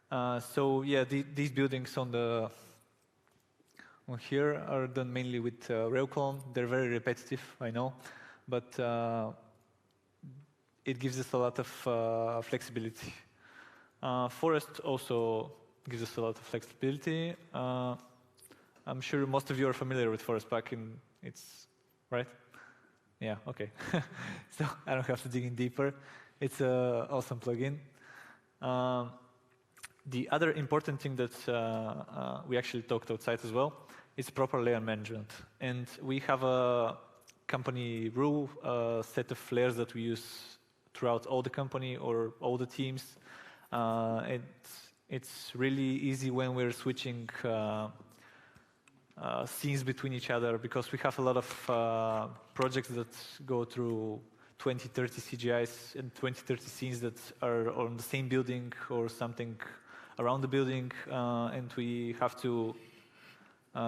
So yeah, these buildings on here are done mainly with rail clone. They're very repetitive, I know, but it gives us a lot of flexibility. Forest also gives us a lot of flexibility. I'm sure most of you are familiar with Forest Packing. It's right? Yeah, okay. So I don't have to dig in deeper. It's an awesome plugin. The other important thing that we actually talked outside as well is proper layer management. And we have a company rule, a set of layers that we use throughout all the company or all the teams. It's really easy when we're switching scenes between each other, because we have a lot of projects that go through 20, 30 CGIs and 20, 30 scenes that are on the same building or something around the building, and we have to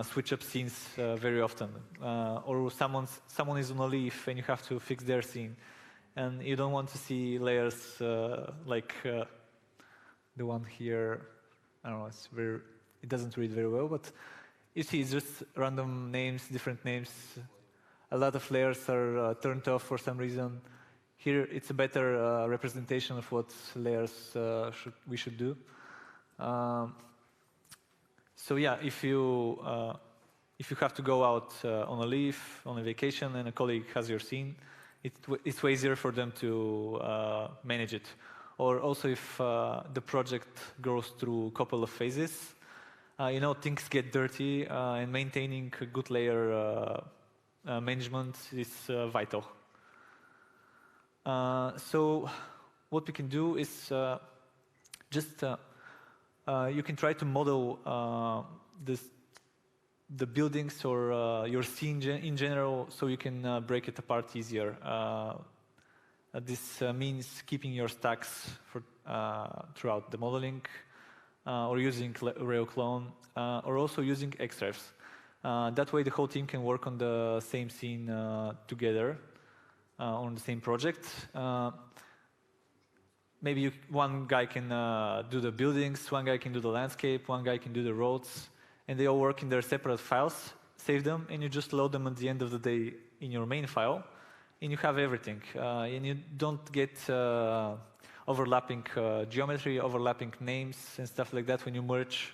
switch up scenes very often. Or someone is on a leaf and you have to fix their scene. And you don't want to see layers like the one here. I don't know, it doesn't read very well, but you see it's just random names, different names. A lot of layers are turned off for some reason. Here it's a better representation of what layers we should do. So yeah, if you have to go out on a leave, on a vacation, and a colleague has your scene, it's way easier for them to manage it. Or also if the project goes through a couple of phases, things get dirty, and maintaining a good layer management is vital. So what we can do is just you can try to model the buildings or your scene in general, so you can break it apart easier. This means keeping your stacks throughout the modeling, or using rail clone, or also using Xrefs. That way the whole team can work on the same scene together on the same project. Maybe one guy can do the buildings, one guy can do the landscape, one guy can do the roads, and they all work in their separate files, save them, and you just load them at the end of the day in your main file, and you have everything. And you don't get overlapping geometry, overlapping names, and stuff like that when you merge.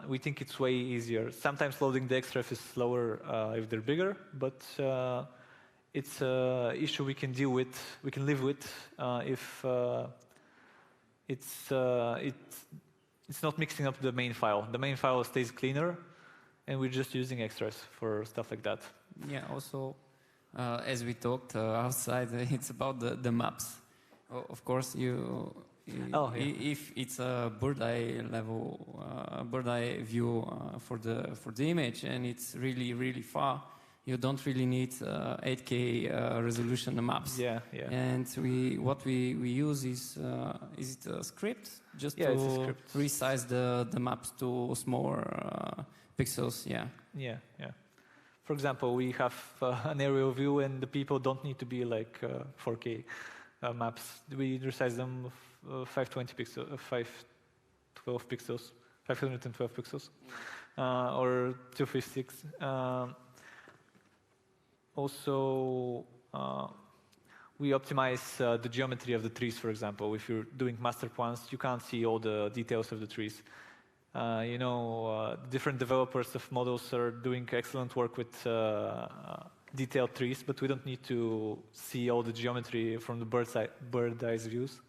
We think it's way easier. Sometimes loading the Xref is slower if they're bigger, but it's an issue we can deal with, we can live with if it's not mixing up the main file. The main file stays cleaner, and we're just using Xrefs for stuff like that. Yeah, also, as we talked outside, it's about the maps. Of course, if it's a bird's eye level, bird's eye view for the image, and it's really far, you don't really need 8K resolution maps. Yeah. And what we use is it a script just to resize the maps to smaller pixels? Yeah. For example, we have an aerial view, and the people don't need to be like 4K maps. We resize them 512 pixels, 512 pixels, or 256. Also, we optimize the geometry of the trees, for example. If you're doing master plans, you can't see all the details of the trees. Different developers of models are doing excellent work with detailed trees, but we don't need to see all the geometry from the bird's eye views.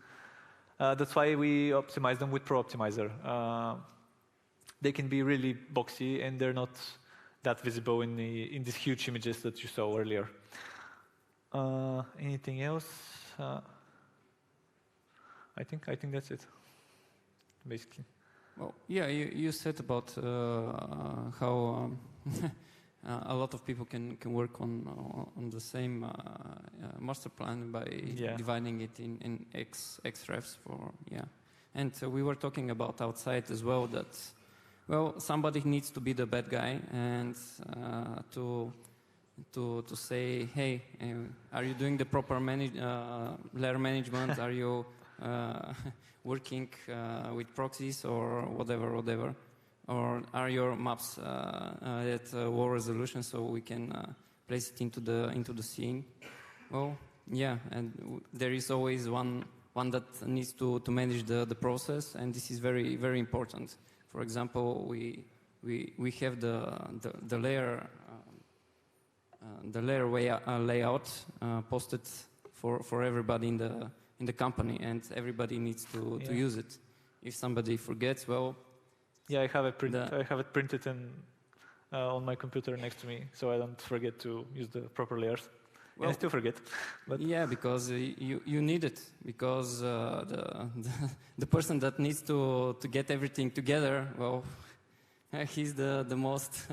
That's why we optimize them with Pro Optimizer. They can be really boxy, and they're not that visible in these huge images that you saw earlier. Anything else? I think that's it, basically. Well, yeah, you said about how a lot of people can work on the same master plan by dividing it in Xrefs and we were talking about outside as well that somebody needs to be the bad guy and to say, hey, are you doing the proper layer management? Are you working with proxies or whatever? or are your maps at low resolution so we can place it into the scene? Well, yeah, and there is always one that needs to manage the process, and this is very, very important. For example, we have the layer layout posted for everybody in the company, and everybody needs to use it. If somebody forgets, well, yeah, I have it printed on my computer next to me, so I don't forget to use the proper layers. Well, and I still forget. But yeah, because you need it, because the person that needs to get everything together, well, he's the most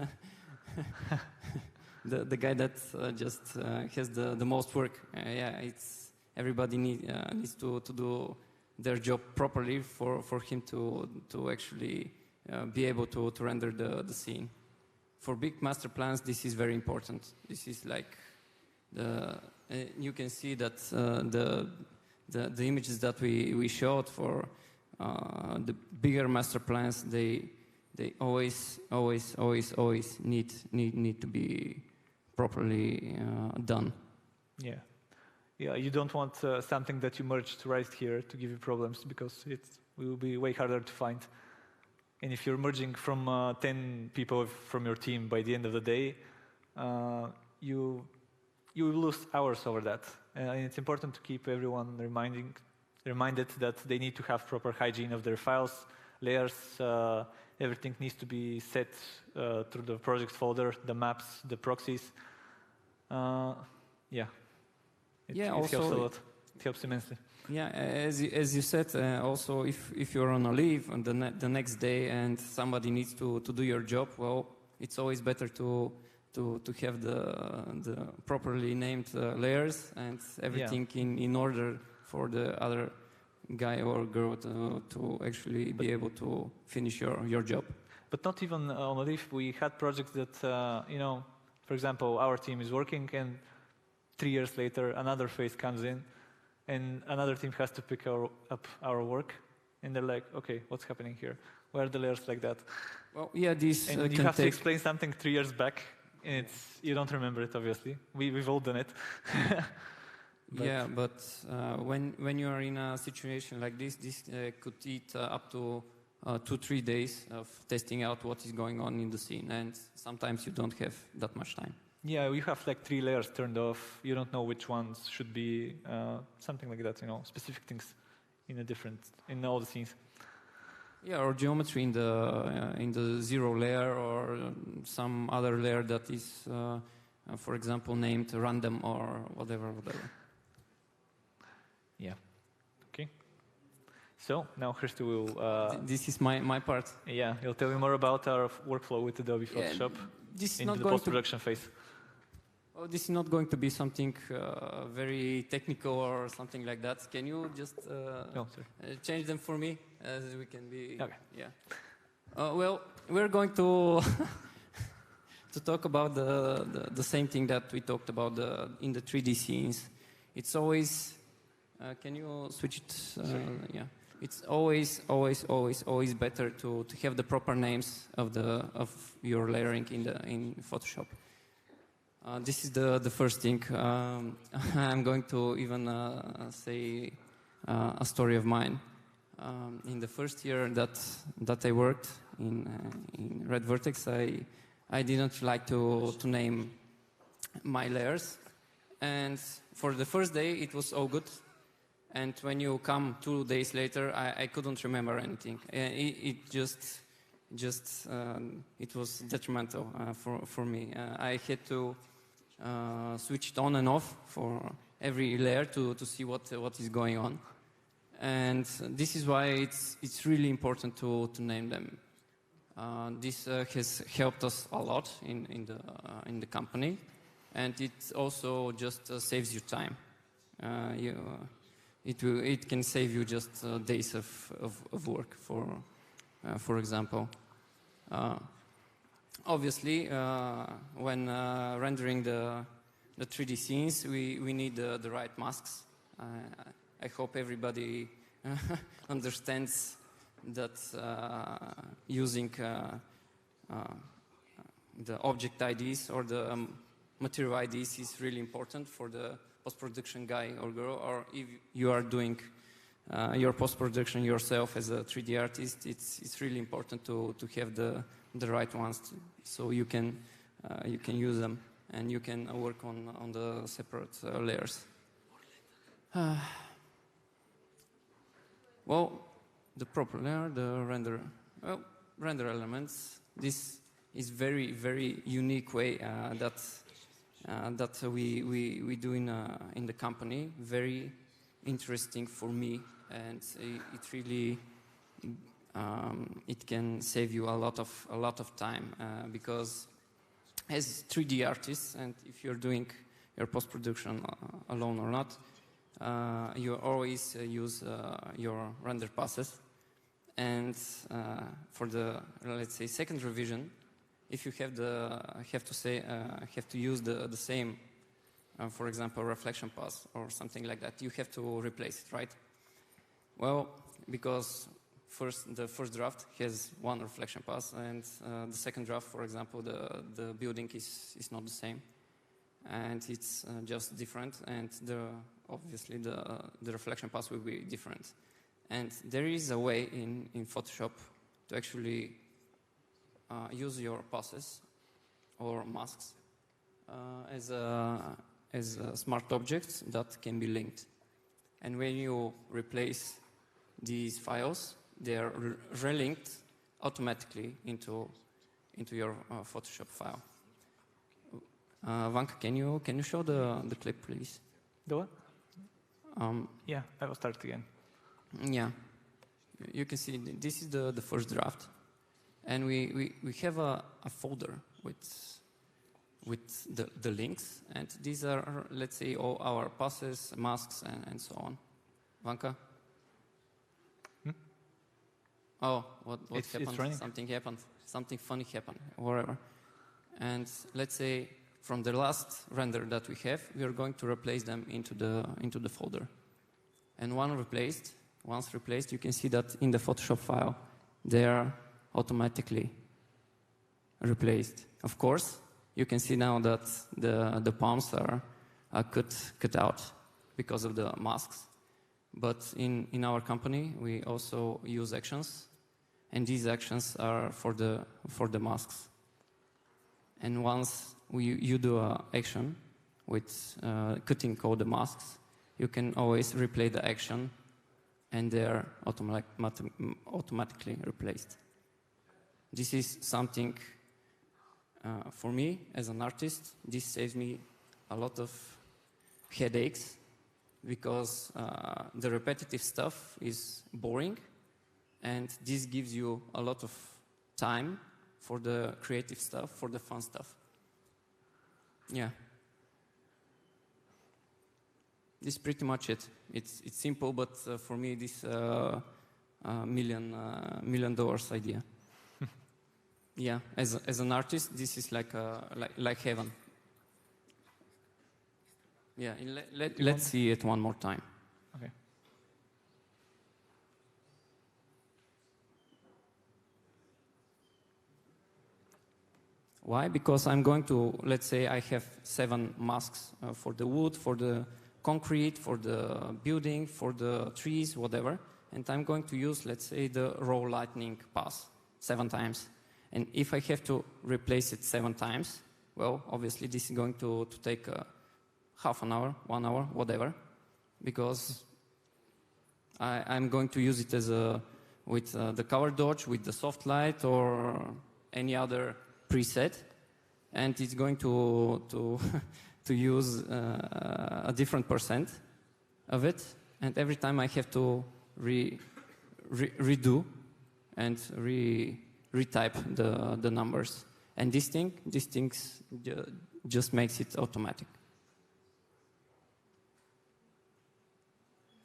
the guy that just has the most work. Yeah, it's everybody needs to do their job properly for him to actually be able to render the scene. For big master plans, this is very important. This is like you can see that the images that we showed for the bigger master plans, they always need to be properly done. Yeah. Yeah, you don't want something that you merged right here to give you problems, because it will be way harder to find. And if you're merging from 10 people from your team by the end of the day, you will lose hours over that. And it's important to keep everyone reminded that they need to have proper hygiene of their files, layers. Everything needs to be set through the project folder, the maps, the proxies. Yeah. It helps a lot. It helps immensely. Yeah, as you said, also if you're on a leave on the next day and somebody needs to do your job, well, it's always better to have the properly named layers and everything in order for the other guy or girl to actually be able to finish your job. But not even on a leave. We had projects that, for example, our team is working, and 3 years later, another phase comes in, and another team has to pick up our work, and they're like, okay, what's happening here? Where are the layers like that? Well, yeah, this and you have to explain something 3 years back, and you don't remember it, obviously. We've all done it. But when you are in a situation like this could eat up to 2-3 days of testing out what is going on in the scene, and sometimes you don't have that much time. Yeah, you have like 3 layers turned off. You don't know which ones should be something like that. Specific things in all the scenes. Yeah, or geometry in the 0 layer, or some other layer that is, for example, named random or whatever. Yeah. Okay. So now Hristo will. This is my part. Yeah, he'll tell you more about our workflow with Adobe Photoshop this is into not the going post-production phase. Oh, this is not going to be something very technical or something like that. Can you just change them for me, as we can be? Okay. Yeah. Well, we're going to to talk about the same thing that we talked about in the 3D scenes. It's always. Can you switch it? Yeah. It's always better to have the proper names of your layering in Photoshop. This is the first thing. I'm going to even say a story of mine. In the first year that I worked in Redvertex, I didn't like to name my layers, and for the first day it was all good. And when you come 2 days later, I couldn't remember anything. It just it was detrimental for me. I had to switch it on and off for every layer to see what is going on. And this is why it's really important to name them. This has helped us a lot in the company, and it also just saves you time. It can save you just days of work, for example. Obviously, when rendering the 3D scenes, we need the right masks. I hope everybody understands using the object IDs or the material IDs is really important for the post-production guy or girl, or if you are doing your post-production yourself as a 3D artist, it's really important to have the right ones so you can use them and you can work on the separate layers. Well, the proper layer, the render elements. This is very, very unique way that we do in the company. Very interesting for me, and it really it can save you a lot of time because as 3D artists, and if you're doing your post-production alone or not, you always use your render passes. And for the, let's say, second revision, if you have to use the same, for example, reflection pass or something like that, you have to replace it, right? Well, because the first draft has one reflection pass, and the second draft, for example, the building is not the same, and it's just different, and obviously the reflection pass will be different. And there is a way in Photoshop to actually use your passes or masks as smart objects that can be linked. And when you replace these files, they are relinked automatically into your Photoshop file. Vanka, can you show the clip, please? The what? Yeah, I will start again. Yeah, you can see this is the first draft, and we have a folder with the links, and these are, let's say, all our passes, masks, and so on. Vanka? Oh, what happened? It's running. Something happened. Something funny happened, or whatever. And let's say from the last render that we have, we are going to replace them into the folder. And once replaced, you can see that in the Photoshop file, they are automatically replaced. Of course, you can see now that the palms are cut out because of the masks. But in our company, we also use actions, and these actions are for the masks. And once you do an action with cutting all the masks, you can always replay the action, and they are automatically replaced. This is something, for me, as an artist, this saves me a lot of headaches, because the repetitive stuff is boring, and this gives you a lot of time for the creative stuff, for the fun stuff. Yeah. This is pretty much it. It's simple, but for me, this $1 million idea. Yeah, as an artist, this is like heaven. Yeah, let's see it one more time. Okay. Why? Because I'm going to, let's say I have 7 masks for the wood, for the concrete, for the building, for the trees, whatever. And I'm going to use, let's say, the raw lightning pass 7 times. And if I have to replace it 7 times, well, obviously this is going to take half an hour, 1 hour, whatever, because I'm going to use it as with the color dodge, with the soft light, or any other preset, and it's going to use a different percent of it, and every time I have to redo and retype the numbers, and these things just makes it automatic.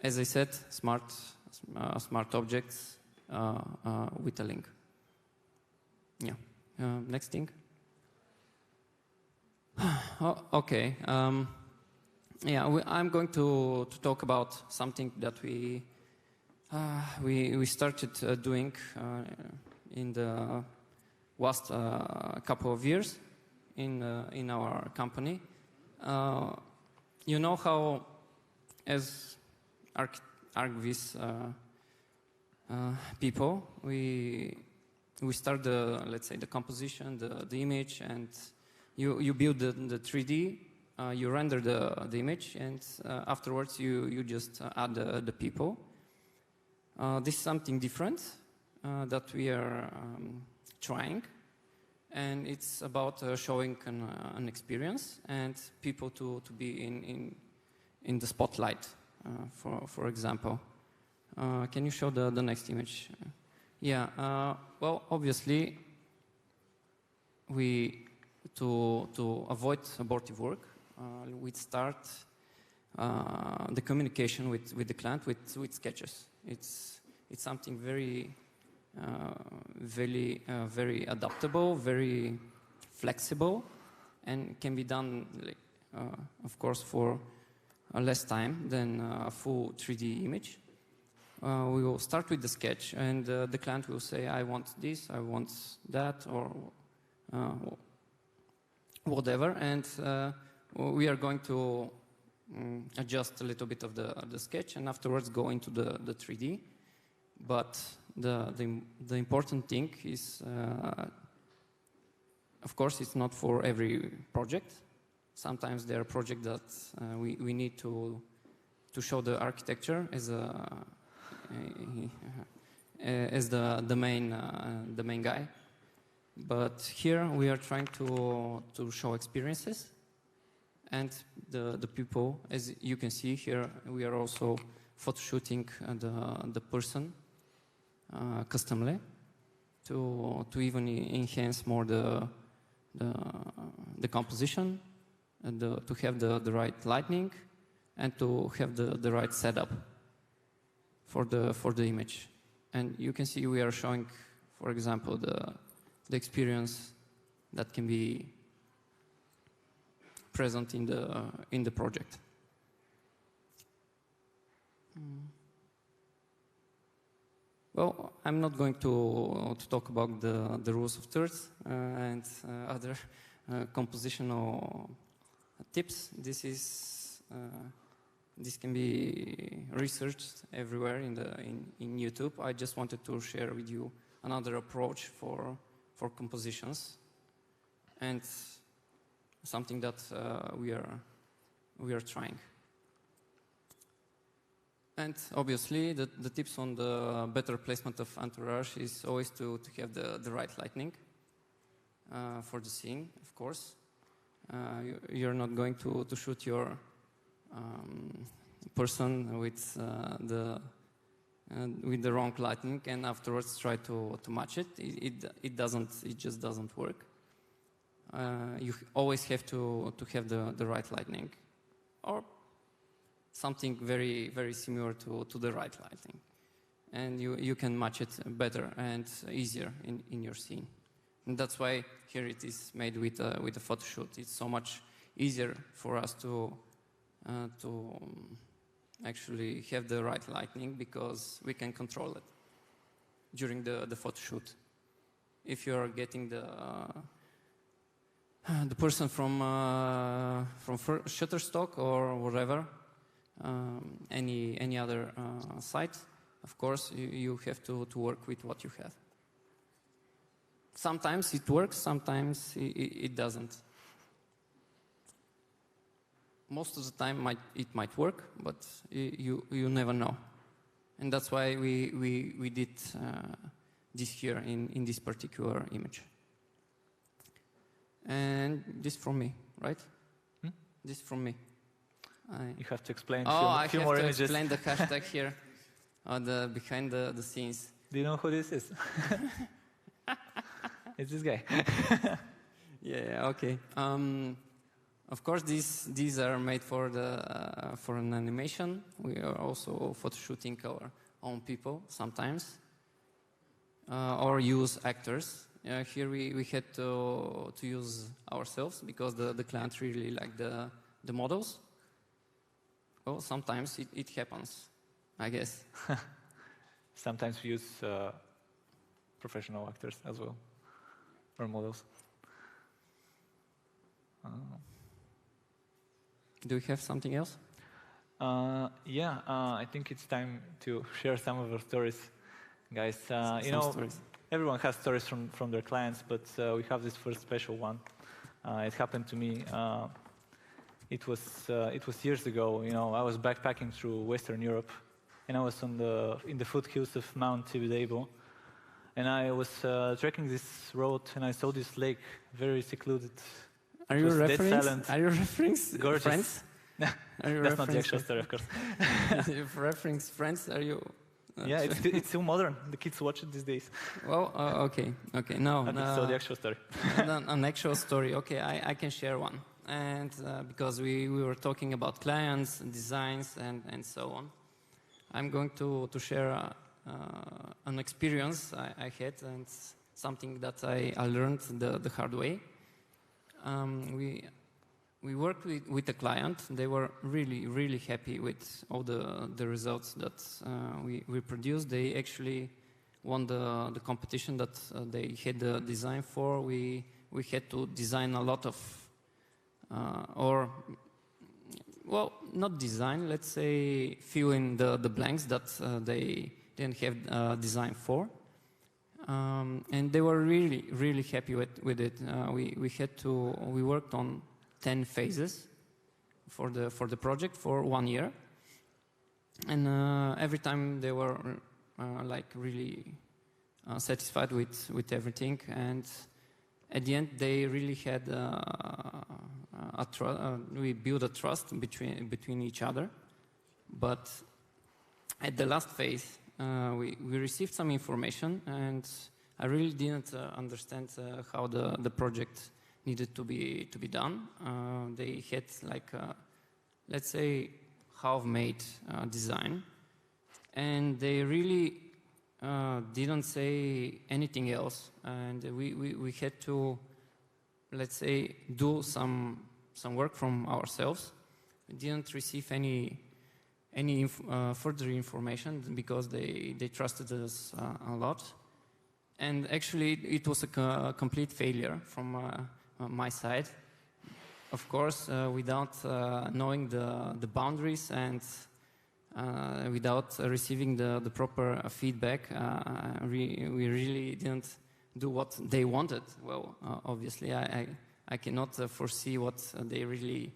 As I said, smart objects with a link. Yeah. Next thing. Okay. Yeah, I'm going to talk about something that we we started doing in the last couple of years in our company. You know how, as ArcVis people, we start let's say the composition, the image, and you build the 3D. You render the image, and afterwards you just add the people. This is something different that we are trying, and it's about showing an experience and people to be in the spotlight, for example. Can you show the next image? Yeah, well, obviously, to avoid abortive work, we start the communication with the client with sketches. It's something very adaptable, very flexible, and can be done, of course, for less time than a full 3D image. We will start with the sketch, and the client will say, I want this, I want that, or whatever, and we are going to adjust a little bit of the sketch, and afterwards go into the 3D. But the important thing is, of course, it's not for every project. Sometimes there are projects that we need to show the architecture as the main guy. But here we are trying to show experiences, and the people, as you can see here, we are also photoshooting the person customly to even enhance more the composition, and to have the right lighting, and to have the right setup for the image. And you can see we are showing, for example, the experience that can be present in the project. Well, I'm not going to talk about the rules of thirds and other compositional tips. This can be researched everywhere in YouTube. I just wanted to share with you another approach for compositions, and something that we are trying. And obviously, the tips on the better placement of entourage is always to have the right lighting for the scene, of course. You're not going to shoot your person with the wrong lighting and afterwards try to match it. It just doesn't work. You always have to have the right lighting, or something very, very similar to the right lighting, and you can match it better and easier in your scene. And that's why here it is made with a photo shoot. It's so much easier for us to actually have the right lighting, because we can control it during the photo shoot. If you are getting the person from Shutterstock or whatever, any other site, of course you have to work with what you have. Sometimes it works, sometimes it doesn't. Most of the time it might work, but you never know. And that's why we did this here in this particular image. And this from me, right? This from me. You have to explain a few more images. Explain the hashtag here behind the scenes. Do you know who this is? It's this guy. Yeah, okay. Of course, these are made for an animation. We are also photoshooting our own people sometimes, or use actors. Here we had to use ourselves, because the client really liked the models. Well, sometimes it happens, I guess. sometimes we use professional actors as well, or models. Do you have something else? Yeah, I think it's time to share some of our stories, guys. You know, stories. everyone has stories from their clients, but we have this first special one. It happened to me. It was years ago. You know, I was backpacking through Western Europe, and I was in the foothills of Mount Tibidabo, and I was trekking this road, and I saw this lake, very secluded. Are you referring Friends? That's not the actual story, of course. If referring Friends, are you? Yeah, it's still modern. The kids watch it these days. Well, okay. No. So the actual story. An actual story. Okay, I can share one. And because we were talking about clients, and designs, and so on, I'm going to share an experience I had and something that I learned the hard way. We worked with a client. They were really happy with all the results that we produced. They actually won the competition that they had the design for. We had to design a lot of, not design, let's say fill in the blanks that they didn't have design for. And they were really happy with it. We worked on 10 phases for the project for 1 year, and every time they were like really satisfied with everything. And at the end, they really had we built a trust between each other. But at the last phase, we received some information, and I really didn't understand how the project needed to be done. They had like let's say half-made design, and they really didn't say anything else. And we had to, let's say, do some work from ourselves. We didn't receive any further information because they trusted us a lot. And actually, it was a complete failure from my side. Of course, without knowing the boundaries and without receiving the proper feedback, we really didn't do what they wanted. Well, obviously, I cannot foresee what they really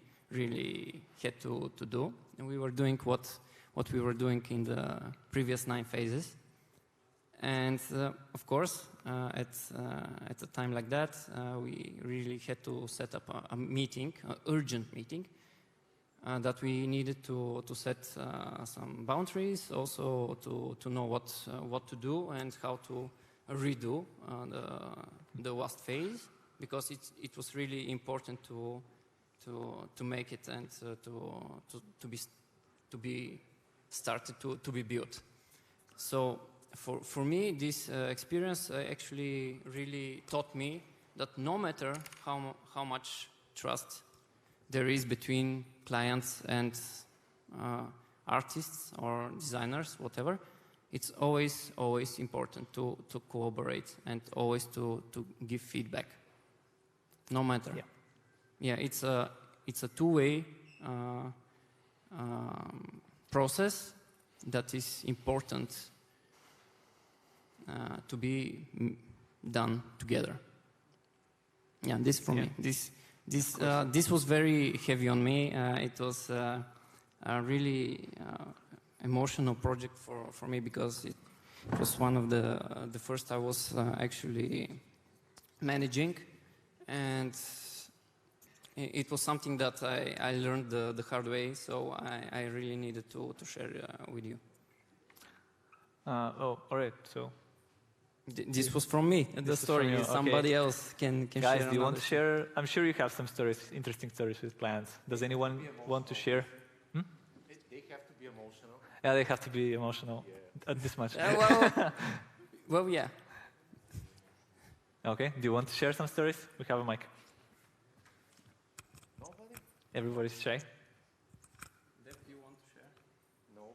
had to do. And we were doing what we were doing in the previous 9 phases. And of course, at a time like that, we really had to set up a meeting, an urgent meeting, that we needed to set some boundaries, also to know what to do and how to redo the last phase, because it was really important to make it and to be started to be built. So for me, this experience actually really taught me that no matter how much trust there is between clients and artists or designers, whatever, it's always important to cooperate and always to give feedback, no matter. Yeah, it's a two-way process that is important to be done together. Yeah, this for me. This was very heavy on me. It was a really emotional project for me, because it was one of the first I was actually managing, and it was something that I learned the hard way. So I really needed to share with you. All right. So. This was from me, the story. Okay. Somebody else can Guys, share. Guys, do you want to share? I'm sure you have some stories, interesting stories with clients. Does anyone want to share? They have to be emotional. Yeah, they have to be emotional. Yeah. This much. Well, yeah. Okay, do you want to share some stories? We have a mic. Nobody? Everybody's shy. Do you want to share? No.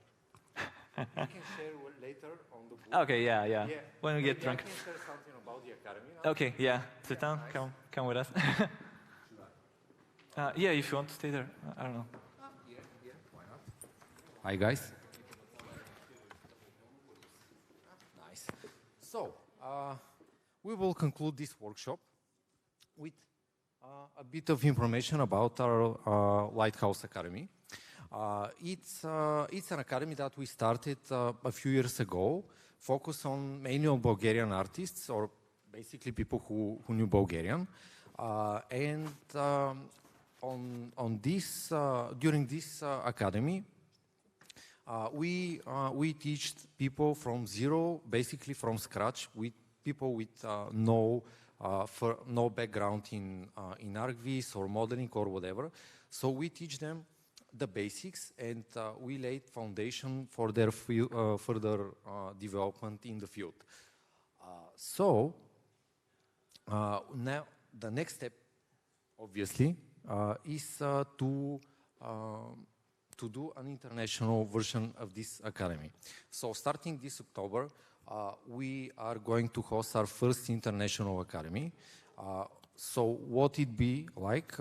can share later on the book. Okay, yeah. When we get drunk. I can share something about the academy now. Okay, yeah. Sit down. Nice. Come with us. Yeah, if you want to stay there. I don't know. Yeah, why not? Hi, guys. Nice. So, we will conclude this workshop with a bit of information about our Lighthouse Academy. It's an academy that we started a few years ago, focused on mainly on Bulgarian artists, or basically people who knew Bulgarian. During this academy, we teach people from zero, basically from scratch, with people with no background in ArcGIS or modeling or whatever. So we teach them the basics, and we laid foundation for their further development in the field. Now the next step, obviously, is to do an international version of this academy. So starting this October, we are going to host our first international academy. So what it be like?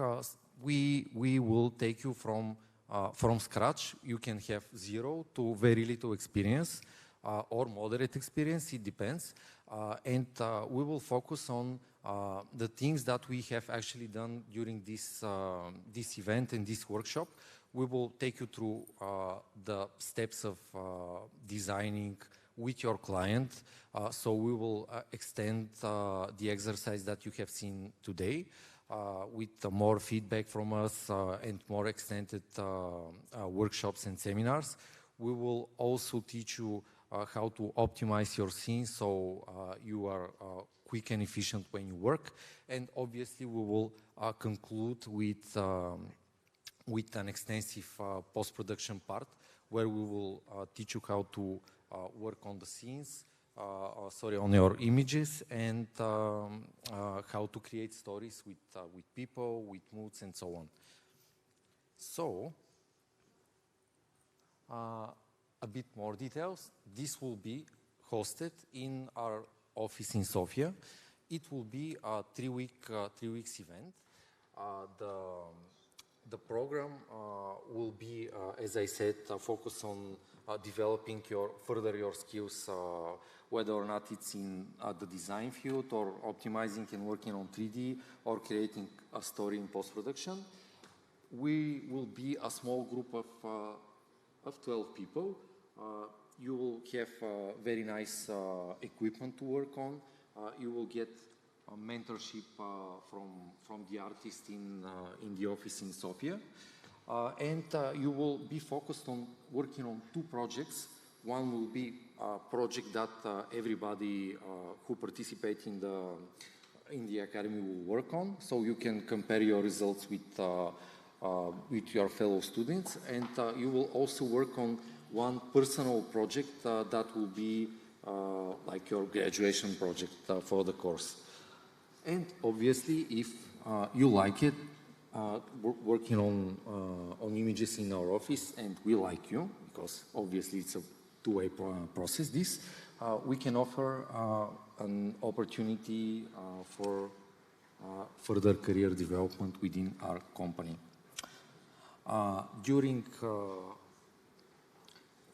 We will take you from scratch. You can have zero to very little experience or moderate experience, it depends. And we will focus on the things that we have actually done during this event and this workshop. We will take you through the steps of designing with your client. So we will extend the exercise that you have seen today with more feedback from us and more extended workshops and seminars. We will also teach you how to optimize your scene so you are quick and efficient when you work. And obviously we will conclude with an extensive post-production part where we will teach you how to work on the scenes, on your images, and how to create stories with people, with moods, and so on. So, a bit more details. This will be hosted in our office in Sofia. It will be a 3 weeks event. The program will be, as I said, focused on developing further your skills, whether or not it's in the design field or optimizing and working on 3D or creating a story in post-production. We will be a small group of 12 people. You will have very nice equipment to work on. You will get mentorship from the artist in the office in Sofia. And you will be focused on working on 2 projects. One will be a project that everybody who participates in the academy will work on, so you can compare your results with your fellow students. And you will also work on one personal project that will be like your graduation project for the course. And obviously, if you like it, working on images in our office, and we like you, because obviously it's a two-way process, we can offer an opportunity for further career development within our company.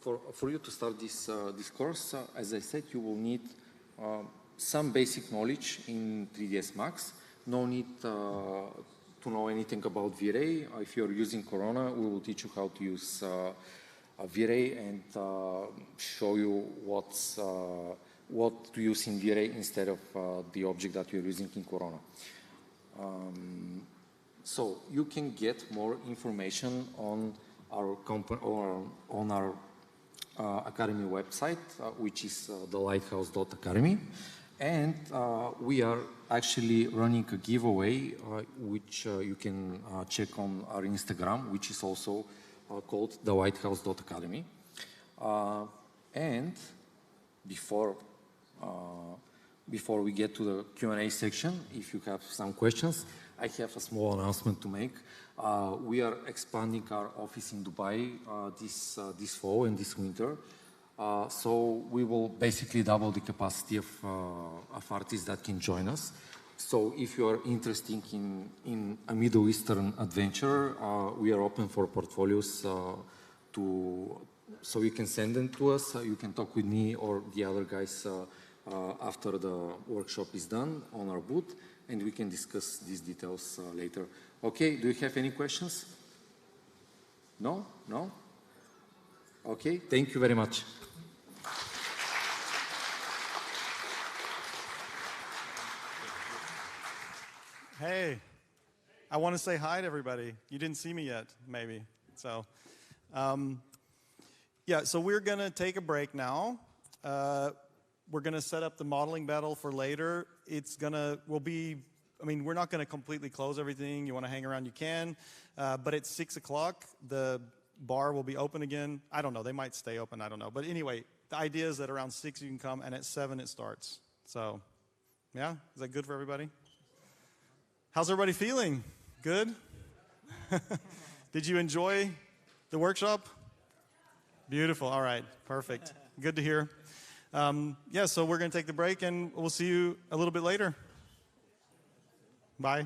For you to start this course, as I said, you will need some basic knowledge in 3ds Max. No need to know anything about V-Ray. If you're using Corona, we will teach you how to use V-Ray and show you what to use in V-Ray instead of the object that you're using in Corona. So you can get more information on our company or on our Academy website, which is thelighthouse.academy. And we are actually running a giveaway, which you can check on our Instagram, which is also called thelighthouse.academy. And before we get to the Q&A section, if you have some questions, I have a small announcement to make. We are expanding our office in Dubai this fall and this winter. So we will basically double the capacity of artists that can join us. So if you are interested in a Middle Eastern adventure, we are open for portfolios so you can send them to us. You can talk with me or the other guys after the workshop is done on our booth, and we can discuss these details later. Okay, do you have any questions? No? No? Okay, thank you very much. Hey, I want to say hi to everybody. You didn't see me yet, maybe. So, yeah, so we're going to take a break now. We're going to set up the modeling battle for later. We're not going to completely close everything. You want to hang around, you can. But at 6 o'clock, the bar will be open again. I don't know. They might stay open. I don't know. But anyway, the idea is that around 6 you can come, and at 7 it starts. So, yeah, is that good for everybody? How's everybody feeling? Good? Did you enjoy the workshop? Beautiful. All right. Perfect. Good to hear. Yeah, so we're going to take the break, and we'll see you a little bit later. Bye.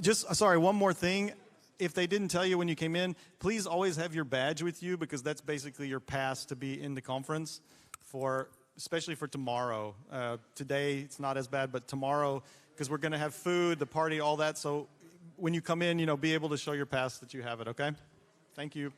Sorry, one more thing. If they didn't tell you when you came in, please always have your badge with you, because that's basically your pass to be in the conference, especially for tomorrow. Today, it's not as bad, but tomorrow, because we're going to have food, the party, all that. So when you come in, be able to show your pass that you have it, okay? Thank you.